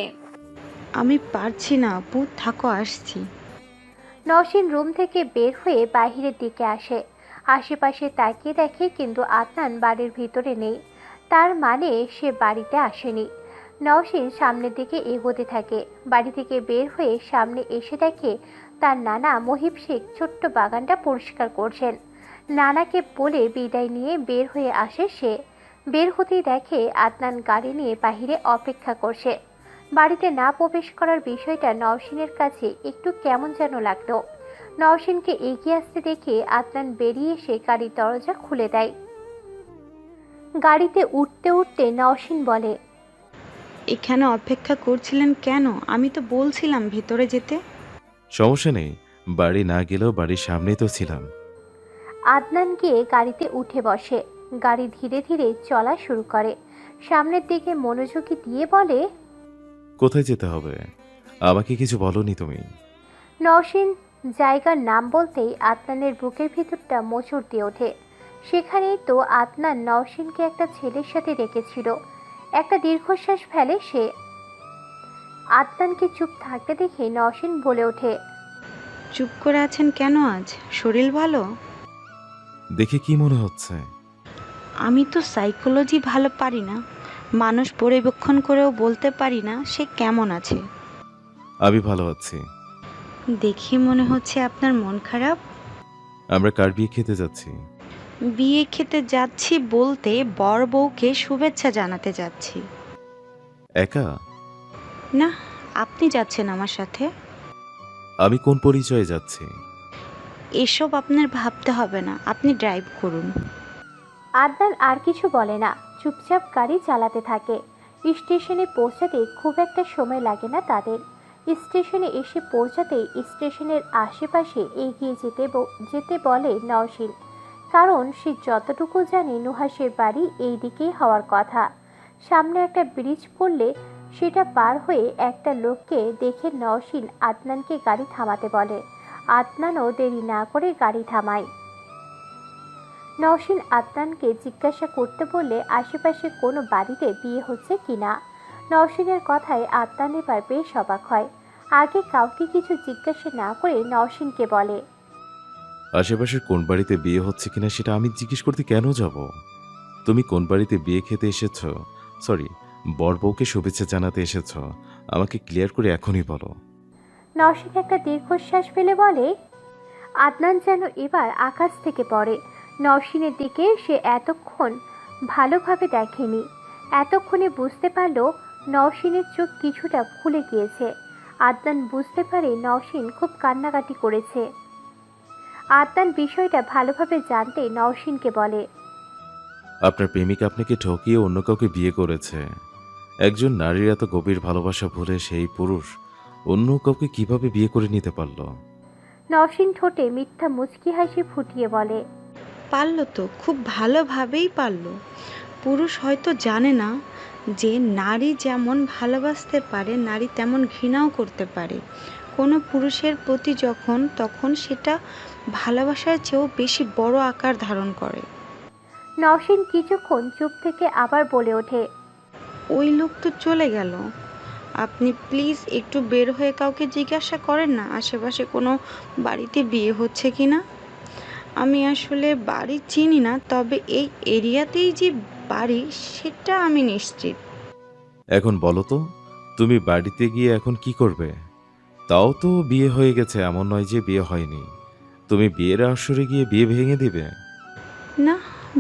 আমি পারছি না আপু, থাকো, আসছি। নওশীন রুম থেকে বের হয়ে বাহিরের দিকে আসে। আশেপাশে তাকিয়ে দেখে কিন্তু আদনান বাড়ির ভিতরে নেই, তার মানে সে বাড়িতে আসেনি। নওশীন সামনের দিকে এগোতে থাকে। বাড়ি থেকে বের হয়ে সামনে এসে দেখে তার নানা মহিব শেখ ছোট্ট বাগানটা পরিষ্কার করছেন। নানাকে বলে বিদায় নিয়ে বের হয়ে আসে সে। বের হতেই দেখে আদনান গাড়ি নিয়ে বাহিরে অপেক্ষা করছে। বাড়িতে না প্রবেশ করার বিষয়টা নওশীনের কাছে একটু কেমন যেন লাগলো। নওশীনকে এগিয়ে আসতে দেখে আদনান বেরিয়ে এসে গাড়ির দরজা খুলে দেয়। গাড়িতে উঠতে উঠতে নওশীন বলে, এখানে অপেক্ষা করছিলেন কেন? আমি তো বলছিলাম ভেতরে যেতে। সমস্যা নেই, বাড়ি না গেলেও বাড়ির সামনেই তো ছিলাম। আদনান গিয়ে গাড়িতে উঠে বসে। গাড়ি ধীরে ধীরে চলা শুরু করে। সামনের দিকে মনোযোগী দিয়ে বলে, কোথায় যেতে হবে? আমাকে কিছু বলনি তুমি। নওশীন জায়গার নাম বলতেই আদনানের বুকের ভিতরটা মোচড় দিয়ে ওঠে। সেখানেই তো আদনান নওশীনকে একটা ছেলের সাথে রেখেছিল। একটা দীর্ঘশ্বাস ফেলে সে। আদনানকে চুপ থাকতে দেখে নওশীন বলে ওঠে, চুপ করে আছেন কেন আজ? শরীর ভালো? দেখে কি মনে হচ্ছে? আমি তো সাইকোলজি ভালো পারি না, মানুষ পরিবেক্ষণ করেও বলতে পারি না সে কেমন আছে। আমি ভালো আছি। দেখি মনে হচ্ছে আপনার মন খারাপ। আমরা কার বিয়ে খেতে যাচ্ছি? বিয়ে খেতে যাচ্ছি বলতে বর বউকে শুভেচ্ছা জানাতে যাচ্ছি। একা? না, আপনি যাচ্ছেন আমার সাথে। আমি কোন পরিচয়ে যাচ্ছি? এসব আপনার ভাবতে হবে না, আপনি ড্রাইভ করুন। আদনান আর কিছু বলে না, চুপচাপ গাড়ি চালাতে থাকে। স্টেশনে পৌঁছাতে খুব একটা সময় লাগে না তাদের। স্টেশনে এসে পৌঁছাতে স্টেশনের আশেপাশে এগিয়ে যেতে বলে নওশীন, কারণ সে যতটুকু জানে নুহাসের বাড়ি এই দিকেই হওয়ার কথা। সামনে একটা ব্রিজ পড়লে সেটা পার হয়ে একটা লোককে দেখে নওশীন আদনানকে গাড়ি থামাতে বলে। আদনানও দেরি না করে গাড়ি থামায়। নওশীন আদনানকে জিজ্ঞাসা করতে বললে আশেপাশে কোনো বাড়িতে বিয়ে হচ্ছে কিনা। নওশীনের কথায় আদনান এবার বেশ অবাক হয়। আগে কাউকে কিছু জিজ্ঞাসা না করে নওশীনকে বলে, আশেপাশের কোন বাড়িতে বিয়ে হচ্ছে কিনা সেটা আমি জিজ্ঞেস করতে কেন যাব? তুমি কোন বাড়িতে বিয়ে খেতে এসেছ, সরি বর বউকে শুভেচ্ছা জানাতে এসেছ, আমাকে ক্লিয়ার করে এখনই বলো। নওশীন একটা দীর্ঘশ্বাস ফেলে বলে। আদনান যেন এবার আকাশ থেকে পড়ে। নওশীনের দিকে সে এতক্ষণ ভালোভাবে দেখেনি। এতক্ষণে বুঝতে পারল নওশীনের চোখ কিছুটা ফুলে গিয়েছে। আদনান বুঝতে পারে নওশীন খুব কান্নাকাটি করেছে। আদনান বিষয়টা ভালোভাবে জানতে নওশীনকে বলে, আপনার প্রেমিক আপনাকে ঠকিয়ে অন্য কাউকে বিয়ে করেছে। একজন নারীর এত গভীর ভালোবাসা ভুলে সেই পুরুষ অন্য কাউকে কিভাবে বিয়ে করে নিতে পারল? নওশীন ঠোঁটে মিথ্যা মুচকি হাসি ফুটিয়ে বলে, পারল তো, খুব ভালোভাবেই পারল। পুরুষ হয়তো জানে না যে নারী যেমন ভালোবাসতে পারে নারী তেমন ঘৃণাও করতে পারে। কোনো পুরুষের প্রতি তখন সেটা ভালোবাসার চেয়েও বেশি বড় আকার ধারণ করে। নওশীন কিছুক্ষণ চুপ থেকে আবার বলে ওঠে, ওই লোক তো চলে গেল। আপনি প্লিজ একটু বের হয়ে কাউকে জিজ্ঞাসা করেন না আশেপাশে কোনো বাড়িতে বিয়ে হচ্ছে কি না। আমি আসলে বাড়ি চিনি না, তবে এই এরিয়াতেই যে বাড়ি সেটা আমি নিশ্চিত। এখন বলো তো, তুমি বাড়িতে গিয়ে এখন কি করবে? তাও তো বিয়ে হয়ে গেছে, এমন নয় যে বিয়ে হয়নি। তুমি বিয়ের আসরে গিয়ে বিয়ে ভেঙে দিবে? না,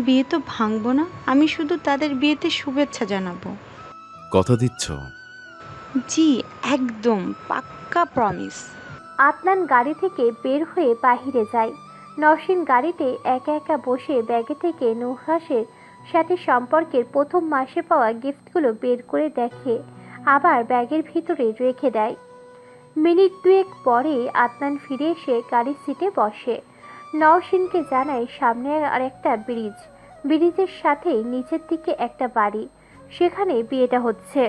বিয়ে তো ভাঙবো না, আমি শুধু তাদের বিয়েতে শুভেচ্ছা জানাবো। কথা দিচ্ছ? জি, একদম পাক্কা প্রমিস। আদনান গাড়ি থেকে বের হয়ে বাহিরে যায়। নওশীন গাড়িতে একা একা বসে ব্যাগে থেকে নুহাসের সাথে সম্পর্কের প্রথম মাসে পাওয়া গিফটগুলো বের করে দেখে, আবার ব্যাগের ভিতরে রেখে দেয়। মিনিট দুয়েক পরে আদনান ফিরে এসে গাড়ির সিটে বসে। নওশীনকে জানায় সামনে আর একটা ব্রিজ, ব্রিজের সাথেই নিচের দিকে একটা বাড়ি, সেখানে বিয়েটা হচ্ছে।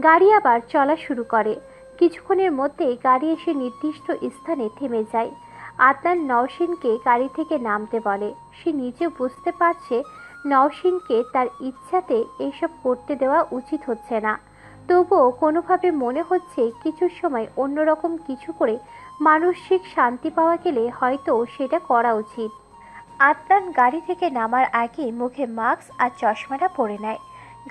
গাড়ি আবার চলা শুরু করে। কিছুক্ষণের মধ্যেই গাড়ি এসে নির্দিষ্ট স্থানে থেমে যায়। আদনান নওশীনকে গাড়ি থেকে নামতে বলে। সে নিজে বুঝতে পারছে নওশীনকে তার ইচ্ছাতে এসব করতে দেওয়া উচিত হচ্ছে না, তবুও কোনোভাবে মনে হচ্ছে কিছু সময় অন্যরকম কিছু করে মানসিক শান্তি পাওয়া গেলে হয়তো সেটা করা উচিত। আদনান গাড়ি থেকে নামার আগে মুখে মাস্ক আর চশমাটা পরে নেয়।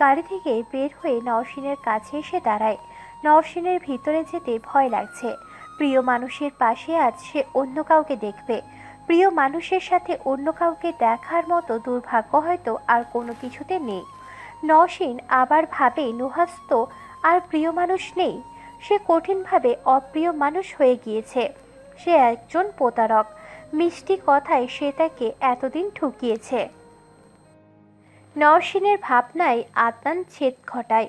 গাড়ি থেকে বের হয়ে নওশিনের কাছে এসে দাঁড়ায়। নওশিনের ভিতরে যেতে ভয় লাগছে। প্রিয় মানুষের পাশে আজ সে অন্য কাউকে দেখবে। প্রিয় মানুষের সাথে অন্য কাউকে দেখার মতো দুর্ভাগ্য হয়তো আর কোনো কিছুতে নেই। নওশিন আবার ভাবে নুহাস তো আর প্রিয় মানুষ নেই, সে কঠিনভাবে অপ্রিয় মানুষ হয়ে গিয়েছে। সে একজন প্রতারক। মিষ্টি কথায় সে তাকে এতদিন ঠকিয়েছে। নওশিনের ভাবনায় আদনান ছেদ ঘটায়।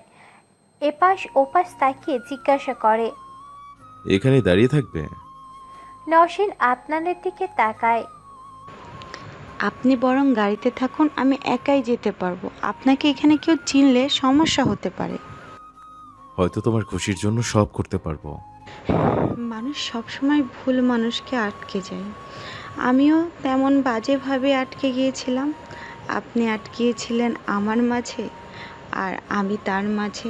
এপাশ ওপাশ তাকিয়ে জিজ্ঞাসা করে, এখানে দাঁড়িয়ে থাকবে? নওশিন আদনানের দিকে তাকায়। আপনি বরং গাড়িতে থাকুন, আমি একাই যেতে পারবো। আপনাকে এখানে কেউ চিনলে সমস্যা হতে পারে। হয়তো তোমার খুশির জন্য সব করতে পারবো। মানুষ সবসময় ভুল মানুষকে আটকে যায়। আমিও তেমন বাজেভাবে আটকে গিয়েছিলাম। আপনি আটকিয়েছিলেন আমার মাঝে আর আমি তার মাঝে।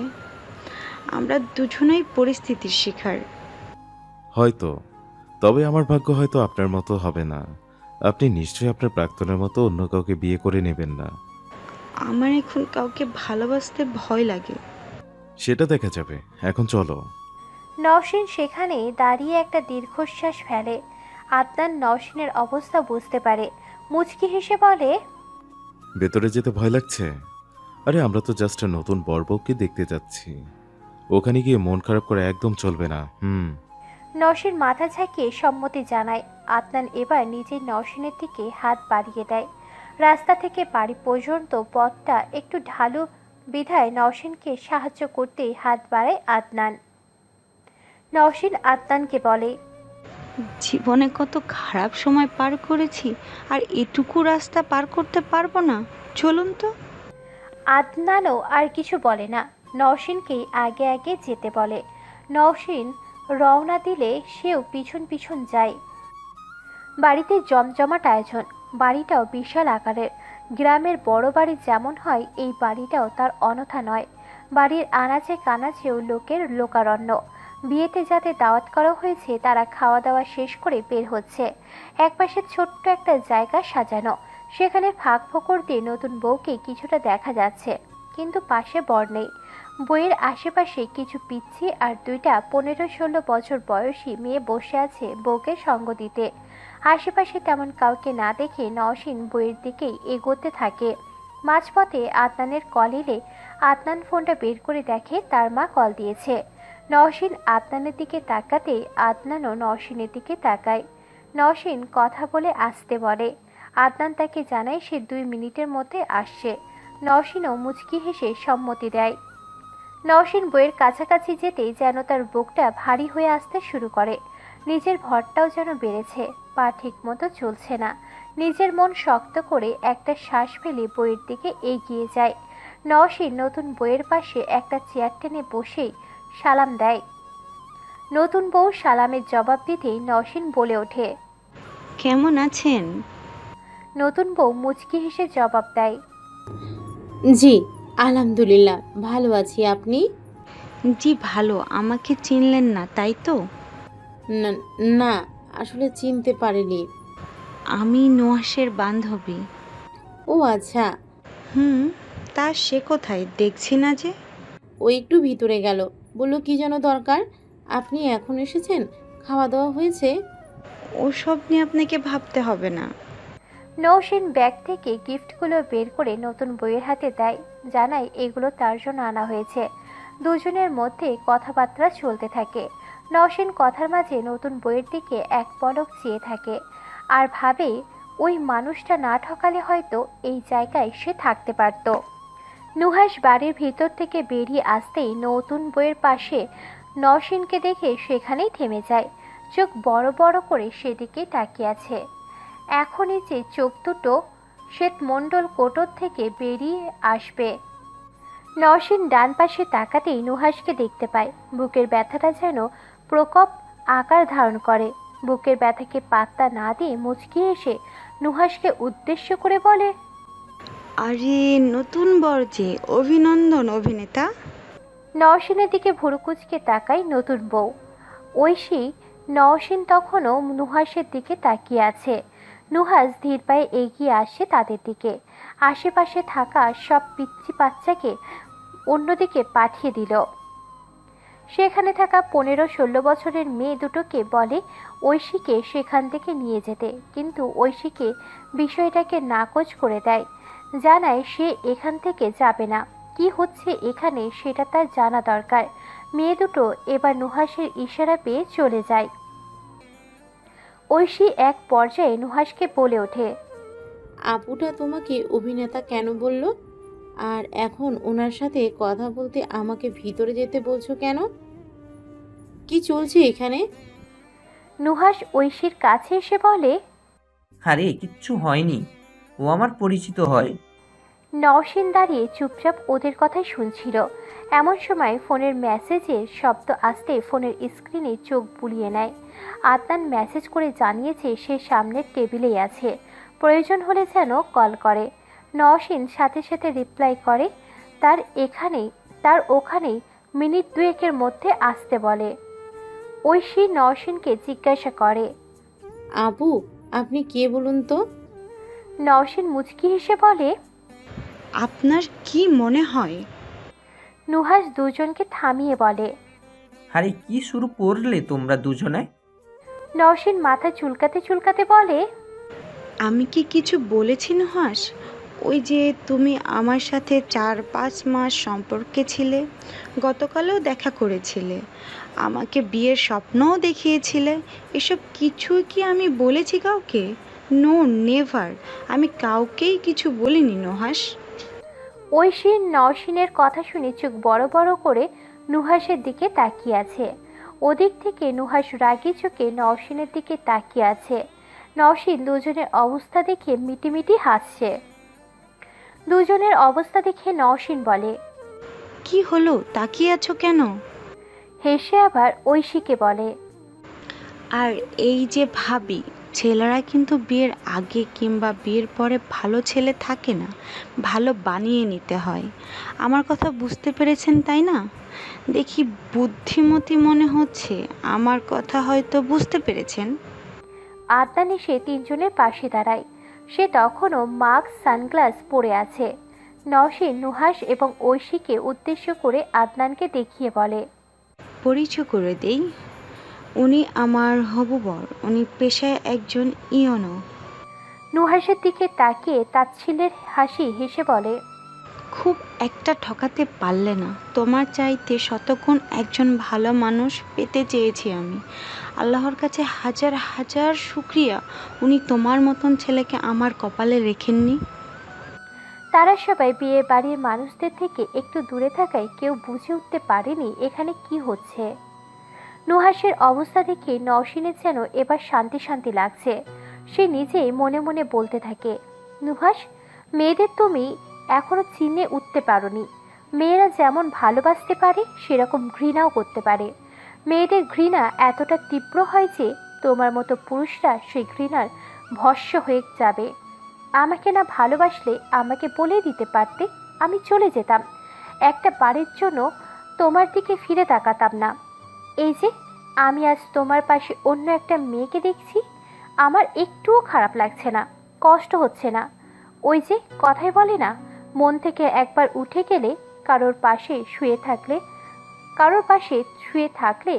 আমরা দুজনেই পরিস্থিতির শিকার। হয়তো, তবে আমার ভাগ্য হয়তো আপনার মতো হবে না। আপনি নিশ্চয়ই আপনার প্রাক্তনের মতো অন্য কাউকে বিয়ে করে নেবেন না। আমার এখন কাউকে ভালোবাসতে ভয় লাগে। সেটা দেখা যাবে, এখন চলো। নওশিন সেখানে দাঁড়িয়ে একটা দীর্ঘশ্বাস ফেলে। আদনান নওশিনের অবস্থা বুঝতে পারে। মুচকি হেসে বলে, ভেতরে যেতে ভয় লাগছে? আরে আমরা তো জাস্ট নতুন বরবউকে দেখতে যাচ্ছি, ওখানে গিয়ে মন খারাপ করে একদম চলবে না। নওশিন মাথা ঝাঁকিয়ে সম্মতি জানায়। আদনান এবার নিজের নওশিনের দিকে হাত বাড়িয়ে দেয়। রাস্তা থেকে বাড়ি পর্যন্ত পথটা একটু ঢালু বিধায় নওশিনকে সাহায্য করতেই হাত বাড়ায় আদনান। নওশিন আদনানকে বলে, জীবনে কত খারাপ সময় পার করেছি, আর এটুকু রাস্তা পার করতে পারবো না? চলুন তো। আদনানও আর কিছু বলে না, নওশিনকেই আগে আগে যেতে বলে। নওশিন রওনা দিলে সেও পিছন পিছন যায়। বাড়িতে জমজমাট আয়োজন। বাড়িটাও বিশাল আকারের। গ্রামের বড় বাড়ি যেমন হয় এই বাড়িটাও তার অনথা নয়। বাড়ির আনাচে কানাচেও লোকের লোকারণ্য। বিয়েতে যাতে দাওয়াত করা হয়েছে তারা খাওয়া দাওয়া শেষ করে বের হচ্ছে। একপাশে ছোট্ট একটা জায়গা সাজানো, সেখানে ফাঁক ফোকর দিয়ে নতুন বউকে কিছুটা দেখা যাচ্ছে, কিন্তু পাশে বর নেই। বইয়ের আশেপাশে কিছু পিচ্ছি আর দুইটা 15-16 বছর বয়সী মেয়ে বসে আছে বউকে সঙ্গ দিতে। আশেপাশে তেমন কাউকে না দেখে নওশিন বইয়ের দিকেই এগোতে থাকে। মাঝপথে আদনানের কল এলে আদনান ফোনটা বের করে দেখে তার মা কল দিয়েছে। নওশিন আদনানের দিকে তাকাতেই আদনানও নওশিনের দিকে তাকায়। নওশিন কথা বলে আসতে বলে। আদনান তাকে জানায় সে 2 মিনিটের মধ্যে আসছে। নওশিনও মুচকি হেসে সম্মতি দেয়। নওশিন বইয়ের কাছাকাছি যেতেই যেন তার বুকটা ভারী হয়ে আসতে শুরু করে। নিজের ভরটাও যেন বেড়েছে, পা ঠিক মতো চলছে না। নিজের মন শক্ত করে একটা শ্বাস ফেলে বইয়ের দিকে এগিয়ে যায়। নওশিন নতুন বইয়ের পাশে একটা চেয়ার টেনে বসেই সালাম দেয়। নতুন বউ সালামের জবাব দিতেই নওশিন বলে ওঠে, কেমন আছেন? নতুন বউ মুচকি হেসে জবাব দেয়, জি আলহামদুলিল্লাহ ভালো আছি। আপনি? জি ভালো। আমাকে চিনলেন না তাই তো? না না, আসলে চিনতে পারিনি। আমি নুহাসের বান্ধবী। ও আচ্ছা। তা সে কোথায়? দেখছি না যে। ও একটু ভিতরে গেল, বললো কি যেন দরকার। আপনি এখন এসেছেন? খাওয়া দাওয়া হয়েছে? ওসব নিয়ে আপনাকে ভাবতে হবে না। নওশিন ব্যাগ থেকে গিফটগুলো বের করে নতুন বইয়ের হাতে দেয়, জানায় এগুলো তার জন্য আনা হয়েছে। দুজনের মধ্যে কথাবার্তা চলতে থাকে। নওশিন কথার মাঝে নতুন বইয়ের দিকে এক পলক চেয়ে থাকে আর ভাবে ওই মানুষটা না ঠকালে হয়তো এই জায়গায় সে থাকতে পারত। নুহাস বাড়ির ভিতর থেকে বেরিয়ে আসতেই নতুন বইয়ের পাশে নওশিনকে দেখে সেখানেই থেমে যায়। চোখ বড় বড় করে সেদিকে তাকিয়ে আছে। এখনই যে চোখ দুটো শ্বেতমণ্ডল কোটর থেকে বেরিয়ে আসবে। নওশিন ডান পাশে তাকাতেই নুহাসকে দেখতে পায়। বুকের ব্যথাটা যেন প্রকোপ আকার ধারণ করে। বুকের ব্যথাকে পাত্তা না দিয়ে মুচকি এসে নুহাসকে উদ্দেশ্য করে বলে, আরে নতুন বর যে, অভিনন্দন অভিনেতা। নওশিনের দিকে ভুরুকুচকে তাকায় নতুন বউ। ঐশী নওশীন তখনও নুহাসের দিকে তাকিয়ে আছে। নুহাস ধীর পায়ে এগিয়ে আসে তাদের দিকে। আশেপাশে থাকা সব পিচ্চি বাচ্চাকে অন্যদিকে পাঠিয়ে দিল। সেখানে থাকা 15-16 বছরের মেয়ে দুটোকে বলে ঐশীকে সেখান থেকে নিয়ে যেতে, কিন্তু ঐশীকে বিষয়টাকে নাকচ করে দেয়, জানায় সে এখান থেকে যাবে না। কি হচ্ছে এখানে সেটা তার জানা দরকার। মেয়ে দুটো এবার নুহাসের ইশারা পেয়ে চলে যায়। ঐশী এক পর্যায়ে নুহাসকে বলে ওঠে, আপুটা তোমাকে অভিনেতা কেন বলল? আর এখন ওনার সাথে কথা বলতে আমাকে ভিতরে যেতে বলছো কেন? কি চলছে এখানে? নুহাস ঐশীর কাছে এসে বলে, আরে কিচ্ছু হয়নি, ও আমার পরিচিত হয়। নওশীন দাঁড়িয়ে চুপচাপ ওদের কথাই শুনছিল। এমন সময় ফোনের মেসেজের শব্দ আসতে ফোনের স্ক্রিনে চোখ বুলিয়ে নেয়। আদনান মেসেজ করে জানিয়েছে সে সামনের টেবিলেই আছে, প্রয়োজন হলে যেন কল করে। নওশীন সাথে সাথে রিপ্লাই করে তার ওখানেই মিনিট 2-এর মধ্যে আসতে বলে। ঐশী নওশীনকে জিজ্ঞাসা করে, আপু আপনি কে বলুন তো? নওশীন মুচকি হেসে বলে, আপনার কি মনে হয়? নুহাস দুজনকে থামিয়ে বলে, আরে কি শুরু করলে তোমরা দুজনে? নওশীন মাথা চুলকাতে চুলকাতে বলে, আমি কি কিছু বলেছি নুহাস? ওই যে তুমি আমার সাথে 4-5 মাস সম্পর্কে ছিলে, গতকালও দেখা করেছিলে, আমাকে বিয়ের স্বপ্নও দেখিয়েছিলে, এসব কিছুই কি আমি বলেছি কাউকে? নো, নেভার, আমি কাউকেই কিছু বলিনি নুহাস। ঐশী নওশীনের কথা শুনে চোখ বড় বড় করে নুহাসের দিকে তাকিয়ে আছে। ওদিক থেকে নুহাস রাগী চোখে নওশীনের দিকে তাকিয়ে আছে। নওশীন দুজনের অবস্থা দেখে মিটিমিটি হাসছে। দুজনের অবস্থা দেখে নওশীন বলে, কি হলো, তাকিয়ে আছো কেন? হেসে আবার ঐশীকে বলে, আর এই যে ভাবি, ছেলেরা কিন্তু বিয়ের আগে কিংবা বিয়ের পরে ভালো ছেলে থাকে না, ভালো বানিয়ে নিতে হয়। আমার কথা বুঝতে পেরেছেন তাই না? দেখি বুদ্ধিমতী মনে হচ্ছে, আমার কথা হয়তো বুঝতে পেরেছেন। আদনান এসে তিনজনের পাশে দাঁড়ায়। সে তখনও মাস্ক সানগ্লাস পরে আছে। নওশীন নুহাস এবং ঐশীকে উদ্দেশ্য করে আদনানকে দেখিয়ে বলে, পরিচয় করে দেই, উনি আমার হবু বর, উনি পেশায় একজন ইয়নো। নুহাসের দিকে তাকিয়ে তাচ্ছিল্যের হাসি হেসে বলে, খুব একটা ঠকাতে পারলে না, তোমার চাইতে শতগুণ একজন ভালো মানুষ পেতে চেয়েছি আমি। আল্লাহর কাছে হাজার হাজার শুক্রিয়া, উনি তোমার মতন ছেলেকে আমার কপালে রেখেননি। তারা সবাই বিয়ে বাড়ির মানুষদের থেকে একটু দূরে থাকায় কেউ বুঝে উঠতে পারেনি এখানে কি হচ্ছে। নুহাসের অবস্থা দেখে নওশীনের যেন এবার শান্তি শান্তি লাগছে। সে নিজেই মনে মনে বলতে থাকে, নুহাস, মেয়েদের তুমি এখনো চিনে উঠতে পারোনি। মেয়েরা যেমন ভালোবাসতে পারে সেরকম ঘৃণাও করতে পারে। মেয়েদের ঘৃণা এতটা তীব্র হয় যে তোমার মতো পুরুষরা সেই ঘৃণার ভস্য হয়ে যাবে। আমাকে না ভালোবাসলে আমাকে বলে দিতে পারতে, আমি চলে যেতাম, একটা বাড়ির জন্য তোমার দিকে ফিরে তাকাতাম না। এই যে আমি আজ তোমার পাশে অন্য একটা মেয়েকে দেখছি, আমার একটুও খারাপ লাগছে না, কষ্ট হচ্ছে না। ওই যে কথাই বলে না, মন থেকে একবার উঠে গেলে কারোর পাশে শুয়ে থাকলে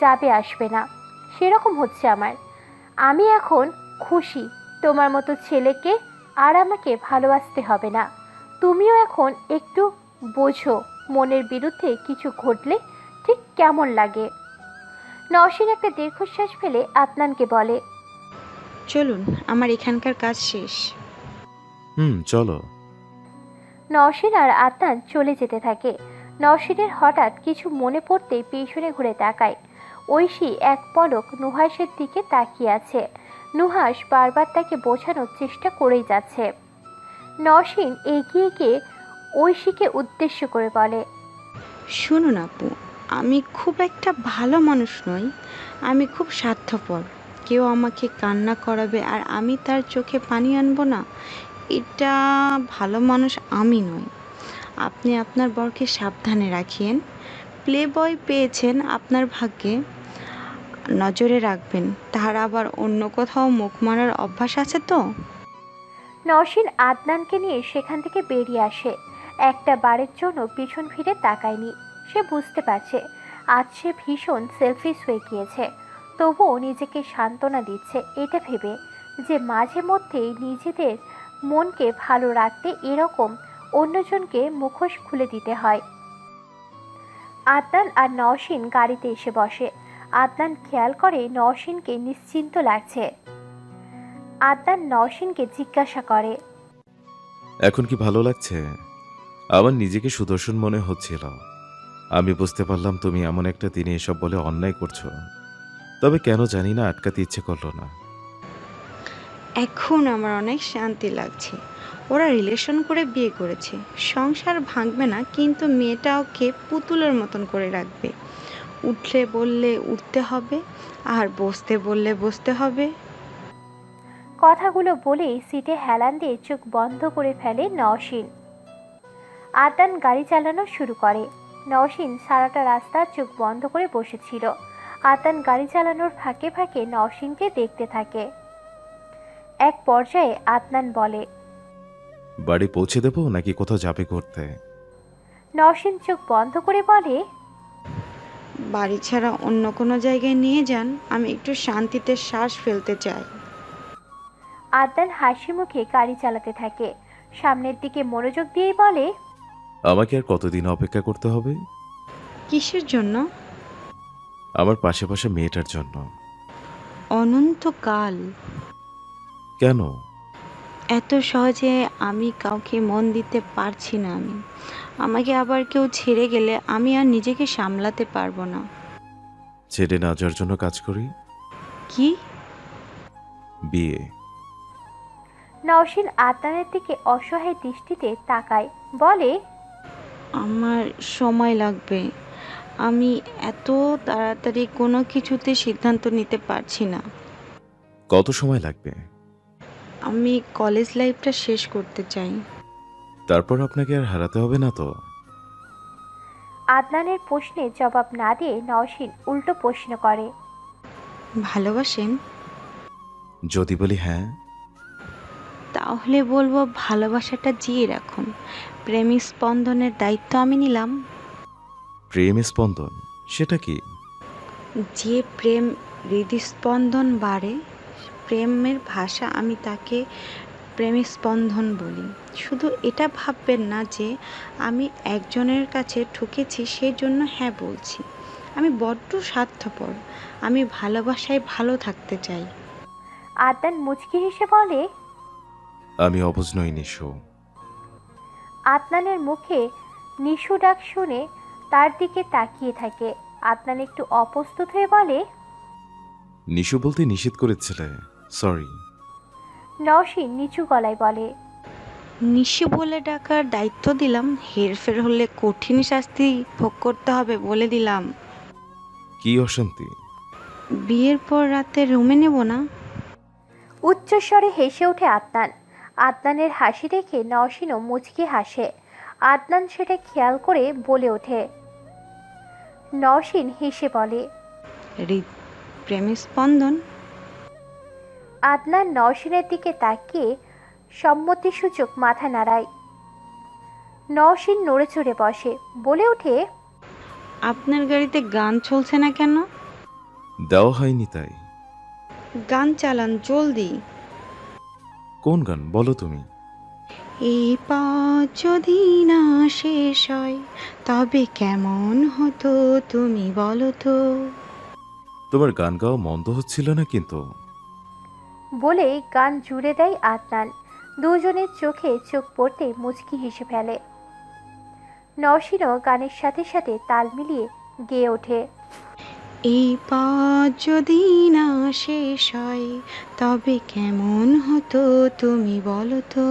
যাবে আসবে না, সেরকম হচ্ছে আমার। আমি এখন খুশি, তোমার মতো ছেলেকে আর আমাকে ভালোবাসতে হবে না। তুমিও এখন একটু বোঝো মনের বিরুদ্ধে কিছু ঘটলে ঠিক কেমন লাগে। নওশীন একটা দীর্ঘশ্বাস ফেলে আদনানকে বলে, চলুন, আমার এখানকার কাজ শেষ। চলো। নওশীন আর আদনান চলে যেতে থাকে। নওশীনের হঠাৎ কিছু মনে পড়তেই পেছনে ঘুরে তাকায়। ঐশী এক পলক নুহাসের দিকে তাকিয়ে আছে। নুহাস বারবার তাকে বোঝানোর চেষ্টা করেই যাচ্ছে। নওশীন এগিয়ে গিয়ে ঐশীকে উদ্দেশ্য করে বলে, শুনুন আপু, আমি খুব একটা ভালো মানুষ নই, আমি খুব স্বার্থপর। কেউ আমাকে কান্না করাবে আর আমি তার চোখে পানি আনবো না, এটা ভালো মানুষ আমি নই। আপনি আপনার বরকে সাবধানে রাখিয়েন, প্লে বয় পেয়েছেন আপনার ভাগ্যে। নজরে রাখবেন। তার আবার অন্য কোথাও মুখ মারার অভ্যাস আছে তো। নওশীন আদনানকে নিয়ে সেখান থেকে বেরিয়ে আসে। একটা বারের জন্য পিছন ফিরে তাকায়নি। সে বুঝতে পারছে আজ সে ভীষণ সেলফিশ হয়ে গিয়েছে, তবুও নিজেকে সান্ত্বনা দিচ্ছে এটা ভেবে যে মাঝে মধ্যেই নিজেদের মনকে ভালো রাখতে এরকম অন্যজনকে মুখোশ খুলে দিতে হয়। আদনান আর নওশীন গাড়িতে এসে বসে। আদনান খেয়াল করে নওশীনকে নিশ্চিন্ত লাগছে। আদনান নওশীনকে জিজ্ঞাসা করে, এখন কি ভালো লাগছে? আমার নিজেকে সুদর্শন মনে হচ্ছিল। আমি বুঝতে পারলাম তুমি এমন একটা দিনে এসব বলে অন্যায় করছো, তবে কেন জানি না আটকাতে ইচ্ছে করলো না। এখন আমার অনেক শান্তি লাগছে। ওরা রিলেশন করে বিয়ে করেছে, সংসার ভাঙবে না, কিন্তু মেয়েটা ওকে পুতুলের মতন করে রাখবে। উঠলে বললে উঠতে হবে, আর বসতে বললে বসতে হবে। কথাগুলো বলেই সিটে হেলান দিয়ে চোখ বন্ধ করে ফেলে নওশীন। আদনান গাড়ি চালানো শুরু করে। নওশীন সারাটা রাস্তা চোখ বন্ধ করে বসেছিল। আদনান গাড়ি চালানোর ফাঁকে ফাঁকে নওশীনকে দেখতে থাকে। এক পর্যায়ে আদনান বলে, বাড়ি পৌঁছে দেবো নাকি কোথাও যাবে ঘুরতে? নওশীন চোখ বন্ধ করে বলে, বাড়ি ছাড়া অন্য কোনো জায়গায় নিয়ে যান, আমি একটু শান্তিতে শ্বাস ফেলতে চাই। আদনান হাসি মুখে গাড়ি চালাতে থাকে। সামনের দিকে মনোযোগ দিয়েই বলে, আমাকে আর কতদিন অপেক্ষা করতে হবে? কিসের জন্য? আমার পাশে পাশে মেয়েটার জন্য। অনন্তকাল। কেন? এত সহজে আমি কাউকে মন দিতে পারছি না। আমাকে আবার কেউ ছেড়ে গেলে আমি আর নিজেকে সামলাতে পারবো না। ছেড়ে না যাওয়ার জন্য কাজ করি। কি? বিয়ে। নওশীন আদনানের দিকে অসহায় দৃষ্টিতে তাকায়, বলে, আমার সময় লাগবে। আমি এত তাড়াতাড়ি কোনো কিছুতে সিদ্ধান্ত নিতে পারছি না। কত সময় লাগবে? আমি কলেজ লাইফটা শেষ করতে চাই। তারপর আপনাকে আর হারাতে হবে না তো? আদনানের প্রশ্নে জবাব না দিয়ে নওশীন উল্টো প্রশ্ন করে, ভালোবাসেন? যদি বলি হ্যাঁ, তাহলে বলবো ভালোবাসাটা জিয়ে রাখুন। প্রেমিক স্পন্দনের দায়িত্ব আমি নিলাম। প্রেম স্পন্দন সেটা কি? যে প্রেম হৃদস্পন্দন বাড়ে, প্রেমের ভাষা, আমি তাকে প্রেমিক স্পন্দন বলি। শুধু এটা ভাববেন না যে আমি একজনের কাছে ঠকেছি সেই জন্য হ্যাঁ বলছি। আমি বড্ড স্বার্থপর। আমি ভালোবাসায় ভালো থাকতে চাই। আদনান মুচকি হেসে বলে, আমি অবুঝ নই নিশু। আদনানের মুখে নিশু ডাক শুনে তার দিকে তাকিয়ে থাকে। আদনান একটু অপ্রস্তুত হয়ে বলে, নিশু বলতে নিষেধ করেছিলে, সরি। নওশীন নিচু গলায় বলে, নিশু বলে ডাকার দায়িত্ব দিলাম। হেরফের হলে কঠিন শাস্তি ভোগ করতে হবে বলে দিলাম। কি অশান্তি? বিয়ের পর রাতে রুমে নেব না? উচ্চস্বরে হেসে ওঠে আদনান। আদনানের হাসি দেখে নওশীনও মুচকি হাসে। আদনান সেটা খেয়াল করে বলে ওঠে। নওশীন হেসে বলে, প্রেমের স্পন্দন। আদনান নওশীনের দিকে তাকিয়ে সম্মতিসূচক মাথা নাড়ায়। নওশীন নড়ে চড়ে বসে, বলে ওঠে, আপনার গাড়িতে গান চলছে না কেন? দেওয়া হয়নি তাই। গান চালান জলদি। কোন গান বলো তুমি? এই পথ যদি না শেষ হয় তবে কেমন হতো তুমি বলো তো। তোমার গান গাওয়া মন্দ হচ্ছিল না কিন্তু। বলে গান জুড়ে দেয় আদনান। দুজনের চোখে চোখ পড়তে মুচকি হেসে ফেলে। নওশীনও গানের সাথে সাথে তাল মিলিয়ে গেয়ে ওঠে, এই পথ যদি না শেষ হয় তবে কেমন হতো তুমি বলো তো।